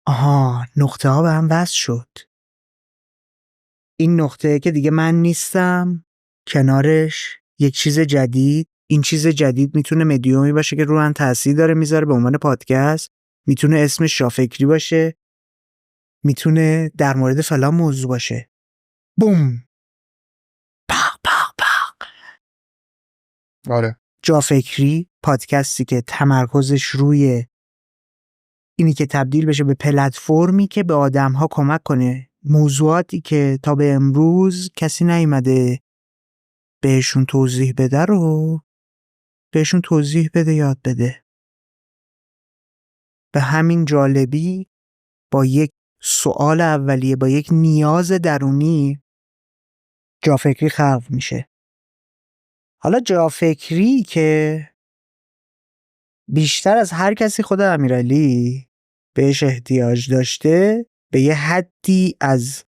آها، نقطه ها به هم وصل شد. این نقطه که دیگه من نیستم، کنارش یک چیز جدید. این چیز جدید میتونه مدیومی باشه که رو من تاثیر داره میذاره به عنوان پادکست، میتونه اسمش جافکری باشه، میتونه در مورد فلان موضوع باشه. بوم، پاق پاق پاق. آره. جافکری پادکستی که تمرکزش روی اینی که تبدیل بشه به پلتفرمی که به آدم‌ها کمک کنه موضوعاتی که تا به امروز کسی نیومده بهشون توضیح بده رو بهشون توضیح بده، یاد بده. به همین جالبی با یک سوال اولیه، با یک نیاز درونی جافکری خلق میشه. حالا جافکری که بیشتر از هر کسی خود امیرعلی بهش احتیاج داشته، به یه حدی از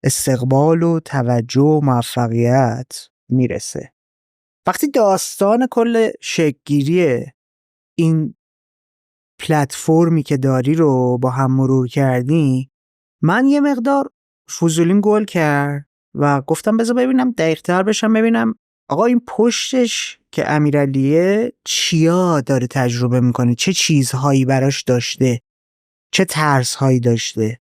استقبال و توجه و موفقیت میرسه. وقتی داستان کل شکل‌گیری این پلتفرمی که داری رو با هم مرور کردی، من یه مقدار فضولیم گل کرد و گفتم بذار ببینم دقیق‌تر بشم، ببینم آقا این پشتش که امیرعلیه چیا داره تجربه میکنه، چه چیزهایی براش داشته، چه ترسهایی داشته.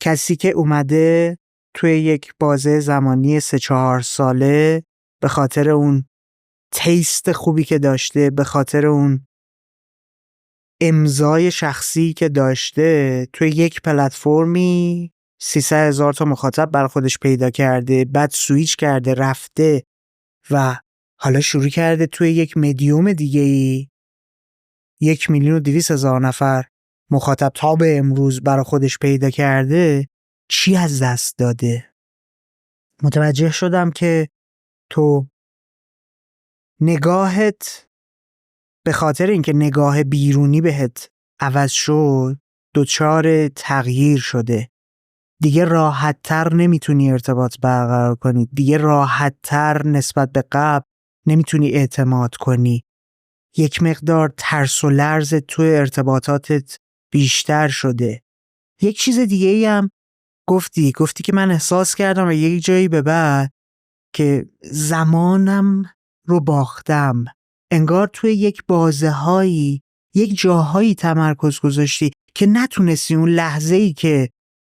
کسی که اومده توی یک بازه زمانی 3-4 ساله به خاطر اون تیست خوبی که داشته، به خاطر اون امضای شخصی که داشته، توی یک پلتفرمی 300,000 تا مخاطب برای خودش پیدا کرده، بعد سویچ کرده رفته و حالا شروع کرده توی یک مدیوم دیگه‌ای 1,200,000 نفر مخاطب تا به امروز برای خودش پیدا کرده. چی از دست داده؟ متوجه شدم که تو نگاهت به خاطر اینکه نگاه بیرونی بهت عوض شد دچار تغییر شده. دیگه راحت‌تر نمیتونی ارتباط برقرار کنی، دیگه راحت‌تر نسبت به قبل نمیتونی اعتماد کنی. یک مقدار ترس و لرز توی ارتباطاتت بیشتر شده. یک چیز دیگه ای هم گفتی که من احساس کردم و یک جایی به بعد که زمانم رو باختم. انگار توی یک بازه‌هایی، یک جاهایی تمرکز گذاشتی که نتونستی اون لحظه‌ای که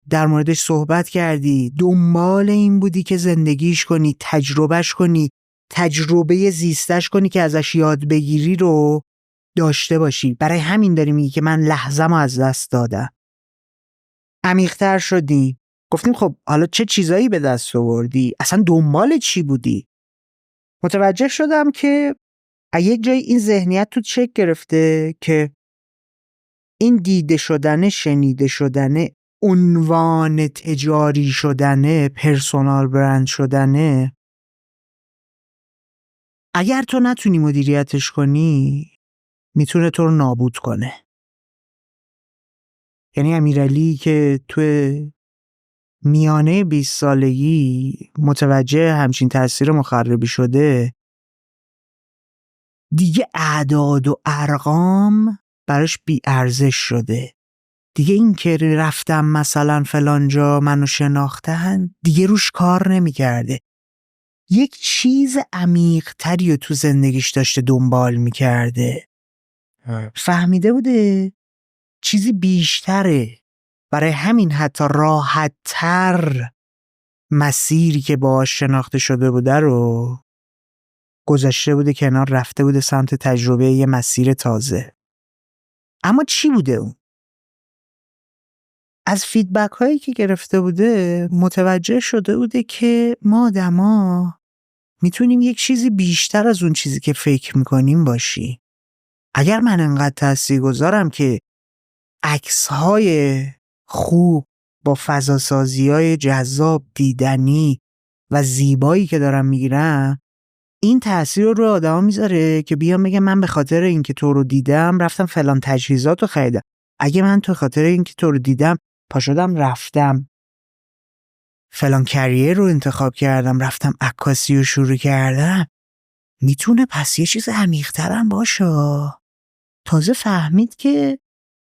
در موردش صحبت کردی دنبال این بودی که زندگیش کنی، تجربهش کنی، تجربه زیستش کنی که ازش یاد بگیری رو داشته باشی. برای همین داری میگی که من لحظه‌مو از دست دادم. عمیق‌تر شدی. گفتیم خب حالا چه چیزایی به دست آوردی؟ اصلا دنبال چی بودی؟ متوجه شدم که یک جای این ذهنیت تو شکل گرفته که این دیده شدن، شنیده شدن، عنوان تجاری شدن، پرسونال برند شدن، اگر تو نتونی مدیریتش کنی میتونه تو رو نابود کنه. یعنی امیرعلی که تو میانه 20 سالگی متوجه همچین تاثیر مخربی شده، دیگه اعداد و ارقام براش بی ارزش شده. دیگه این که رفتم مثلا فلان جا منو شناختن دیگه روش کار نمی کرده. یک چیز عمیق تری رو تو زندگیش داشته دنبال می کرده. فهمیده بوده چیزی بیشتره. برای همین حتی راحت تر مسیری که باهاش شناخته شده بوده رو گذاشته بوده کنار، رفته بوده سمت تجربه یه مسیر تازه. اما چی بوده اون؟ از فیدبک هایی که گرفته بوده متوجه شده بوده که ما آدما میتونیم یک چیزی بیشتر از اون چیزی که فکر میکنیم باشی. اگر من انقدر تاثیرگذارم که عکس‌های خوب با فضاسازی‌های جذاب، دیدنی و زیبایی که دارم میگیرم، این تأثیر رو آدما میذاره که بیان بگم من به خاطر اینکه تو رو دیدم رفتم فلان تجهیزات رو خریدم. اگه من تو خاطر اینکه تو رو دیدم پاشدم رفتم فلان کریر رو انتخاب کردم، رفتم عکاسی رو شروع کردم، میتونه پس یه چیز عمیق‌تر هم باشه. تازه فهمید که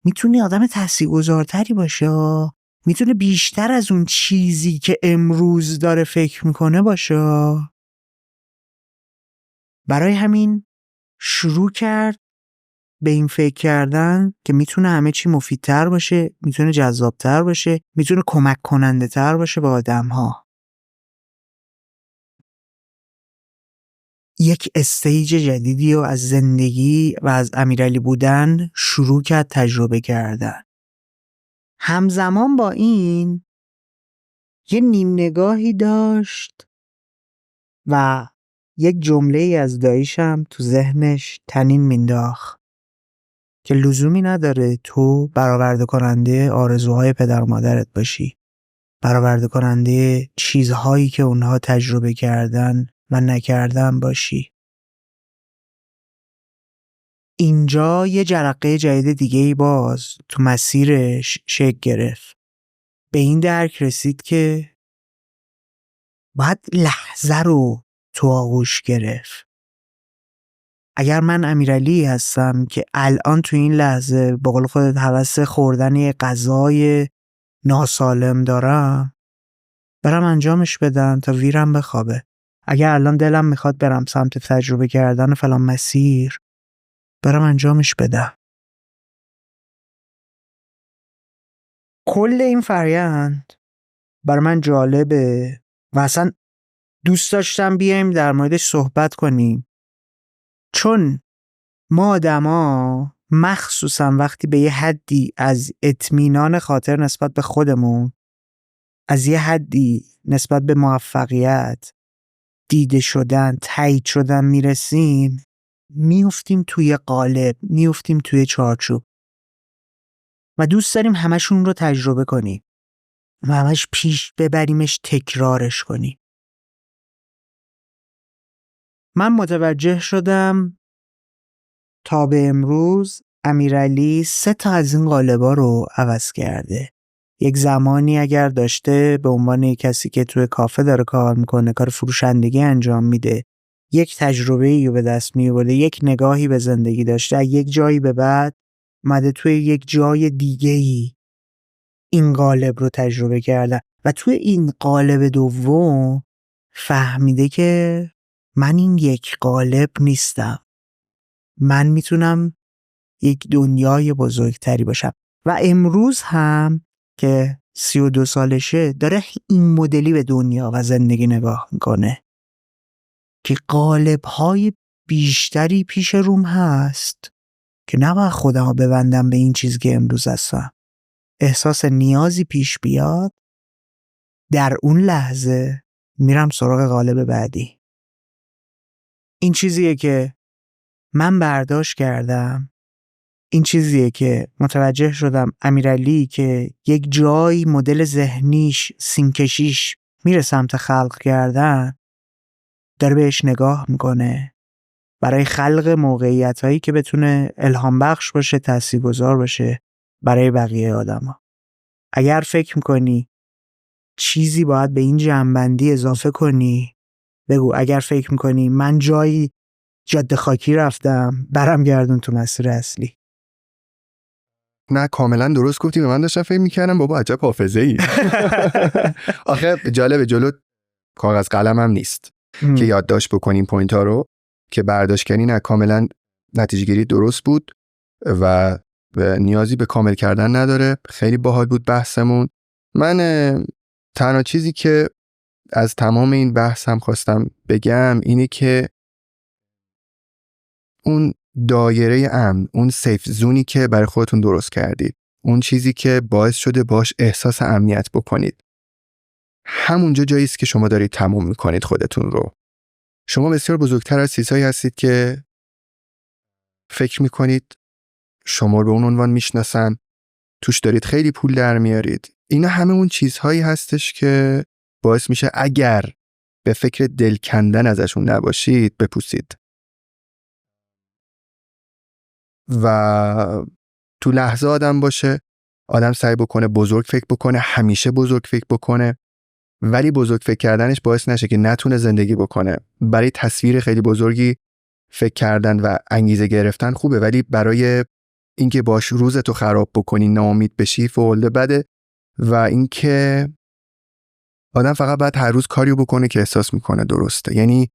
میتونه آدم تاثیرگذارتری باشه، میتونه بیشتر از اون چیزی که امروز داره فکر میکنه باشه. برای همین شروع کرد به این فکر کردن که میتونه همه چی مفیدتر باشه، میتونه جذابتر باشه، میتونه کمک کننده تر باشه به آدم ها. یک استیج جدیدی رو از زندگی و از امیرعلی بودن شروع کرد تجربه کردن. همزمان با این یه نیم نگاهی داشت و یک جمله ای از داییشم تو ذهنش تنین مینداخت که لزومی نداره تو برآورده کننده آرزوهای پدر و مادرت باشی، برآورده کننده چیزهایی که اونها تجربه کردن و نکردن باشی. اینجا یه جرقه جدید دیگه‌ای باز تو مسیرش شکل گرفت. به این درک رسید که باید لحظه رو تو آغوش گرفت. اگر من امیرعلی هستم که الان تو این لحظه به قول خودت هوس خوردن یه غذای ناسالم دارم، برم انجامش بدم تا ویرم بخوابه. اگر الان دلم میخواد برم سمت تجربه کردن فلان مسیر، برم انجامش بدم. کل این فرآیند برای من جالبه و اصلا دوست داشتم بیایم در موردش صحبت کنیم، چون ما آدما مخصوصا وقتی به یه حدی از اطمینان خاطر نسبت به خودمون، از یه حدی نسبت به موفقیت، دیده شدن، تایید شدن میرسیم، میافتیم توی قالب، میافتیم توی چارچوب و دوست داریم همشون رو تجربه کنیم و همش پیش ببریمش، تکرارش کنیم. من متوجه شدم تا به امروز امیرعلی 3 تا از این قالب‌ها رو عوض کرده. یک زمانی اگر داشته به عنوان یک کسی که توی کافه داره کار میکنه، کار فروشندگی انجام میده، یک تجربه‌ای رو به دست می‌آورده، یک نگاهی به زندگی داشته، یک جایی به بعد اومده توی یک جای دیگه‌ای این قالب رو تجربه کرده و توی این قالب دوم فهمیده که من این یک قالب نیستم. من میتونم یک دنیای بزرگتری باشم و امروز هم که 32 سالشه داره این مدلی به دنیا و زندگی نگاه میکنه که قالب‌های بیشتری پیش روم هست که نباید خودمو ببندم به این چیزی که امروز هستم. احساس نیازی پیش بیاد، در اون لحظه میرم سراغ قالب بعدی. این چیزیه که من برداشت کردم، این چیزیه که متوجه شدم امیرعلی که یک جایی مدل ذهنیش، سینکشیش میره سمت خلق کردن، داره بهش نگاه میکنه برای خلق موقعیتایی که بتونه الهام بخش باشه، تاثیرگذار باشه برای بقیه آدما. اگر فکر میکنی چیزی باید به این جنبندی اضافه کنی، بگو. اگر فکر میکنی من جایی جاده خاکی رفتم، برم گردون تو مسیر اصلی. نه کاملا درست گفتی. به من داشتم فکر میکردم بابا عجب حافظه‌ای. آخه جالب، جلو کاغذ قلم هم نیست که یادداشت بکنیم پوینت ها رو که برداشت کنی. نه کاملا نتیجه گیری درست بود و نیازی به کامل کردن نداره. خیلی باحال بود بحثمون. من تنها چیزی که از تمام این بحث هم خواستم بگم اینه که اون دایره امن، اون سیف زونی که برای خودتون درست کردید، اون چیزی که باعث شده باش احساس امنیت بکنید، همونجا جایی است که شما دارید تموم میکنید خودتون رو. شما بسیار بزرگتر از چیزهایی هستید که فکر میکنید شما رو به اون عنوان میشناسن، توش دارید خیلی پول در میارید. اینا همه اون چیزهایی هستش که باعث میشه اگر به فکر دل کندن ازشون نباشید بپوسید و تو لحظه آدم باشه. آدم سعی بکنه بزرگ فکر بکنه، همیشه بزرگ فکر بکنه ولی بزرگ فکر کردنش باعث نشه که نتونه زندگی بکنه. برای تصویر خیلی بزرگی فکر کردن و انگیزه گرفتن خوبه، ولی برای اینکه باش روزتو خراب بکنی، ناامید بشی، فولده بده. و اینکه آدم فقط باید هر روز کاریو بکنه که احساس میکنه درسته. یعنی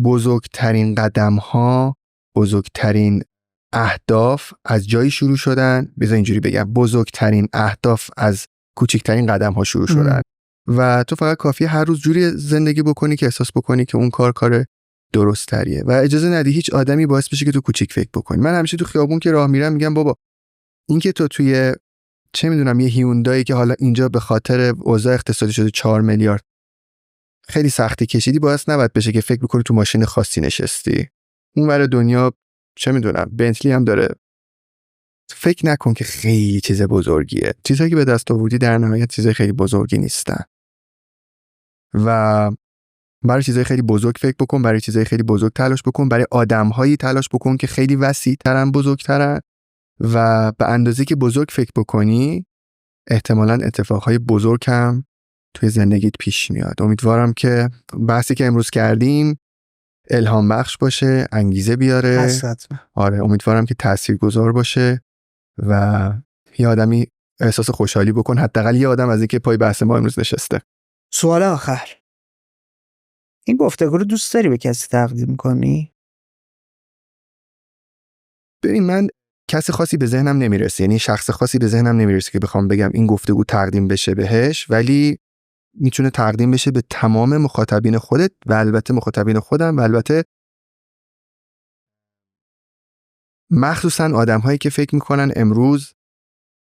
بزرگترین قدم‌ها، بزرگترین اهداف از جایی شروع شدن، بذار اینجوری بگم، بزرگترین اهداف از کوچکترین قدم‌ها شروع شدن. و تو فقط کافیه هر روز جوری زندگی بکنی که احساس بکنی که اون کار درست تریه و اجازه ندی هیچ آدمی باعث بشه که تو کوچیک فکر بکنی. من همیشه تو خیابون که راه میرم میگم بابا این که تو توی چه میدونم یه هیوندایی که حالا اینجا به خاطر اوضاع اقتصادی شده 4 میلیارد خیلی سختی کشیدی، باعث نباید بشه که فکر بکنی تو ماشین خاصی نشستی. اونور دنیا چه میدونم بنتلی هم داره. فکر نکن که خیلی چیز بزرگیه. چیزایی که به دست آوردی در نهایت چیزای خیلی بزرگی نیستن. و برای چیزای خیلی بزرگ فکر بکن، برای چیزای خیلی بزرگ تلاش بکن، برای آدم‌هایی تلاش بکن که خیلی وسیع‌ترن، بزرگترن و به اندازه که بزرگ فکر بکنی احتمالاً اتفاقهای بزرگ هم توی زندگیت پیش میاد. امیدوارم که بحثی که امروز کردیم الهام بخش باشه، انگیزه بیاره. آره، امیدوارم که تاثیرگذار باشه و یه آدمی احساس خوشحالی بکن، حداقل یه آدم از اینکه پای بحث ما امروز نشسته. سوال آخر، این گفتگو رو دوست داری به کسی تقدیم کنی؟ ببین من کسی خاصی به ذهنم نمیرسه، یعنی شخص خاصی به ذهنم نمیرسه که بخوام بگم این گفتگو تقدیم بشه بهش، ولی میتونه تقدیم بشه به تمام مخاطبین خودت و البته مخاطبین خودم و البته مخصوصا آدم‌هایی که فکر میکنن امروز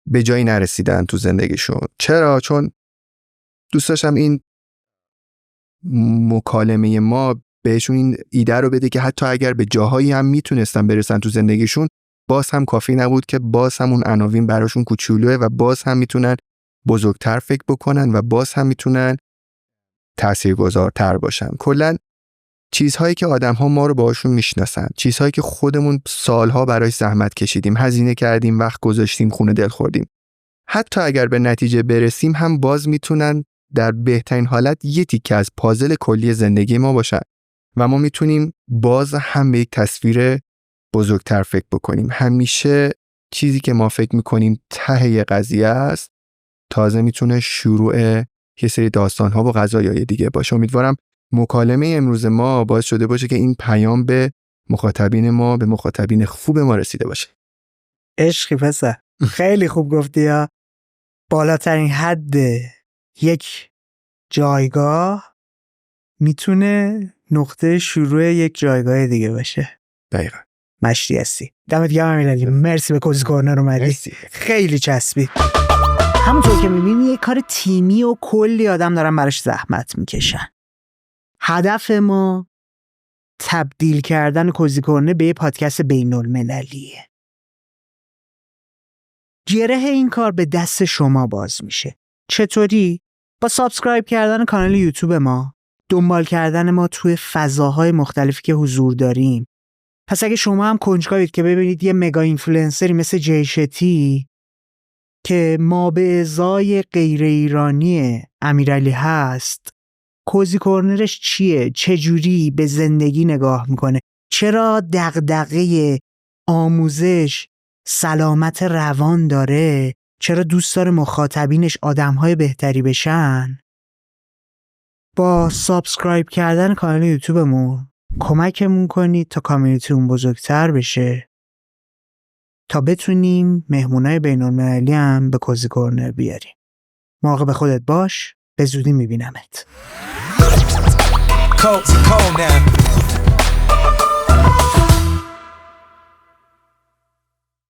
به جایی نرسیدن تو زندگیشون. چرا؟ چون دوست داشتم این مکالمه ما بهشون این ایده رو بده که حتی اگر به جاهایی هم میتونستن برسن تو زندگیشون، باز هم کافی نبود که باز هم اون عناوین براشون کوچولوه و باز هم میتونن بزرگتر فکر بکنن و باز هم میتونن تاثیرگذارتر باشن. کلاً چیزهایی که آدم‌ها ما رو باهاشون میشناسن، چیزهایی که خودمون سالها برای زحمت کشیدیم، هزینه کردیم، وقت گذاشتیم، خونه دل خوردیم، حتی اگر به نتیجه برسیم هم باز میتونن در بهترین حالت یه تیکه از پازل کلی زندگی ما باشن و ما میتونیم باز هم به یک تصویر بزرگتر فکر بکنیم. همیشه چیزی که ما فکر میکنیم ته قضیه است تازه میتونه شروع یه سری داستان‌ها و قضایای دیگه باشه. امیدوارم مکالمه امروز ما باعث شده باشه که این پیام به مخاطبین ما، به مخاطبین خوب ما رسیده باشه. عشقی پسر، خیلی خوب گفتی. یا بالاترین حد یک جایگاه میتونه نقطه شروع یک جایگاه دیگه باشه. دقیقاً. مشتی هستی. دمت گرم امیرعلی، مرسی به کوزی کورنر اومدی. خیلی چسبید. همونطور که میبینی یه کار تیمی و کلی آدم دارن براش زحمت میکشن. هدف ما تبدیل کردن کوزی کورنر به یه پادکست بین‌المللیه. گره این کار به دست شما باز میشه. چطوری؟ با سابسکرایب کردن کانال یوتیوب ما، دنبال کردن ما توی فضاهای مختلفی که حضور داریم. پس اگه شما هم کنجکاوید که ببینید یه مگا اینفلوئنسری مثل جیشتی که ما به ازای غیر ایرانی امیرعلی هست، کوزی کورنرش چیه؟ چجوری به زندگی نگاه میکنه؟ چرا دغدغه آموزش، سلامت روان داره؟ چرا دوست داره مخاطبینش آدمهای بهتری بشن؟ با سابسکرایب کردن کانال یوتیوبمون کمکمون کنید تا کامیونیتیمون بزرگتر بشه، تا بتونیم مهمونای بین‌المللی هم به کوزی کورنر بیاریم. مراقب خودت باش، به زودی میبینمت.